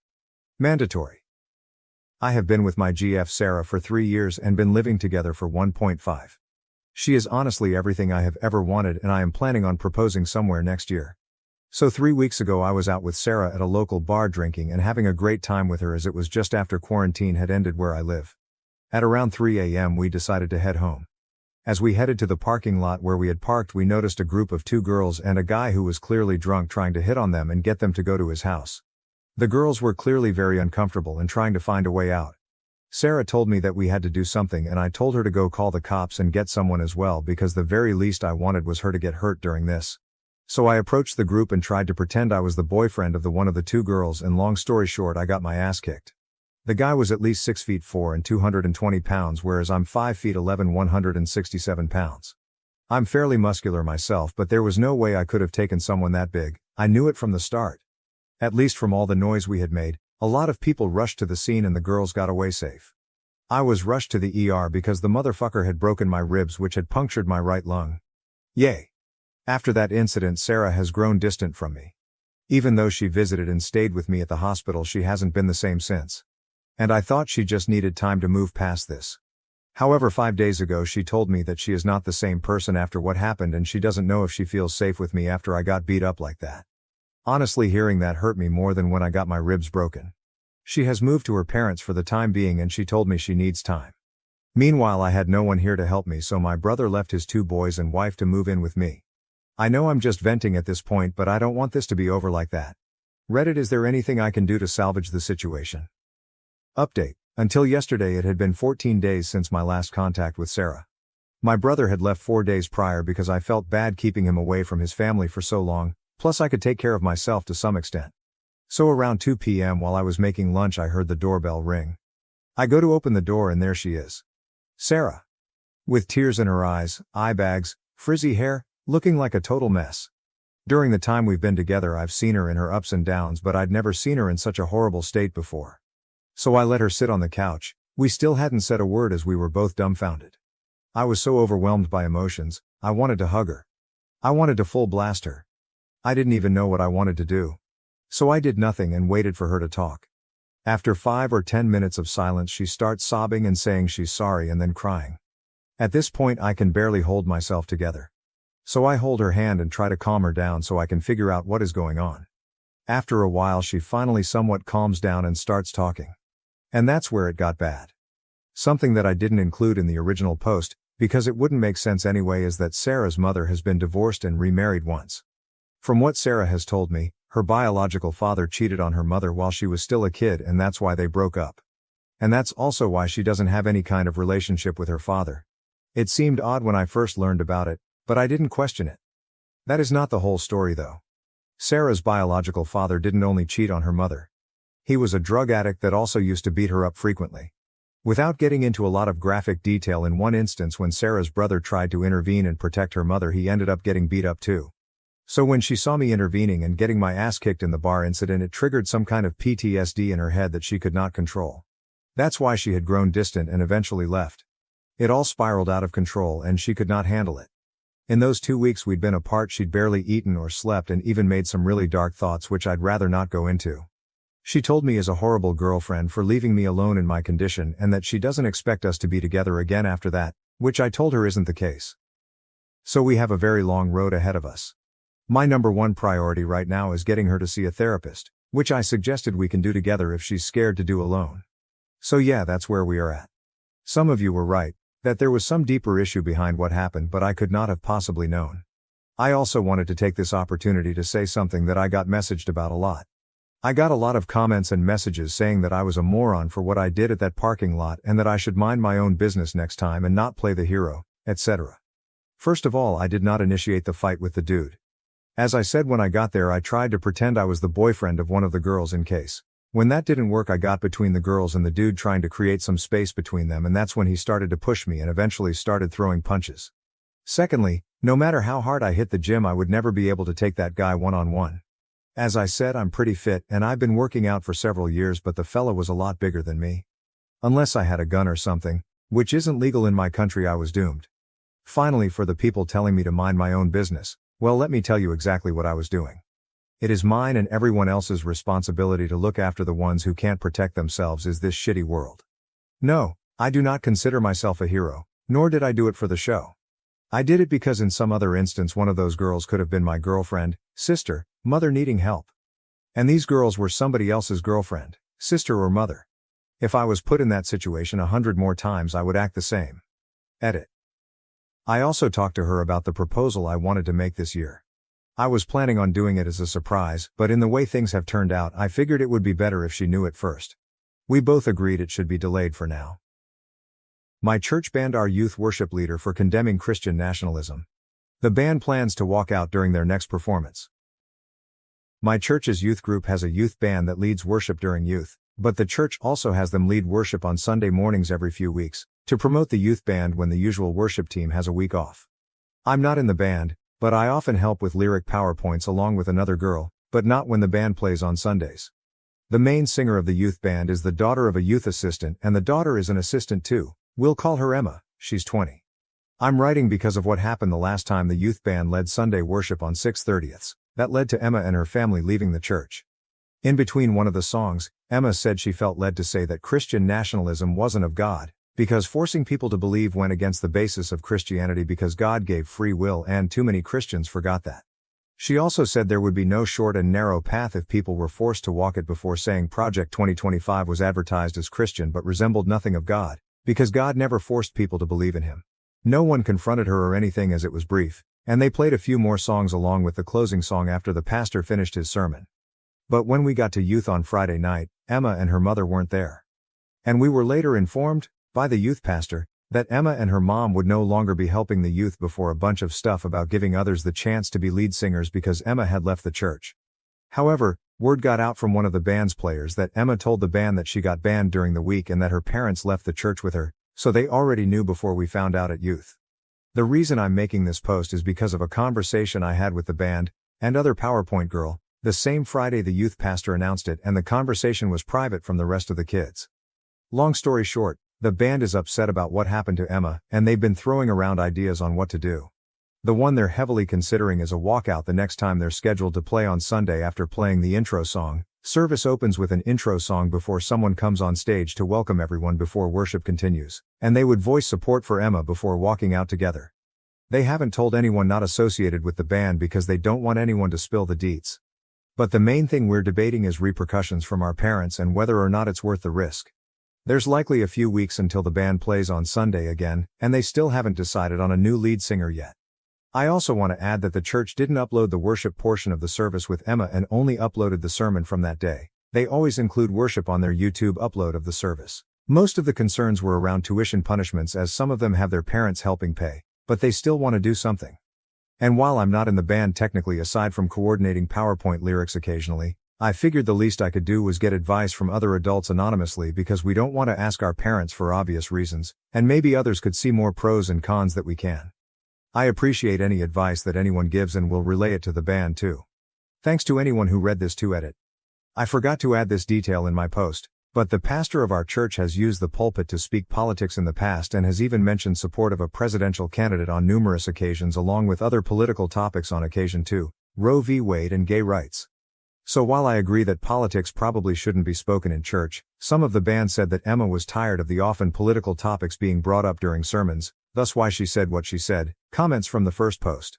Mandatory. I have been with my GF Sarah for 3 years and been living together for 1.5. She is honestly everything I have ever wanted, and I am planning on proposing somewhere next year. So 3 weeks ago I was out with Sarah at a local bar drinking and having a great time with her, as it was just after quarantine had ended where I live. At around 3 a.m. we decided to head home. As we headed to the parking lot where we had parked, we noticed a group of 2 girls and a guy who was clearly drunk trying to hit on them and get them to go to his house. The girls were clearly very uncomfortable and trying to find a way out. Sarah told me that we had to do something, and I told her to go call the cops and get someone as well, because the very least I wanted was her to get hurt during this. So I approached the group and tried to pretend I was the boyfriend of one of the 2 girls, and long story short, I got my ass kicked. The guy was at least 6'4" and 220 pounds, whereas I'm 5'11", 167 pounds. I'm fairly muscular myself, but there was no way I could have taken someone that big. I knew it from the start. At least from all the noise we had made, a lot of people rushed to the scene and the girls got away safe. I was rushed to the ER because the motherfucker had broken my ribs, which had punctured my right lung. Yay. After that incident, Sarah has grown distant from me. Even though she visited and stayed with me at the hospital, she hasn't been the same since. And I thought she just needed time to move past this. However, 5 days ago she told me that she is not the same person after what happened, and she doesn't know if she feels safe with me after I got beat up like that. Honestly, hearing that hurt me more than when I got my ribs broken. She has moved to her parents for the time being, and she told me she needs time. Meanwhile, I had no one here to help me, so my brother left his 2 boys and wife to move in with me. I know I'm just venting at this point, but I don't want this to be over like that. Reddit, is there anything I can do to salvage the situation? Update. Until yesterday it had been 14 days since my last contact with Sarah. My brother had left 4 days prior because I felt bad keeping him away from his family for so long, plus I could take care of myself to some extent. So around 2 p.m. while I was making lunch, I heard the doorbell ring. I go to open the door and there she is. Sarah. With tears in her eyes, eye bags, frizzy hair, looking like a total mess. During the time we've been together I've seen her in her ups and downs, but I'd never seen her in such a horrible state before. So I let her sit on the couch. We still hadn't said a word as we were both dumbfounded. I was so overwhelmed by emotions, I wanted to hug her. I wanted to full blast her. I didn't even know what I wanted to do. So I did nothing and waited for her to talk. After 5 or 10 minutes of silence she starts sobbing and saying she's sorry and then crying. At this point I can barely hold myself together. So I hold her hand and try to calm her down so I can figure out what is going on. After a while she finally somewhat calms down and starts talking. And that's where it got bad. Something that I didn't include in the original post, because it wouldn't make sense anyway, is that Sarah's mother has been divorced and remarried once. From what Sarah has told me, her biological father cheated on her mother while she was still a kid, and that's why they broke up. And that's also why she doesn't have any kind of relationship with her father. It seemed odd when I first learned about it, but I didn't question it. That is not the whole story though. Sarah's biological father didn't only cheat on her mother. He was a drug addict that also used to beat her up frequently. Without getting into a lot of graphic detail, in one instance when Sarah's brother tried to intervene and protect her mother, he ended up getting beat up too. So when she saw me intervening and getting my ass kicked in the bar incident, it triggered some kind of PTSD in her head that she could not control. That's why she had grown distant and eventually left. It all spiraled out of control and she could not handle it. In those 2 weeks we'd been apart, she'd barely eaten or slept and even made some really dark thoughts which I'd rather not go into. She told me as a horrible girlfriend for leaving me alone in my condition, and that she doesn't expect us to be together again after that, which I told her isn't the case. So we have a very long road ahead of us. My number 1 priority right now is getting her to see a therapist, which I suggested we can do together if she's scared to do alone. So yeah, that's where we are at. Some of you were right, that there was some deeper issue behind what happened, but I could not have possibly known. I also wanted to take this opportunity to say something that I got messaged about a lot. I got a lot of comments and messages saying that I was a moron for what I did at that parking lot and that I should mind my own business next time and not play the hero, etc. First of all, I did not initiate the fight with the dude. As I said when I got there, I tried to pretend I was the boyfriend of one of the girls in case. When that didn't work, I got between the girls and the dude, trying to create some space between them, and that's when he started to push me and eventually started throwing punches. Secondly, no matter how hard I hit the gym, I would never be able to take that guy one-on-one. As I said, I'm pretty fit and I've been working out for several years, but the fella was a lot bigger than me. Unless I had a gun or something, which isn't legal in my country, I was doomed. Finally, for the people telling me to mind my own business, well, let me tell you exactly what I was doing. It is mine and everyone else's responsibility to look after the ones who can't protect themselves in this shitty world. No, I do not consider myself a hero, nor did I do it for the show. I did it because in some other instance one of those girls could have been my girlfriend, sister, mother needing help. And these girls were somebody else's girlfriend, sister or mother. If I was put in that situation 100 more times, I would act the same. Edit. I also talked to her about the proposal I wanted to make this year. I was planning on doing it as a surprise, but in the way things have turned out, I figured it would be better if she knew it first. We both agreed it should be delayed for now. My church banned our youth worship leader for condemning Christian nationalism. The band plans to walk out during their next performance. My church's youth group has a youth band that leads worship during youth, but the church also has them lead worship on Sunday mornings every few weeks, to promote the youth band when the usual worship team has a week off. I'm not in the band, but I often help with lyric PowerPoints along with another girl, but not when the band plays on Sundays. The main singer of the youth band is the daughter of a youth assistant, and the daughter is an assistant too. We'll call her Emma, she's 20. I'm writing because of what happened the last time the youth band led Sunday worship on 6/30. That led to Emma and her family leaving the church. In between one of the songs, Emma said she felt led to say that Christian nationalism wasn't of God, because forcing people to believe went against the basis of Christianity because God gave free will and too many Christians forgot that. She also said there would be no short and narrow path if people were forced to walk it, before saying Project 2025 was advertised as Christian but resembled nothing of God, because God never forced people to believe in Him. No one confronted her or anything, as it was brief, and they played a few more songs along with the closing song after the pastor finished his sermon. But when we got to youth on Friday night, Emma and her mother weren't there. And we were later informed, by the youth pastor, that Emma and her mom would no longer be helping the youth before a bunch of stuff about giving others the chance to be lead singers because Emma had left the church. However, word got out from one of the band's players that Emma told the band that she got banned during the week and that her parents left the church with her, so they already knew before we found out at youth. The reason I'm making this post is because of a conversation I had with the band, and other PowerPoint girl, the same Friday the youth pastor announced it, and the conversation was private from the rest of the kids. Long story short, the band is upset about what happened to Emma, and they've been throwing around ideas on what to do. The one they're heavily considering is a walkout the next time they're scheduled to play on Sunday after playing the intro song. Service opens with an intro song before someone comes on stage to welcome everyone before worship continues, and they would voice support for Emma before walking out together. They haven't told anyone not associated with the band because they don't want anyone to spill the deets. But the main thing we're debating is repercussions from our parents and whether or not it's worth the risk. There's likely a few weeks until the band plays on Sunday again, and they still haven't decided on a new lead singer yet. I also want to add that the church didn't upload the worship portion of the service with Emma and only uploaded the sermon from that day. They always include worship on their YouTube upload of the service. Most of the concerns were around tuition punishments, as some of them have their parents helping pay, but they still want to do something. And while I'm not in the band technically, aside from coordinating PowerPoint lyrics occasionally, I figured the least I could do was get advice from other adults anonymously, because we don't want to ask our parents for obvious reasons, and maybe others could see more pros and cons that we can. I appreciate any advice that anyone gives and will relay it to the band too. Thanks to anyone who read this to edit. I forgot to add this detail in my post, but the pastor of our church has used the pulpit to speak politics in the past and has even mentioned support of a presidential candidate on numerous occasions, along with other political topics on occasion too, Roe v. Wade and gay rights. So while I agree that politics probably shouldn't be spoken in church, some of the band said that Emma was tired of the often political topics being brought up during sermons, thus why she said what she said. Comments from the first post.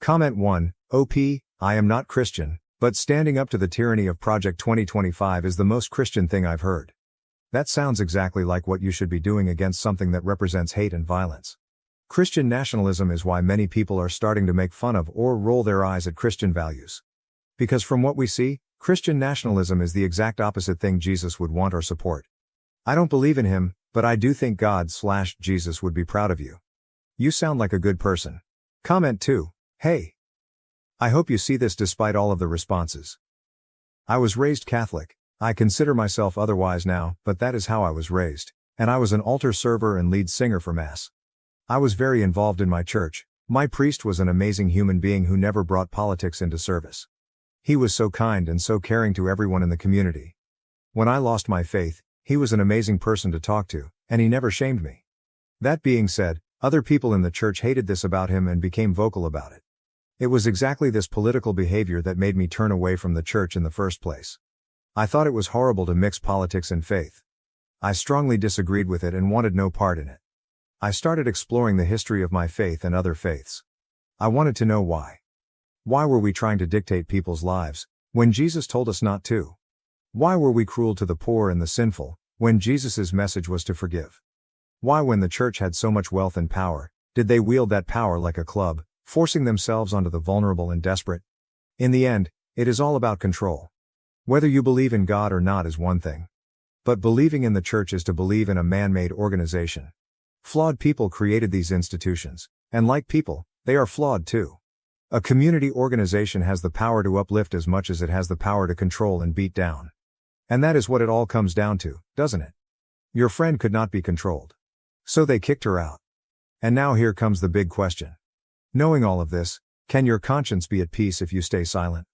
Comment 1, OP, I am not Christian, but standing up to the tyranny of Project 2025 is the most Christian thing I've heard. That sounds exactly like what you should be doing against something that represents hate and violence. Christian nationalism is why many people are starting to make fun of or roll their eyes at Christian values. Because from what we see, Christian nationalism is the exact opposite thing Jesus would want or support. I don't believe in him, but I do think God/Jesus would be proud of you. You sound like a good person. Comment 2, hey. I hope you see this despite all of the responses. I was raised Catholic. I consider myself otherwise now, but that is how I was raised, and I was an altar server and lead singer for Mass. I was very involved in my church. My priest was an amazing human being who never brought politics into service. He was so kind and so caring to everyone in the community. When I lost my faith, he was an amazing person to talk to, and he never shamed me. That being said, other people in the church hated this about him and became vocal about it. It was exactly this political behavior that made me turn away from the church in the first place. I thought it was horrible to mix politics and faith. I strongly disagreed with it and wanted no part in it. I started exploring the history of my faith and other faiths. I wanted to know why. Why were we trying to dictate people's lives, when Jesus told us not to? Why were we cruel to the poor and the sinful, when Jesus' message was to forgive? Why, when the church had so much wealth and power, did they wield that power like a club, forcing themselves onto the vulnerable and desperate? In the end, it is all about control. Whether you believe in God or not is one thing. But believing in the church is to believe in a man-made organization. Flawed people created these institutions, and like people, they are flawed too. A community organization has the power to uplift as much as it has the power to control and beat down. And that is what it all comes down to, doesn't it? Your friend could not be controlled. So they kicked her out. And now here comes the big question. Knowing all of this, can your conscience be at peace if you stay silent?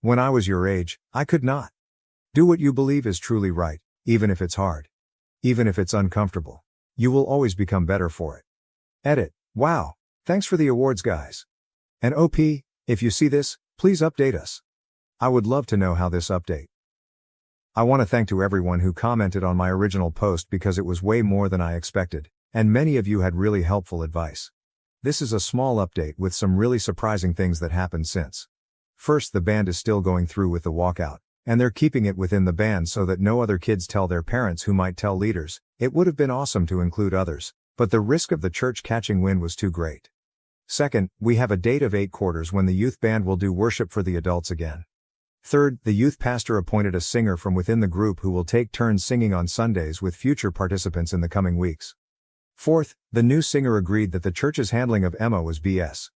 When I was your age, I could not. Do what you believe is truly right, even if it's hard. Even if it's uncomfortable. You will always become better for it. Edit. Wow. Thanks for the awards, guys. And OP, if you see this, please update us. I would love to know how this update. I want to thank to everyone who commented on my original post because it was way more than I expected, and many of you had really helpful advice. This is a small update with some really surprising things that happened since. First, the band is still going through with the walkout, and they're keeping it within the band so that no other kids tell their parents who might tell leaders. It would have been awesome to include others, but the risk of the church catching wind was too great. Second, we have a date of 8 quarters when the youth band will do worship for the adults again. Third, the youth pastor appointed a singer from within the group who will take turns singing on Sundays with future participants in the coming weeks. Fourth, the new singer agreed that the church's handling of Emma was BS.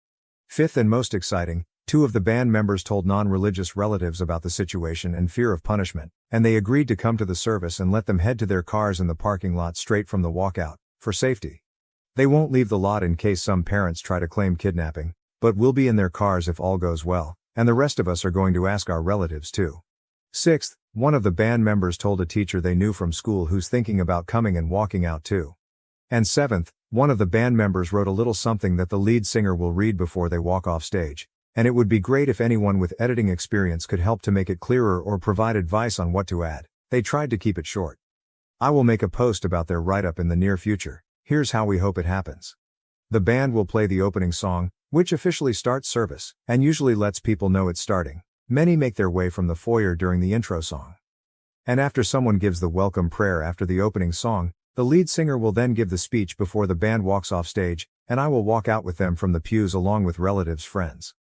Fifth, and most exciting, 2 of the band members told non-religious relatives about the situation and fear of punishment, and they agreed to come to the service and let them head to their cars in the parking lot straight from the walkout, for safety. They won't leave the lot in case some parents try to claim kidnapping, but will be in their cars if all goes well, and the rest of us are going to ask our relatives too. Sixth, one of the band members told a teacher they knew from school who's thinking about coming and walking out too. And seventh, one of the band members wrote a little something that the lead singer will read before they walk off stage, and it would be great if anyone with editing experience could help to make it clearer or provide advice on what to add. They tried to keep it short. I will make a post about their write-up in the near future. Here's how we hope it happens. The band will play the opening song, which officially starts service, and usually lets people know it's starting. Many make their way from the foyer during the intro song. And after someone gives the welcome prayer after the opening song, the lead singer will then give the speech before the band walks off stage, and I will walk out with them from the pews along with relatives' friends.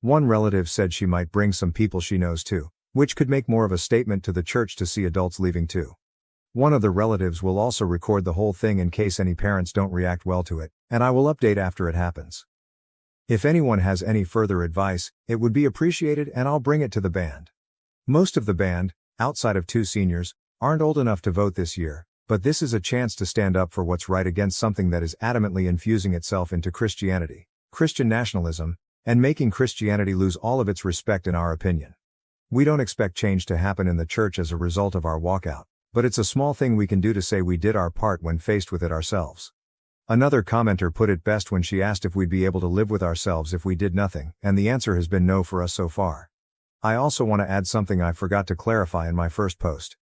One relative said she might bring some people she knows too, which could make more of a statement to the church to see adults leaving too. One of the relatives will also record the whole thing in case any parents don't react well to it, and I will update after it happens. If anyone has any further advice, it would be appreciated and I'll bring it to the band. Most of the band, outside of 2 seniors, aren't old enough to vote this year, but this is a chance to stand up for what's right against something that is adamantly infusing itself into Christianity, Christian nationalism, and making Christianity lose all of its respect in our opinion. We don't expect change to happen in the church as a result of our walkout, but it's a small thing we can do to say we did our part when faced with it ourselves. Another commenter put it best when she asked if we'd be able to live with ourselves if we did nothing, and the answer has been no for us so far. I also want to add something I forgot to clarify in my first post.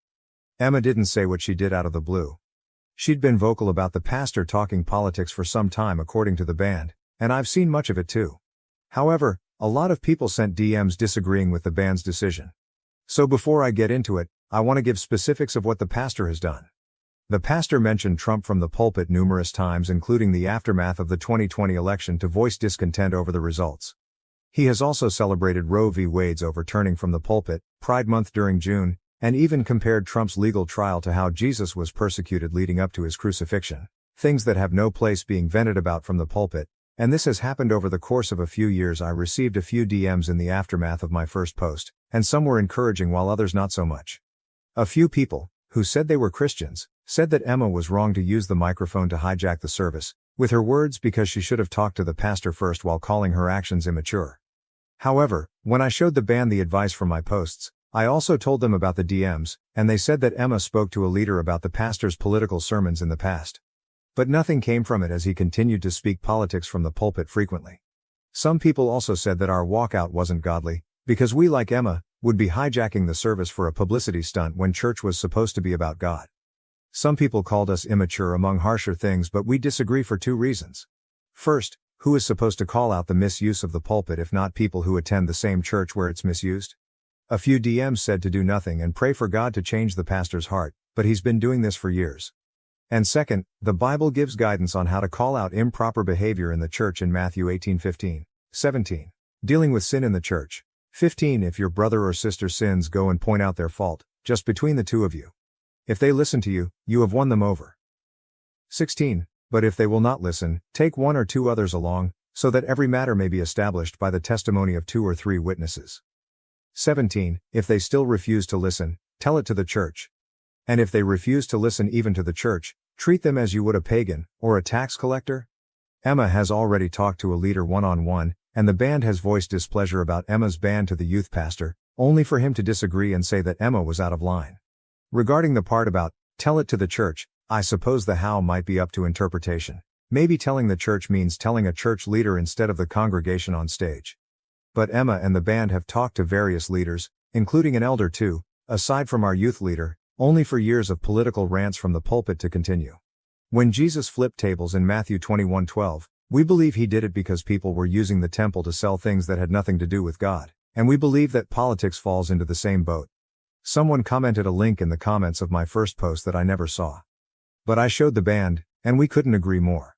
Emma didn't say what she did out of the blue. She'd been vocal about the pastor talking politics for some time according to the band, and I've seen much of it too. However, a lot of people sent DMs disagreeing with the band's decision. So before I get into it, I want to give specifics of what the pastor has done. The pastor mentioned Trump from the pulpit numerous times, including the aftermath of the 2020 election, to voice discontent over the results. He has also celebrated Roe v. Wade's overturning from the pulpit, Pride Month during June, and even compared Trump's legal trial to how Jesus was persecuted leading up to his crucifixion, things that have no place being vented about from the pulpit, and this has happened over the course of a few years. I received a few DMs in the aftermath of my first post, and some were encouraging while others not so much. A few people, who said they were Christians, said that Emma was wrong to use the microphone to hijack the service, with her words, because she should have talked to the pastor first while calling her actions immature. However, when I showed the band the advice from my posts, I also told them about the DMs, and they said that Emma spoke to a leader about the pastor's political sermons in the past. But nothing came from it as he continued to speak politics from the pulpit frequently. Some people also said that our walkout wasn't godly, because we, like Emma, would be hijacking the service for a publicity stunt when church was supposed to be about God. Some people called us immature among harsher things, but we disagree for 2 reasons. First, who is supposed to call out the misuse of the pulpit if not people who attend the same church where it's misused? A few DMs said to do nothing and pray for God to change the pastor's heart, but he's been doing this for years. And second, the Bible gives guidance on how to call out improper behavior in the church in Matthew 18:15, 17. Dealing with sin in the church. 15. If your brother or sister sins, go and point out their fault, just between the 2 of you. If they listen to you, you have won them over. 16. But if they will not listen, take 1 or 2 others along, so that every matter may be established by the testimony of 2 or 3 witnesses. 17. If they still refuse to listen, tell it to the church. And if they refuse to listen even to the church, treat them as you would a pagan, or a tax collector. Emma has already talked to a leader one-on-one, and the band has voiced displeasure about Emma's ban to the youth pastor, only for him to disagree and say that Emma was out of line. Regarding the part about, tell it to the church, I suppose the how might be up to interpretation. Maybe telling the church means telling a church leader instead of the congregation on stage. But Emma and the band have talked to various leaders, including an elder too, aside from our youth leader, only for years of political rants from the pulpit to continue. When Jesus flipped tables in Matthew 21:12, we believe he did it because people were using the temple to sell things that had nothing to do with God, and we believe that politics falls into the same boat. Someone commented a link in the comments of my first post that I never saw. But I showed the band, and we couldn't agree more.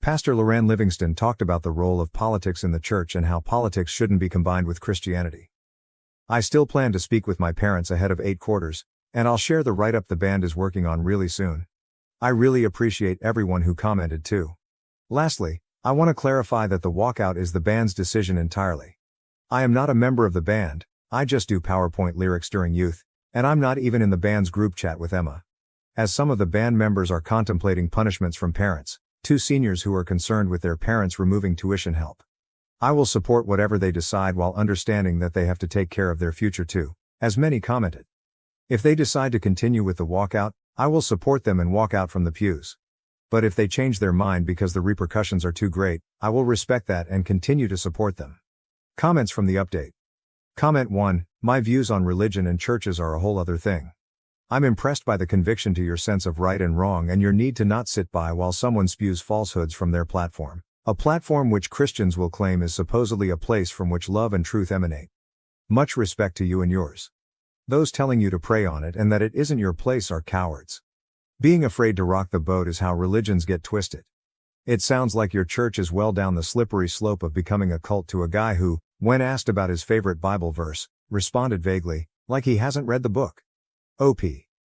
Pastor Loran Livingston talked about the role of politics in the church and how politics shouldn't be combined with Christianity. I still plan to speak with my parents ahead of 8 quarters, and I'll share the write-up the band is working on really soon. I really appreciate everyone who commented too. Lastly, I want to clarify that the walkout is the band's decision entirely. I am not a member of the band, I just do PowerPoint lyrics during youth, and I'm not even in the band's group chat with Emma. As some of the band members are contemplating punishments from parents, 2 seniors who are concerned with their parents removing tuition help. I will support whatever they decide while understanding that they have to take care of their future too, as many commented. If they decide to continue with the walkout, I will support them and walk out from the pews. But if they change their mind because the repercussions are too great, I will respect that and continue to support them. Comments from the update. Comment 1, my views on religion and churches are a whole other thing. I'm impressed by the conviction to your sense of right and wrong and your need to not sit by while someone spews falsehoods from their platform, a platform which Christians will claim is supposedly a place from which love and truth emanate. Much respect to you and yours. Those telling you to pray on it and that it isn't your place are cowards. Being afraid to rock the boat is how religions get twisted. It sounds like your church is well down the slippery slope of becoming a cult to a guy who, when asked about his favorite Bible verse, responded vaguely, like he hasn't read the book. OP.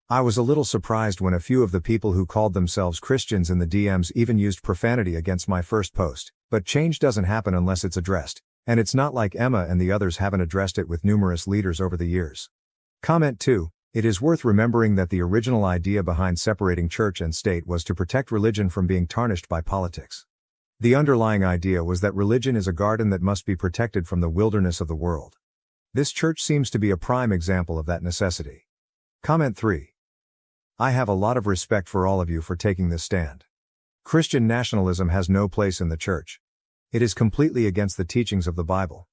I was a little surprised when a few of the people who called themselves Christians in the DMs even used profanity against my first post, but change doesn't happen unless it's addressed, and it's not like Emma and the others haven't addressed it with numerous leaders over the years. Comment 2. It is worth remembering that the original idea behind separating church and state was to protect religion from being tarnished by politics. The underlying idea was that religion is a garden that must be protected from the wilderness of the world. This church seems to be a prime example of that necessity. Comment 3. I have a lot of respect for all of you for taking this stand. Christian nationalism has no place in the church. It is completely against the teachings of the Bible.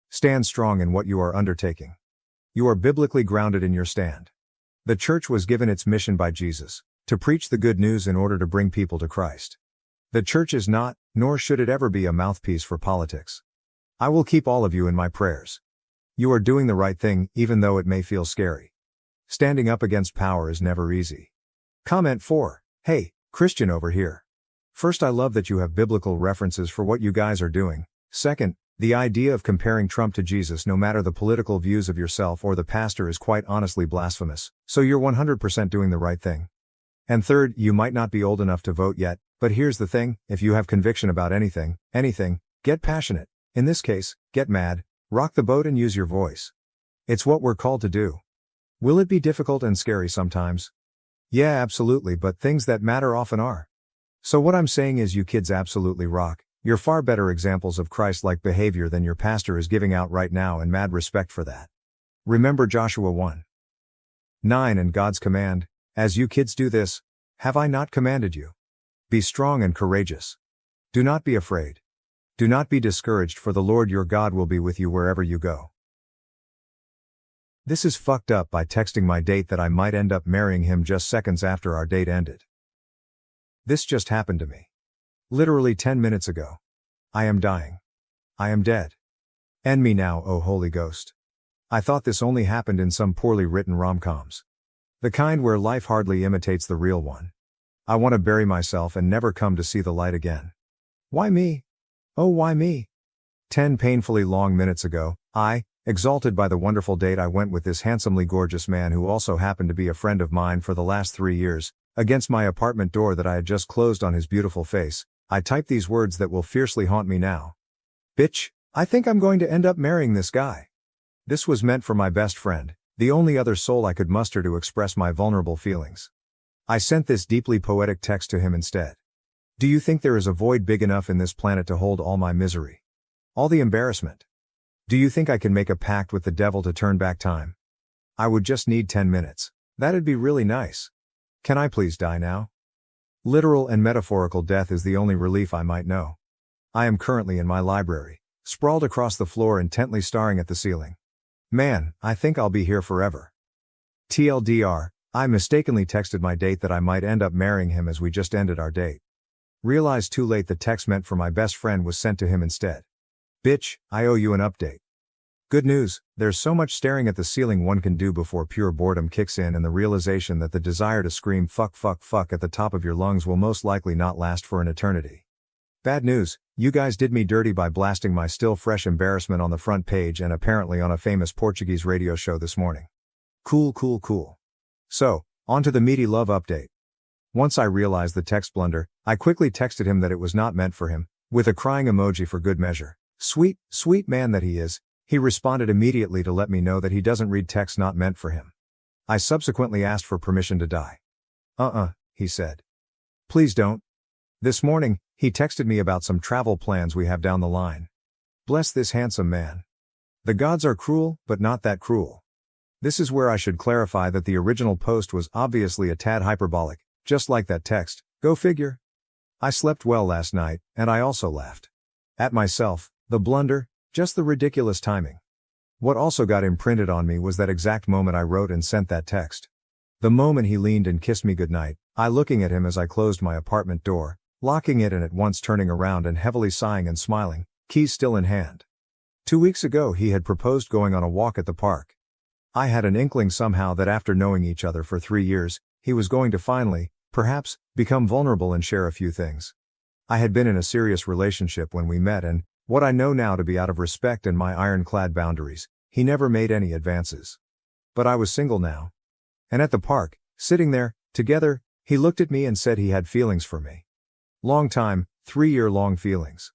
Stand strong in what you are undertaking. You are biblically grounded in your stand. The church was given its mission by Jesus, to preach the good news in order to bring people to Christ. The church is not, nor should it ever be, a mouthpiece for politics. I will keep all of you in my prayers. You are doing the right thing, even though it may feel scary. Standing up against power is never easy. Comment 4. Hey, Christian over here. First, I love that you have biblical references for what you guys are doing. Second, the idea of comparing Trump to Jesus no matter the political views of yourself or the pastor is quite honestly blasphemous, so you're 100% doing the right thing. And third, you might not be old enough to vote yet, but here's the thing, if you have conviction about anything, get passionate. In this case, get mad, rock the boat and use your voice. It's what we're called to do. Will it be difficult and scary sometimes? Yeah, absolutely, but things that matter often are. So what I'm saying is you kids absolutely rock. You're far better examples of Christ-like behavior than your pastor is giving out right now, and mad respect for that. Remember Joshua 1:9 and God's command, as you kids do this, have I not commanded you? Be strong and courageous. Do not be afraid. Do not be discouraged, for the Lord your God will be with you wherever you go. This is fucked up by texting my date that I might end up marrying him just seconds after our date ended. This just happened to me. Literally 10 minutes ago. I am dying. I am dead. End me now, oh Holy Ghost. I thought this only happened in some poorly written rom-coms. The kind where life hardly imitates the real one. I want to bury myself and never come to see the light again. Why me? Oh, why me? 10 painfully long minutes ago, exalted by the wonderful date I went with this handsomely gorgeous man who also happened to be a friend of mine for the last 3 years, against my apartment door that I had just closed on his beautiful face, I typed these words that will fiercely haunt me now. Bitch, I think I'm going to end up marrying this guy. This was meant for my best friend, the only other soul I could muster to express my vulnerable feelings. I sent this deeply poetic text to him instead. Do you think there is a void big enough in this planet to hold all my misery? All the embarrassment? Do you think I can make a pact with the devil to turn back time? I would just need 10 minutes. That'd be really nice. Can I please die now? Literal and metaphorical death is the only relief I might know. I am currently in my library, sprawled across the floor intently staring at the ceiling. Man, I think I'll be here forever. TLDR, I mistakenly texted my date that I might end up marrying him as we just ended our date. Realized too late the text meant for my best friend was sent to him instead. Bitch, I owe you an update. Good news, there's so much staring at the ceiling one can do before pure boredom kicks in and the realization that the desire to scream fuck fuck fuck at the top of your lungs will most likely not last for an eternity. Bad news, you guys did me dirty by blasting my still fresh embarrassment on the front page and apparently on a famous Portuguese radio show this morning. Cool. So, on to the meaty love update. Once I realized the text blunder, I quickly texted him that it was not meant for him, with a crying emoji for good measure. Sweet man that he is. He responded immediately to let me know that he doesn't read texts not meant for him. I subsequently asked for permission to die. He said. Please don't. This morning, he texted me about some travel plans we have down the line. Bless this handsome man. The gods are cruel, but not that cruel. This is where I should clarify that the original post was obviously a tad hyperbolic, just like that text, go figure. I slept well last night, and I also laughed. At myself, the blunder, just the ridiculous timing. What also got imprinted on me was that exact moment I wrote and sent that text. The moment he leaned and kissed me goodnight, I looking at him as I closed my apartment door, locking it and at once turning around and heavily sighing and smiling, keys still in hand. 2 weeks ago he had proposed going on a walk at the park. I had an inkling somehow that after knowing each other for 3 years, he was going to finally, perhaps, become vulnerable and share a few things. I had been in a serious relationship when we met and, what I know now to be out of respect and my ironclad boundaries, he never made any advances. But I was single now. And at the park, sitting there, together, he looked at me and said he had feelings for me. Long time, 3-year-long feelings.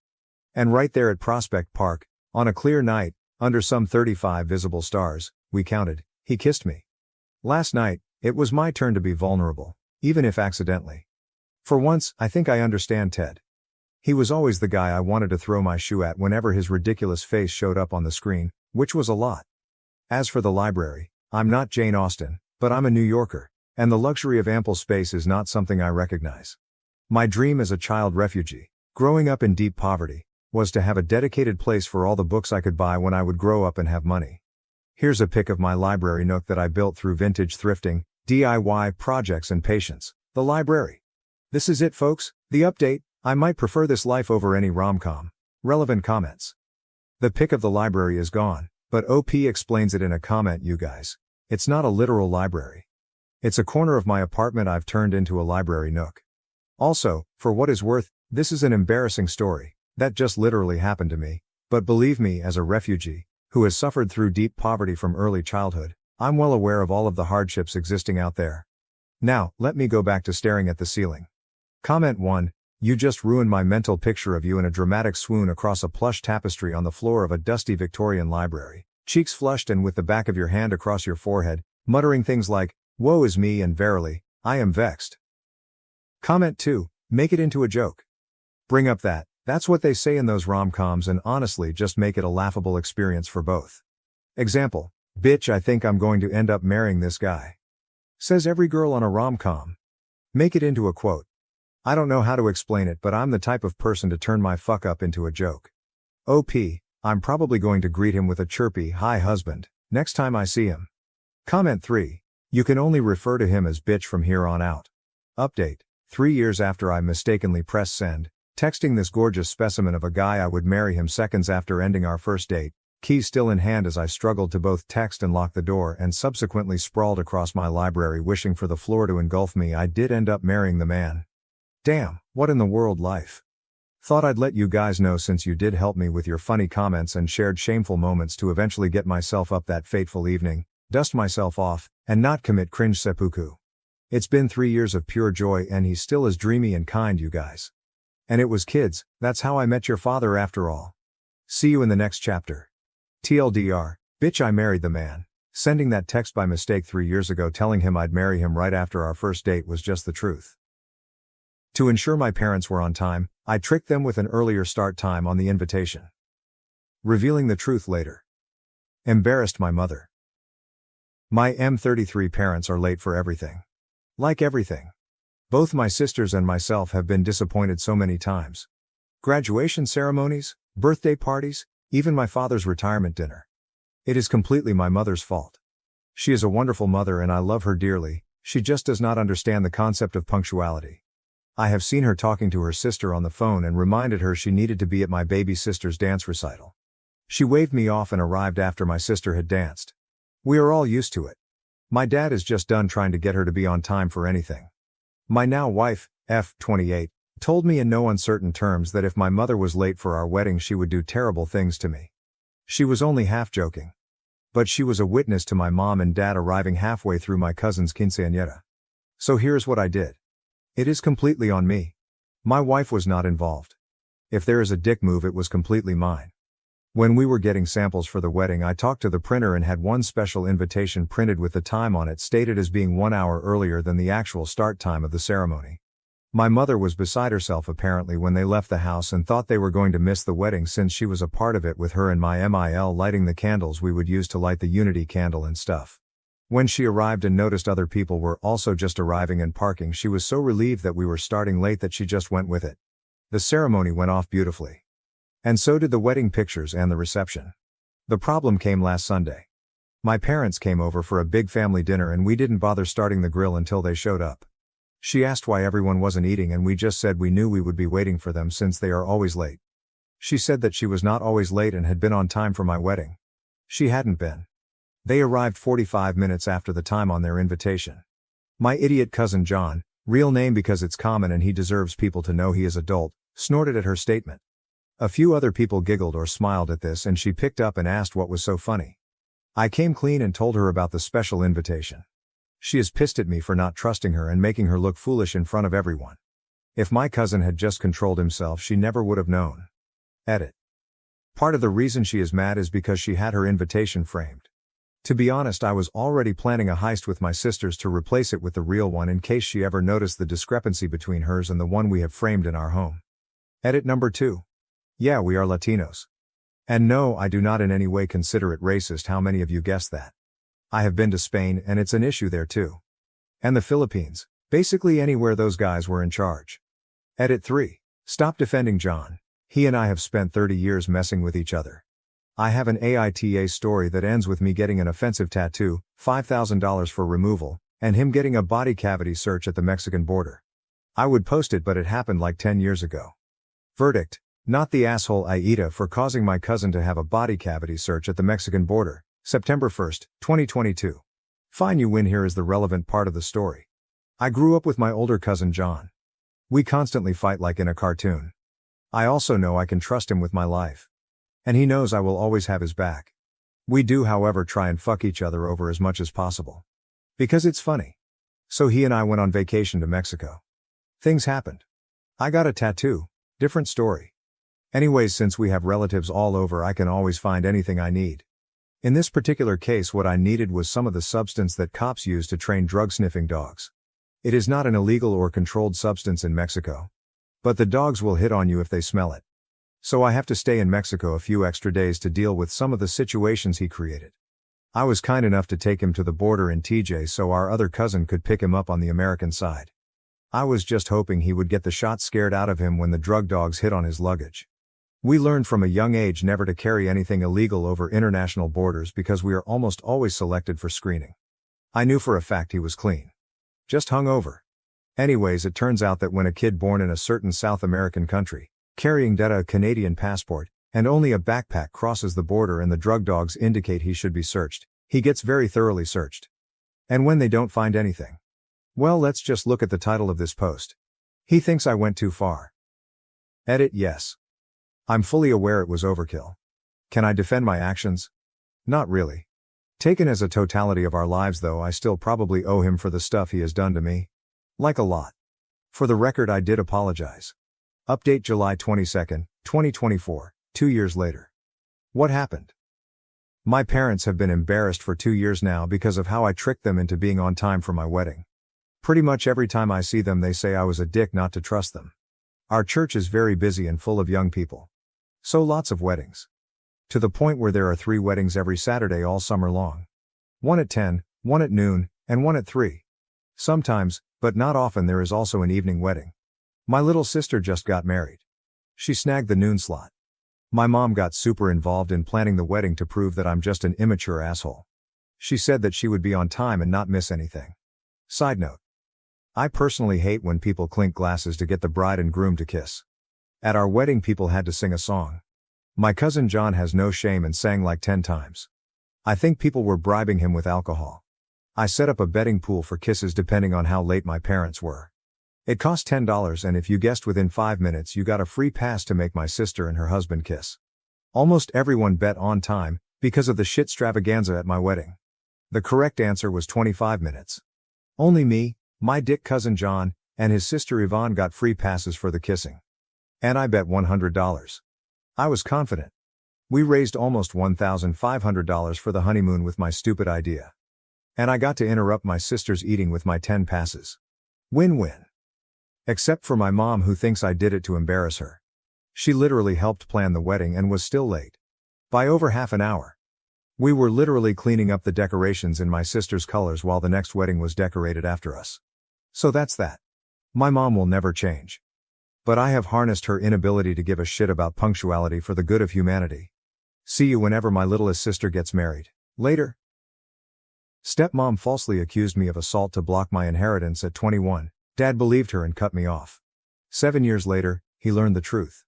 And right there at Prospect Park, on a clear night, under some 35 visible stars, we counted, he kissed me. Last night, it was my turn to be vulnerable, even if accidentally. For once, I think I understand Ted. He was always the guy I wanted to throw my shoe at whenever his ridiculous face showed up on the screen, which was a lot. As for the library, I'm not Jane Austen, but I'm a New Yorker, and the luxury of ample space is not something I recognize. My dream as a child refugee, growing up in deep poverty, was to have a dedicated place for all the books I could buy when I would grow up and have money. Here's a pic of my library nook that I built through vintage thrifting, DIY projects and patience, the library. This is it folks, the update. I might prefer this life over any rom-com. Relevant comments. The pic of the library is gone, but OP explains it in a comment you guys. It's not a literal library. It's a corner of my apartment I've turned into a library nook. Also, for what is worth, this is an embarrassing story, that just literally happened to me, but believe me as a refugee, who has suffered through deep poverty from early childhood, I'm well aware of all of the hardships existing out there. Now, let me go back to staring at the ceiling. Comment 1. You just ruined my mental picture of you in a dramatic swoon across a plush tapestry on the floor of a dusty Victorian library, cheeks flushed and with the back of your hand across your forehead, muttering things like, woe is me and verily, I am vexed. Comment 2, make it into a joke. Bring up that, That's what they say in those rom-coms, and honestly just make it a laughable experience for both. Example: bitch, I think I'm going to end up marrying this guy. Says every girl on a rom-com. Make it into a quote. I don't know how to explain it, but I'm the type of person to turn my fuck up into a joke. OP, I'm probably going to greet him with a chirpy "Hi husband" next time I see him. Comment 3. You can only refer to him as bitch from here on out. Update: 3 years after I mistakenly pressed send, texting this gorgeous specimen of a guy I would marry him seconds after ending our first date, keys still in hand as I struggled to both text and lock the door and subsequently sprawled across my library wishing for the floor to engulf me, I did end up marrying the man. Damn, what in the world life. Thought I'd let you guys know since you did help me with your funny comments and shared shameful moments to eventually get myself up that fateful evening, dust myself off, and not commit cringe seppuku. It's been 3 years of pure joy and he's still as dreamy and kind, you guys. And it was kids, that's how I met your father after all. See you in the next chapter. TLDR, bitch, I married the man. Sending that text by mistake 3 years ago telling him I'd marry him right after our first date was just the truth. To ensure my parents were on time, I tricked them with an earlier start time on the invitation. Revealing the truth later. Embarrassed my mother. My M33 parents are late for everything. Like everything. Both my sisters and myself have been disappointed so many times. Graduation ceremonies, birthday parties, even my father's retirement dinner. It is completely my mother's fault. She is a wonderful mother and I love her dearly, she just does not understand the concept of punctuality. I have seen her talking to her sister on the phone and reminded her she needed to be at my baby sister's dance recital. She waved me off and arrived after my sister had danced. We are all used to it. My dad is just done trying to get her to be on time for anything. My now wife, F28, told me in no uncertain terms that if my mother was late for our wedding she would do terrible things to me. She was only half joking. But she was a witness to my mom and dad arriving halfway through my cousin's quinceañera. So here's what I did. It is completely on me. My wife was not involved. If there is a dick move, it was completely mine. When we were getting samples for the wedding, I talked to the printer and had one special invitation printed with the time on it stated as being 1 hour earlier than the actual start time of the ceremony. My mother was beside herself apparently when they left the house and thought they were going to miss the wedding since she was a part of it with her and my MIL lighting the candles we would use to light the unity candle and stuff. When she arrived and noticed other people were also just arriving and parking, she was so relieved that we were starting late that she just went with it. The ceremony went off beautifully. And so did the wedding pictures and the reception. The problem came last Sunday. My parents came over for a big family dinner and we didn't bother starting the grill until they showed up. She asked why everyone wasn't eating and we just said we knew we would be waiting for them since they are always late. She said that she was not always late and had been on time for my wedding. She hadn't been. They arrived 45 minutes after the time on their invitation. My idiot cousin John, real name because it's common and he deserves people to know he is adult, snorted at her statement. A few other people giggled or smiled at this and she picked up and asked what was so funny. I came clean and told her about the special invitation. She is pissed at me for not trusting her and making her look foolish in front of everyone. If my cousin had just controlled himself, she never would have known. Edit. Part of the reason she is mad is because she had her invitation framed. To be honest, I was already planning a heist with my sisters to replace it with the real one in case she ever noticed the discrepancy between hers and the one we have framed in our home. Edit number 2. Yeah, we are Latinos. And no, I do not in any way consider it racist. How many of you guessed that? I have been to Spain and it's an issue there too. And the Philippines, basically anywhere those guys were in charge. Edit 3. Stop defending John. He and I have spent 30 years messing with each other. I have an AITA story that ends with me getting an offensive tattoo, $5,000 for removal, and him getting a body cavity search at the Mexican border. I would post it, but it happened like 10 years ago. Verdict: not the asshole AITA for causing my cousin to have a body cavity search at the Mexican border, September 1st, 2022. Fine, you win. Here is the relevant part of the story. I grew up with my older cousin John. We constantly fight like in a cartoon. I also know I can trust him with my life. And he knows I will always have his back. We do, however, try and fuck each other over as much as possible. Because it's funny. So he and I went on vacation to Mexico. Things happened. I got a tattoo. Different story. Anyways, since we have relatives all over, I can always find anything I need. In this particular case, what I needed was some of the substance that cops use to train drug-sniffing dogs. It is not an illegal or controlled substance in Mexico. But the dogs will hit on you if they smell it. So I have to stay in Mexico a few extra days to deal with some of the situations he created. I was kind enough to take him to the border in TJ so our other cousin could pick him up on the American side. I was just hoping he would get the shot scared out of him when the drug dogs hit on his luggage. We learned from a young age never to carry anything illegal over international borders because we are almost always selected for screening. I knew for a fact he was clean. Just hungover. Anyways, it turns out that when a kid born in a certain South American country, carrying a Canadian passport, and only a backpack crosses the border and the drug dogs indicate he should be searched, he gets very thoroughly searched. And when they don't find anything, well, let's just look at the title of this post. He thinks I went too far. Edit: yes. I'm fully aware it was overkill. Can I defend my actions? Not really. Taken as a totality of our lives though, I still probably owe him for the stuff he has done to me. Like a lot. For the record, I did apologize. Update July 22, 2024, 2 years later. What happened? My parents have been embarrassed for 2 years now because of how I tricked them into being on time for my wedding. Pretty much every time I see them they say I was a dick not to trust them. Our church is very busy and full of young people. So lots of weddings. To the point where there are 3 weddings every Saturday all summer long. One at 10, one at noon, and one at 3. Sometimes, but not often, there is also an evening wedding. My little sister just got married. She snagged the noon slot. My mom got super involved in planning the wedding to prove that I'm just an immature asshole. She said that she would be on time and not miss anything. Side note. I personally hate when people clink glasses to get the bride and groom to kiss. At our wedding people had to sing a song. My cousin John has no shame and sang like 10 times. I think people were bribing him with alcohol. I set up a betting pool for kisses depending on how late my parents were. It cost $10 and if you guessed within 5 minutes you got a free pass to make my sister and her husband kiss. Almost everyone bet on time, because of the shitstravaganza at my wedding. The correct answer was 25 minutes. Only me, my dick cousin John, and his sister Yvonne got free passes for the kissing. And I bet $100. I was confident. We raised almost $1,500 for the honeymoon with my stupid idea. And I got to interrupt my sister's eating with my 10 passes. Win-win. Except for my mom, who thinks I did it to embarrass her. She literally helped plan the wedding and was still late. By over half an hour. We were literally cleaning up the decorations in my sister's colors while the next wedding was decorated after us. So that's that. My mom will never change. But I have harnessed her inability to give a shit about punctuality for the good of humanity. See you whenever my littlest sister gets married. Later. Stepmom falsely accused me of assault to block my inheritance at 21. Dad believed her and cut me off. 7 years later, he learned the truth.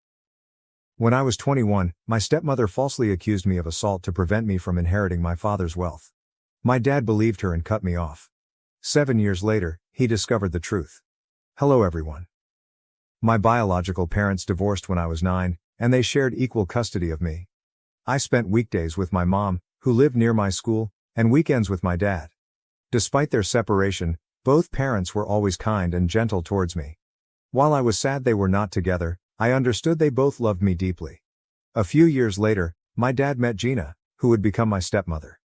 When I was 21, my stepmother falsely accused me of assault to prevent me from inheriting my father's wealth. My dad believed her and cut me off. 7 years later, he discovered the truth. Hello everyone. My biological parents divorced when I was 9, and they shared equal custody of me. I spent weekdays with my mom, who lived near my school, and weekends with my dad. Despite their separation, both parents were always kind and gentle towards me. While I was sad they were not together, I understood they both loved me deeply. A few years later, my dad met Gina, who would become my stepmother.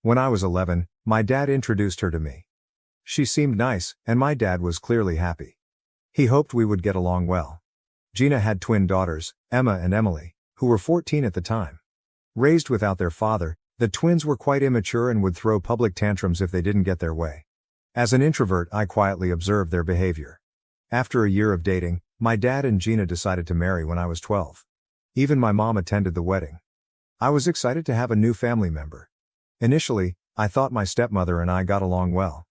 When I was 11, my dad introduced her to me. She seemed nice, and my dad was clearly happy. He hoped we would get along well. Gina had twin daughters, Emma and Emily, who were 14 at the time. Raised without their father, the twins were quite immature and would throw public tantrums if they didn't get their way. As an introvert, I quietly observed their behavior. After a year of dating, my dad and Gina decided to marry when I was 12. Even my mom attended the wedding. I was excited to have a new family member. Initially, I thought my stepmother and I got along well.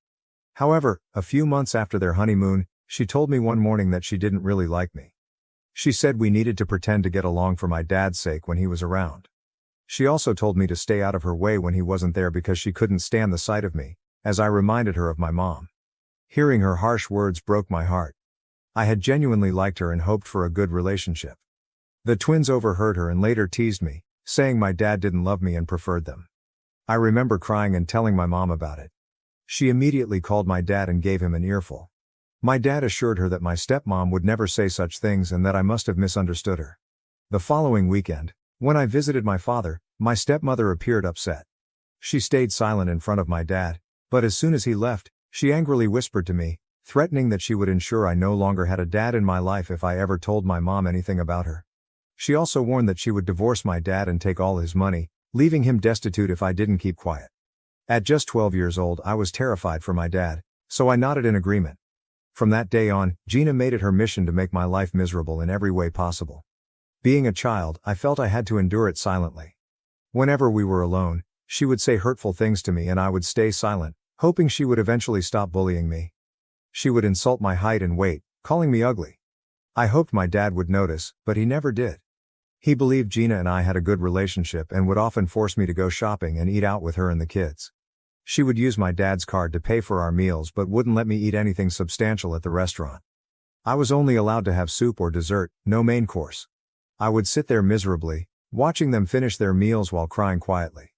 However, a few months after their honeymoon, she told me one morning that she didn't really like me. She said we needed to pretend to get along for my dad's sake when he was around. She also told me to stay out of her way when he wasn't there because she couldn't stand the sight of me, as I reminded her of my mom. Hearing her harsh words broke my heart. I had genuinely liked her and hoped for a good relationship. The twins overheard her and later teased me, saying my dad didn't love me and preferred them. I remember crying and telling my mom about it. She immediately called my dad and gave him an earful. My dad assured her that my stepmom would never say such things and that I must have misunderstood her. The following weekend, when I visited my father, my stepmother appeared upset. She stayed silent in front of my dad, but as soon as he left, she angrily whispered to me, threatening that she would ensure I no longer had a dad in my life if I ever told my mom anything about her. She also warned that she would divorce my dad and take all his money, leaving him destitute if I didn't keep quiet. At just 12 years old, I was terrified for my dad, so I nodded in agreement. From that day on, Gina made it her mission to make my life miserable in every way possible. Being a child, I felt I had to endure it silently. Whenever we were alone, she would say hurtful things to me and I would stay silent, hoping she would eventually stop bullying me. She would insult my height and weight, calling me ugly. I hoped my dad would notice, but he never did. He believed Gina and I had a good relationship and would often force me to go shopping and eat out with her and the kids. She would use my dad's card to pay for our meals but wouldn't let me eat anything substantial at the restaurant. I was only allowed to have soup or dessert, no main course. I would sit there miserably, watching them finish their meals while crying quietly.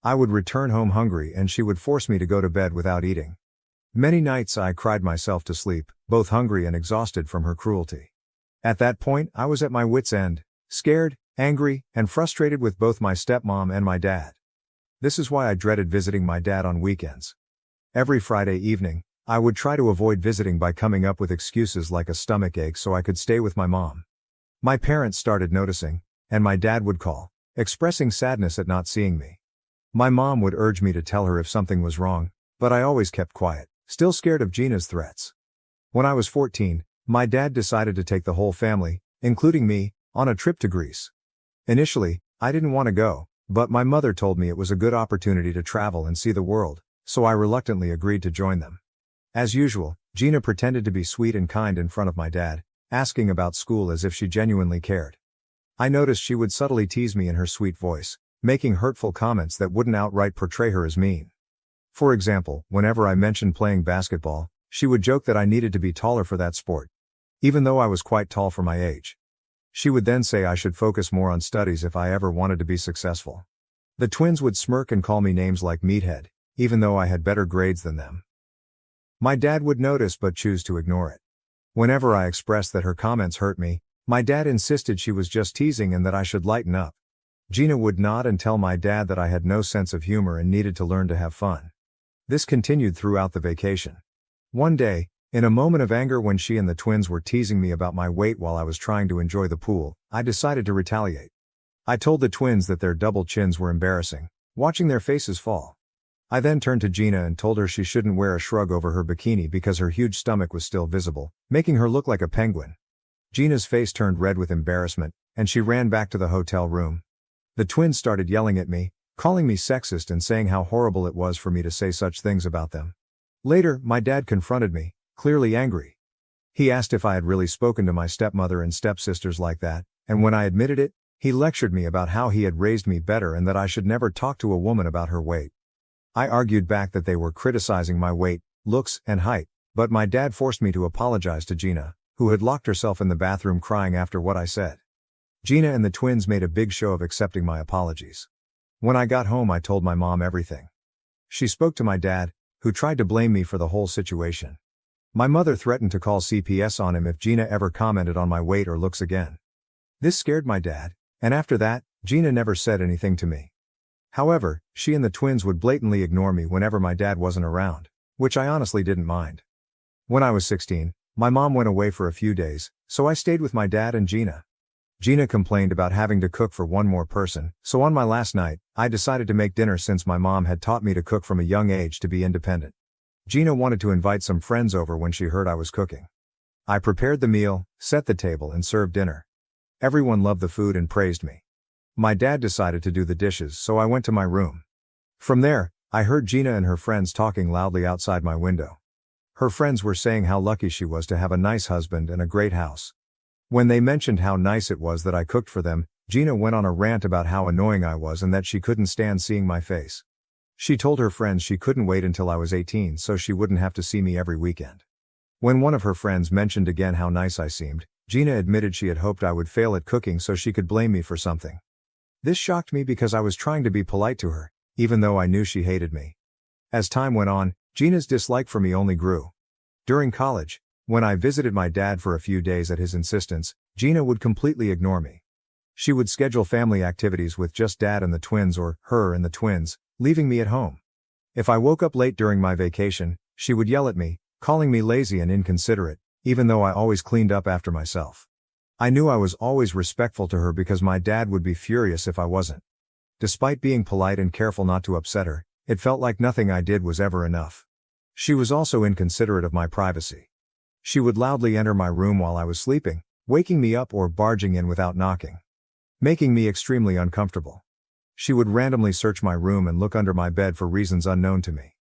I would return home hungry and she would force me to go to bed without eating. Many nights I cried myself to sleep, both hungry and exhausted from her cruelty. At that point, I was at my wits' end, scared, angry, and frustrated with both my stepmom and my dad. This is why I dreaded visiting my dad on weekends. Every Friday evening, I would try to avoid visiting by coming up with excuses like a stomachache so I could stay with my mom. My parents started noticing, and my dad would call, expressing sadness at not seeing me. My mom would urge me to tell her if something was wrong, but I always kept quiet, still scared of Gina's threats. When I was 14, my dad decided to take the whole family, including me, on a trip to Greece. Initially, I didn't want to go, but my mother told me it was a good opportunity to travel and see the world, so I reluctantly agreed to join them. As usual, Gina pretended to be sweet and kind in front of my dad, asking about school as if she genuinely cared. I noticed she would subtly tease me in her sweet voice, making hurtful comments that wouldn't outright portray her as mean. For example, whenever I mentioned playing basketball, she would joke that I needed to be taller for that sport, even though I was quite tall for my age. She would then say I should focus more on studies if I ever wanted to be successful. The twins would smirk and call me names like meathead, even though I had better grades than them. My dad would notice but choose to ignore it. Whenever I expressed that her comments hurt me, my dad insisted she was just teasing and that I should lighten up. Gina would nod and tell my dad that I had no sense of humor and needed to learn to have fun. This continued throughout the vacation. One day, in a moment of anger when she and the twins were teasing me about my weight while I was trying to enjoy the pool, I decided to retaliate. I told the twins that their double chins were embarrassing, watching their faces fall. I then turned to Gina and told her she shouldn't wear a shrug over her bikini because her huge stomach was still visible, making her look like a penguin. Gina's face turned red with embarrassment, and she ran back to the hotel room. The twins started yelling at me, calling me sexist and saying how horrible it was for me to say such things about them. Later, my dad confronted me, clearly angry. He asked if I had really spoken to my stepmother and stepsisters like that, and when I admitted it, he lectured me about how he had raised me better and that I should never talk to a woman about her weight. I argued back that they were criticizing my weight, looks, and height, but my dad forced me to apologize to Gina, who had locked herself in the bathroom crying after what I said. Gina and the twins made a big show of accepting my apologies. When I got home, I told my mom everything. She spoke to my dad, who tried to blame me for the whole situation. My mother threatened to call CPS on him if Gina ever commented on my weight or looks again. This scared my dad, and after that, Gina never said anything to me. However, she and the twins would blatantly ignore me whenever my dad wasn't around, which I honestly didn't mind. When I was 16, my mom went away for a few days, so I stayed with my dad and Gina. Gina complained about having to cook for one more person, so on my last night, I decided to make dinner since my mom had taught me to cook from a young age to be independent. Gina wanted to invite some friends over when she heard I was cooking. I prepared the meal, set the table, and served dinner. Everyone loved the food and praised me. My dad decided to do the dishes, so I went to my room. From there, I heard Gina and her friends talking loudly outside my window. Her friends were saying how lucky she was to have a nice husband and a great house. When they mentioned how nice it was that I cooked for them, Gina went on a rant about how annoying I was and that she couldn't stand seeing my face. She told her friends she couldn't wait until I was 18 so she wouldn't have to see me every weekend. When one of her friends mentioned again how nice I seemed, Gina admitted she had hoped I would fail at cooking so she could blame me for something. This shocked me because I was trying to be polite to her, even though I knew she hated me. As time went on, Gina's dislike for me only grew. During college, when I visited my dad for a few days at his insistence, Gina would completely ignore me. She would schedule family activities with just dad and the twins or her and the twins, leaving me at home. If I woke up late during my vacation, she would yell at me, calling me lazy and inconsiderate, even though I always cleaned up after myself. I knew I was always respectful to her because my dad would be furious if I wasn't. Despite being polite and careful not to upset her, it felt like nothing I did was ever enough. She was also inconsiderate of my privacy. She would loudly enter my room while I was sleeping, waking me up or barging in without knocking, making me extremely uncomfortable. She would randomly search my room and look under my bed for reasons unknown to me.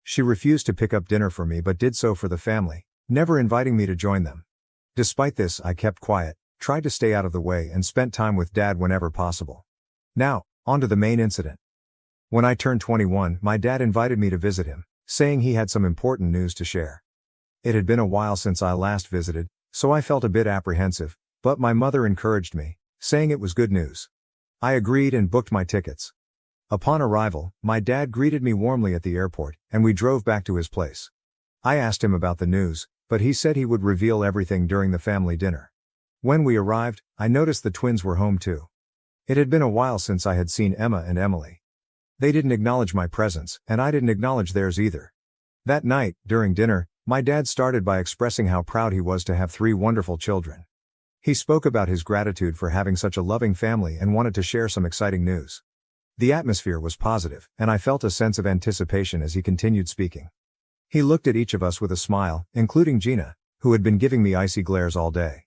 She refused to pick up dinner for me but did so for the family, never inviting me to join them. Despite this, I kept quiet, tried to stay out of the way, and spent time with Dad whenever possible. Now, on to the main incident. When I turned 21, my dad invited me to visit him, saying he had some important news to share. It had been a while since I last visited, so I felt a bit apprehensive, but my mother encouraged me, saying it was good news. I agreed and booked my tickets. Upon arrival, my dad greeted me warmly at the airport, and we drove back to his place. I asked him about the news, but he said he would reveal everything during the family dinner. When we arrived, I noticed the twins were home too. It had been a while since I had seen Emma and Emily. They didn't acknowledge my presence, and I didn't acknowledge theirs either. That night, during dinner, my dad started by expressing how proud he was to have 3 wonderful children. He spoke about his gratitude for having such a loving family and wanted to share some exciting news. The atmosphere was positive, and I felt a sense of anticipation as he continued speaking. He looked at each of us with a smile, including Gina, who had been giving me icy glares all day.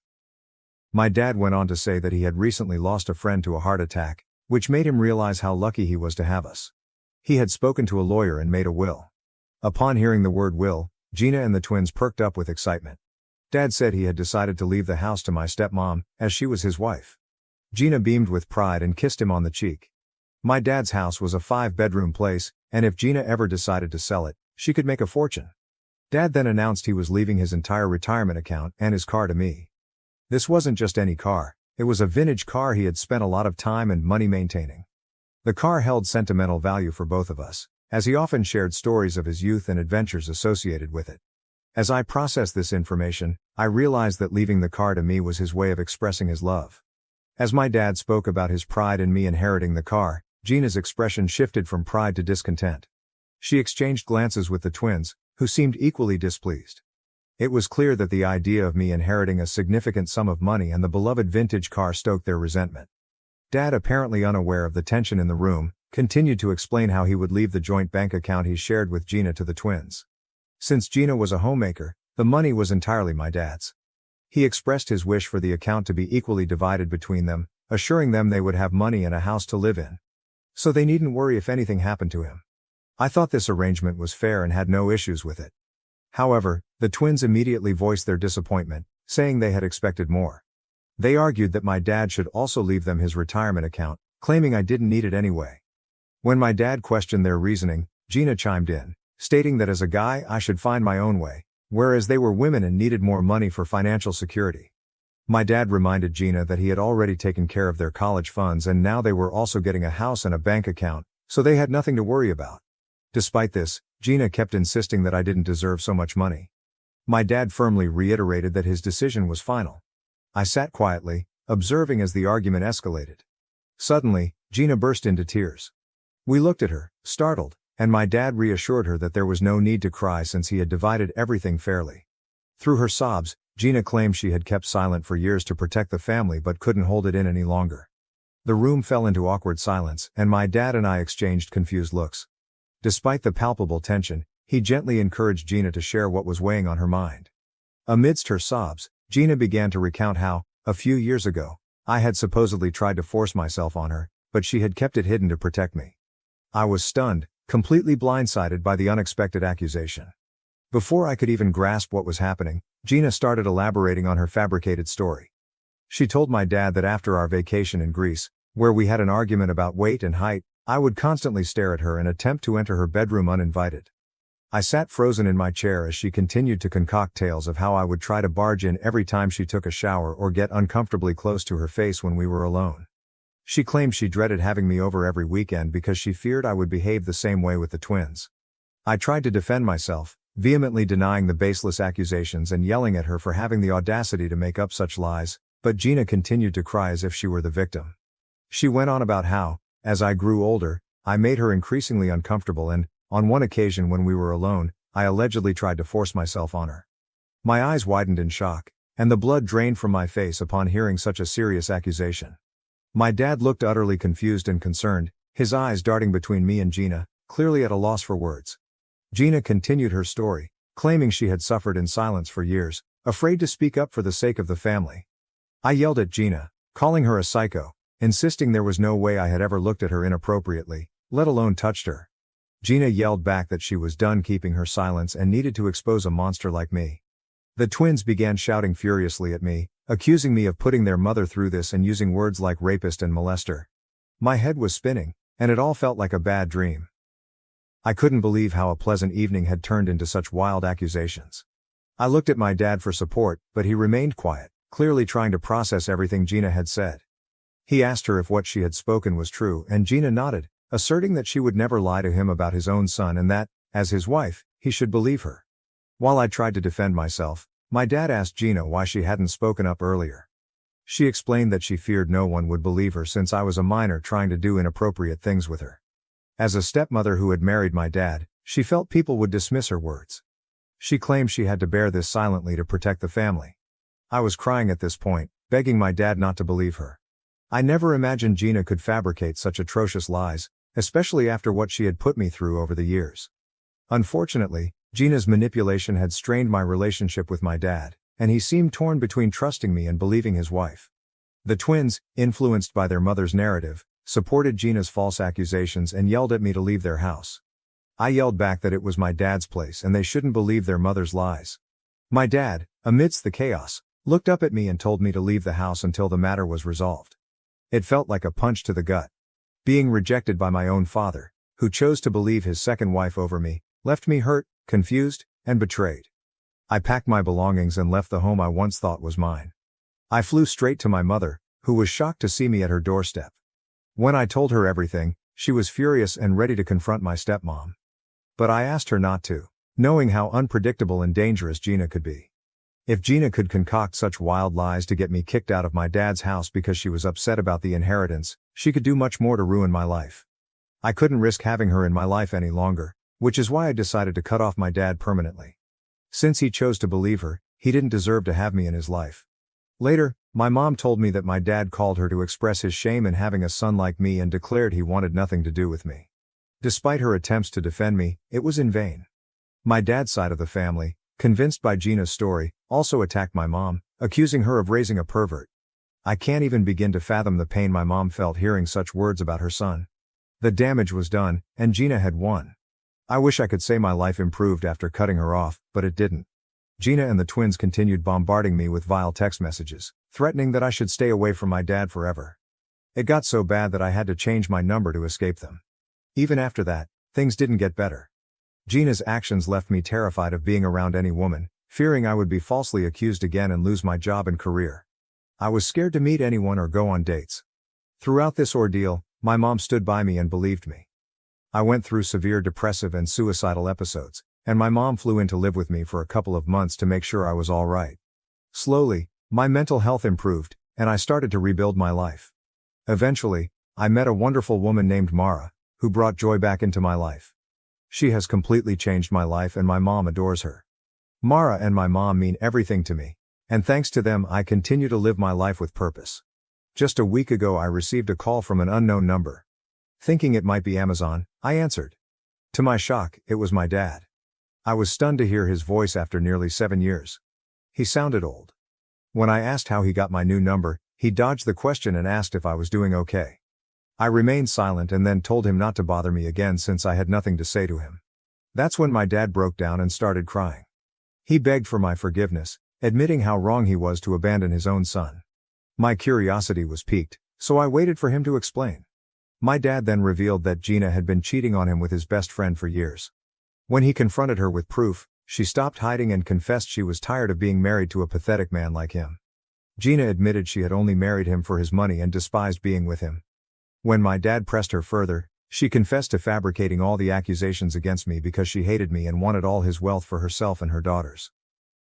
My dad went on to say that he had recently lost a friend to a heart attack, which made him realize how lucky he was to have us. He had spoken to a lawyer and made a will. Upon hearing the word will, Gina and the twins perked up with excitement. Dad said he had decided to leave the house to my stepmom, as she was his wife. Gina beamed with pride and kissed him on the cheek. My dad's house was a 5-bedroom place, and if Gina ever decided to sell it, she could make a fortune. Dad then announced he was leaving his entire retirement account and his car to me. This wasn't just any car, it was a vintage car he had spent a lot of time and money maintaining. The car held sentimental value for both of us, as he often shared stories of his youth and adventures associated with it. As I processed this information, I realized that leaving the car to me was his way of expressing his love. As my dad spoke about his pride in me inheriting the car, Gina's expression shifted from pride to discontent. She exchanged glances with the twins, who seemed equally displeased. It was clear that the idea of me inheriting a significant sum of money and the beloved vintage car stoked their resentment. Dad, apparently unaware of the tension in the room, continued to explain how he would leave the joint bank account he shared with Gina to the twins. Since Gina was a homemaker, the money was entirely my dad's. He expressed his wish for the account to be equally divided between them, assuring them they would have money and a house to live in, so they needn't worry if anything happened to him. I thought this arrangement was fair and had no issues with it. However, the twins immediately voiced their disappointment, saying they had expected more. They argued that my dad should also leave them his retirement account, claiming I didn't need it anyway. When my dad questioned their reasoning, Gina chimed in, stating that as a guy I should find my own way, whereas they were women and needed more money for financial security. My dad reminded Gina that he had already taken care of their college funds and now they were also getting a house and a bank account, so they had nothing to worry about. Despite this, Gina kept insisting that I didn't deserve so much money. My dad firmly reiterated that his decision was final. I sat quietly, observing as the argument escalated. Suddenly, Gina burst into tears. We looked at her, startled, and my dad reassured her that there was no need to cry since he had divided everything fairly. Through her sobs, Gina claimed she had kept silent for years to protect the family but couldn't hold it in any longer. The room fell into awkward silence, and my dad and I exchanged confused looks. Despite the palpable tension, he gently encouraged Gina to share what was weighing on her mind. Amidst her sobs, Gina began to recount how, a few years ago, I had supposedly tried to force myself on her, but she had kept it hidden to protect me. I was stunned, completely blindsided by the unexpected accusation. Before I could even grasp what was happening, Gina started elaborating on her fabricated story. She told my dad that after our vacation in Greece, where we had an argument about weight and height, I would constantly stare at her and attempt to enter her bedroom uninvited. I sat frozen in my chair as she continued to concoct tales of how I would try to barge in every time she took a shower or get uncomfortably close to her face when we were alone. She claimed she dreaded having me over every weekend because she feared I would behave the same way with the twins. I tried to defend myself, vehemently denying the baseless accusations and yelling at her for having the audacity to make up such lies, but Gina continued to cry as if she were the victim. She went on about how, as I grew older, I made her increasingly uncomfortable and, on one occasion when we were alone, I allegedly tried to force myself on her. My eyes widened in shock, and the blood drained from my face upon hearing such a serious accusation. My dad looked utterly confused and concerned, his eyes darting between me and Gina, clearly at a loss for words. Gina continued her story, claiming she had suffered in silence for years, afraid to speak up for the sake of the family. I yelled at Gina, calling her a psycho, insisting there was no way I had ever looked at her inappropriately, let alone touched her. Gina yelled back that she was done keeping her silence and needed to expose a monster like me. The twins began shouting furiously at me, accusing me of putting their mother through this and using words like rapist and molester. My head was spinning, and it all felt like a bad dream. I couldn't believe how a pleasant evening had turned into such wild accusations. I looked at my dad for support, but he remained quiet, clearly trying to process everything Gina had said. He asked her if what she had spoken was true, and Gina nodded, asserting that she would never lie to him about his own son and that, as his wife, he should believe her. While I tried to defend myself, my dad asked Gina why she hadn't spoken up earlier. She explained that she feared no one would believe her since I was a minor trying to do inappropriate things with her. As a stepmother who had married my dad, she felt people would dismiss her words. She claimed she had to bear this silently to protect the family. I was crying at this point, begging my dad not to believe her. I never imagined Gina could fabricate such atrocious lies, especially after what she had put me through over the years. Unfortunately, Gina's manipulation had strained my relationship with my dad, and he seemed torn between trusting me and believing his wife. The twins, influenced by their mother's narrative, supported Gina's false accusations and yelled at me to leave their house. I yelled back that it was my dad's place and they shouldn't believe their mother's lies. My dad, amidst the chaos, looked up at me and told me to leave the house until the matter was resolved. It felt like a punch to the gut. Being rejected by my own father, who chose to believe his second wife over me, left me hurt, confused, and betrayed. I packed my belongings and left the home I once thought was mine. I flew straight to my mother, who was shocked to see me at her doorstep. When I told her everything, she was furious and ready to confront my stepmom. But I asked her not to, knowing how unpredictable and dangerous Gina could be. If Gina could concoct such wild lies to get me kicked out of my dad's house because she was upset about the inheritance, she could do much more to ruin my life. I couldn't risk having her in my life any longer, which is why I decided to cut off my dad permanently. Since he chose to believe her, he didn't deserve to have me in his life. Later, my mom told me that my dad called her to express his shame in having a son like me and declared he wanted nothing to do with me. Despite her attempts to defend me, it was in vain. My dad's side of the family, convinced by Gina's story, also attacked my mom, accusing her of raising a pervert. I can't even begin to fathom the pain my mom felt hearing such words about her son. The damage was done, and Gina had won. I wish I could say my life improved after cutting her off, but it didn't. Gina and the twins continued bombarding me with vile text messages, threatening that I should stay away from my dad forever. It got so bad that I had to change my number to escape them. Even after that, things didn't get better. Gina's actions left me terrified of being around any woman, fearing I would be falsely accused again and lose my job and career. I was scared to meet anyone or go on dates. Throughout this ordeal, my mom stood by me and believed me. I went through severe depressive and suicidal episodes, and my mom flew in to live with me for a couple of months to make sure I was all right. Slowly, my mental health improved, and I started to rebuild my life. Eventually, I met a wonderful woman named Mara, who brought joy back into my life. She has completely changed my life and my mom adores her. Mara and my mom mean everything to me, and thanks to them I continue to live my life with purpose. Just a week ago I received a call from an unknown number. Thinking it might be Amazon, I answered. To my shock, it was my dad. I was stunned to hear his voice after nearly 7 years. He sounded old. When I asked how he got my new number, he dodged the question and asked if I was doing okay. I remained silent and then told him not to bother me again since I had nothing to say to him. That's when my dad broke down and started crying. He begged for my forgiveness, admitting how wrong he was to abandon his own son. My curiosity was piqued, so I waited for him to explain. My dad then revealed that Gina had been cheating on him with his best friend for years. When he confronted her with proof, she stopped hiding and confessed she was tired of being married to a pathetic man like him. Gina admitted she had only married him for his money and despised being with him. When my dad pressed her further, she confessed to fabricating all the accusations against me because she hated me and wanted all his wealth for herself and her daughters.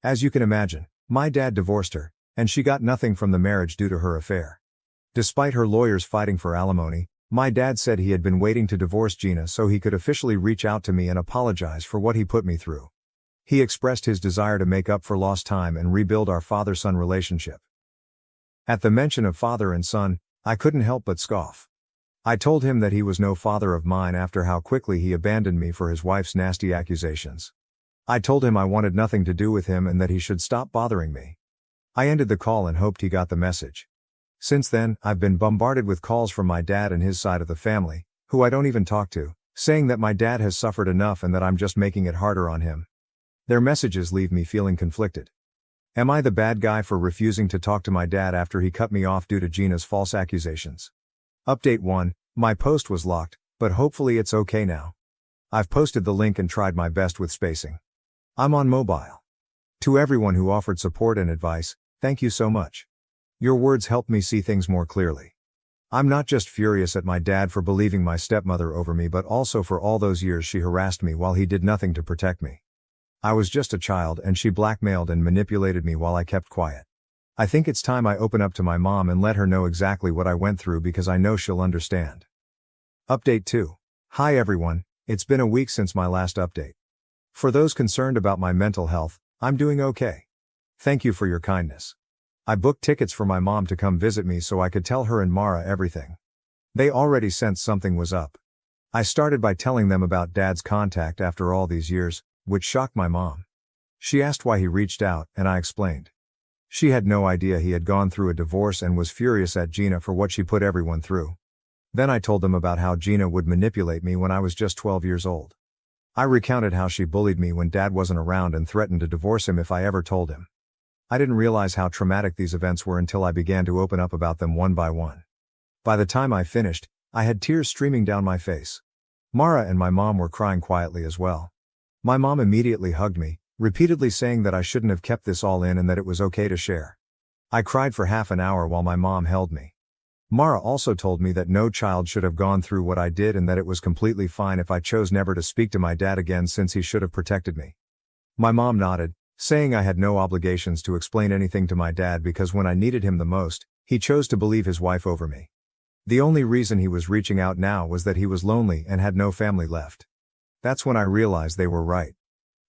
As you can imagine, my dad divorced her, and she got nothing from the marriage due to her affair. Despite her lawyers fighting for alimony, my dad said he had been waiting to divorce Gina so he could officially reach out to me and apologize for what he put me through. He expressed his desire to make up for lost time and rebuild our father-son relationship. At the mention of father and son, I couldn't help but scoff. I told him that he was no father of mine after how quickly he abandoned me for his wife's nasty accusations. I told him I wanted nothing to do with him and that he should stop bothering me. I ended the call and hoped he got the message. Since then, I've been bombarded with calls from my dad and his side of the family, who I don't even talk to, saying that my dad has suffered enough and that I'm just making it harder on him. Their messages leave me feeling conflicted. Am I the bad guy for refusing to talk to my dad after he cut me off due to Gina's false accusations? Update 1, my post was locked, but hopefully it's okay now. I've posted the link and tried my best with spacing. I'm on mobile. To everyone who offered support and advice, thank you so much. Your words helped me see things more clearly. I'm not just furious at my dad for believing my stepmother over me but also for all those years she harassed me while he did nothing to protect me. I was just a child and she blackmailed and manipulated me while I kept quiet. I think it's time I open up to my mom and let her know exactly what I went through because I know she'll understand. Update 2. Hi everyone, it's been a week since my last update. For those concerned about my mental health, I'm doing okay. Thank you for your kindness. I booked tickets for my mom to come visit me so I could tell her and Mara everything. They already sensed something was up. I started by telling them about Dad's contact after all these years, which shocked my mom. She asked why he reached out, and I explained. She had no idea he had gone through a divorce and was furious at Gina for what she put everyone through. Then I told them about how Gina would manipulate me when I was just 12 years old. I recounted how she bullied me when Dad wasn't around and threatened to divorce him if I ever told him. I didn't realize how traumatic these events were until I began to open up about them one by one. By the time I finished, I had tears streaming down my face. Mara and my mom were crying quietly as well. My mom immediately hugged me, repeatedly saying that I shouldn't have kept this all in and that it was okay to share. I cried for half an hour while my mom held me. Mara also told me that no child should have gone through what I did and that it was completely fine if I chose never to speak to my dad again since he should have protected me. My mom nodded, saying I had no obligations to explain anything to my dad because when I needed him the most, he chose to believe his wife over me. The only reason he was reaching out now was that he was lonely and had no family left. That's when I realized they were right.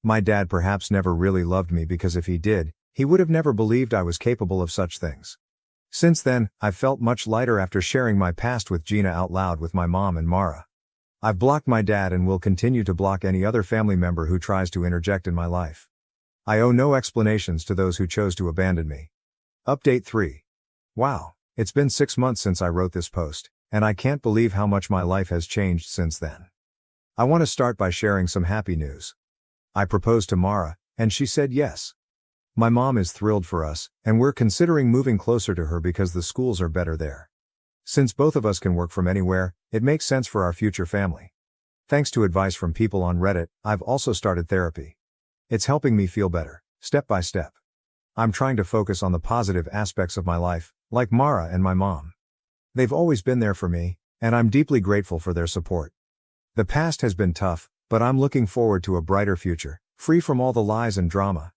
My dad perhaps never really loved me because if he did, he would have never believed I was capable of such things. Since then, I've felt much lighter after sharing my past with Gina out loud with my mom and Mara. I've blocked my dad and will continue to block any other family member who tries to interject in my life. I owe no explanations to those who chose to abandon me. Update 3. Wow, it's been 6 months since I wrote this post, and I can't believe how much my life has changed since then. I want to start by sharing some happy news. I proposed to Mara, and she said yes. My mom is thrilled for us, and we're considering moving closer to her because the schools are better there. Since both of us can work from anywhere, it makes sense for our future family. Thanks to advice from people on Reddit, I've also started therapy. It's helping me feel better, step by step. I'm trying to focus on the positive aspects of my life, like Mara and my mom. They've always been there for me, and I'm deeply grateful for their support. The past has been tough, but I'm looking forward to a brighter future, free from all the lies and drama.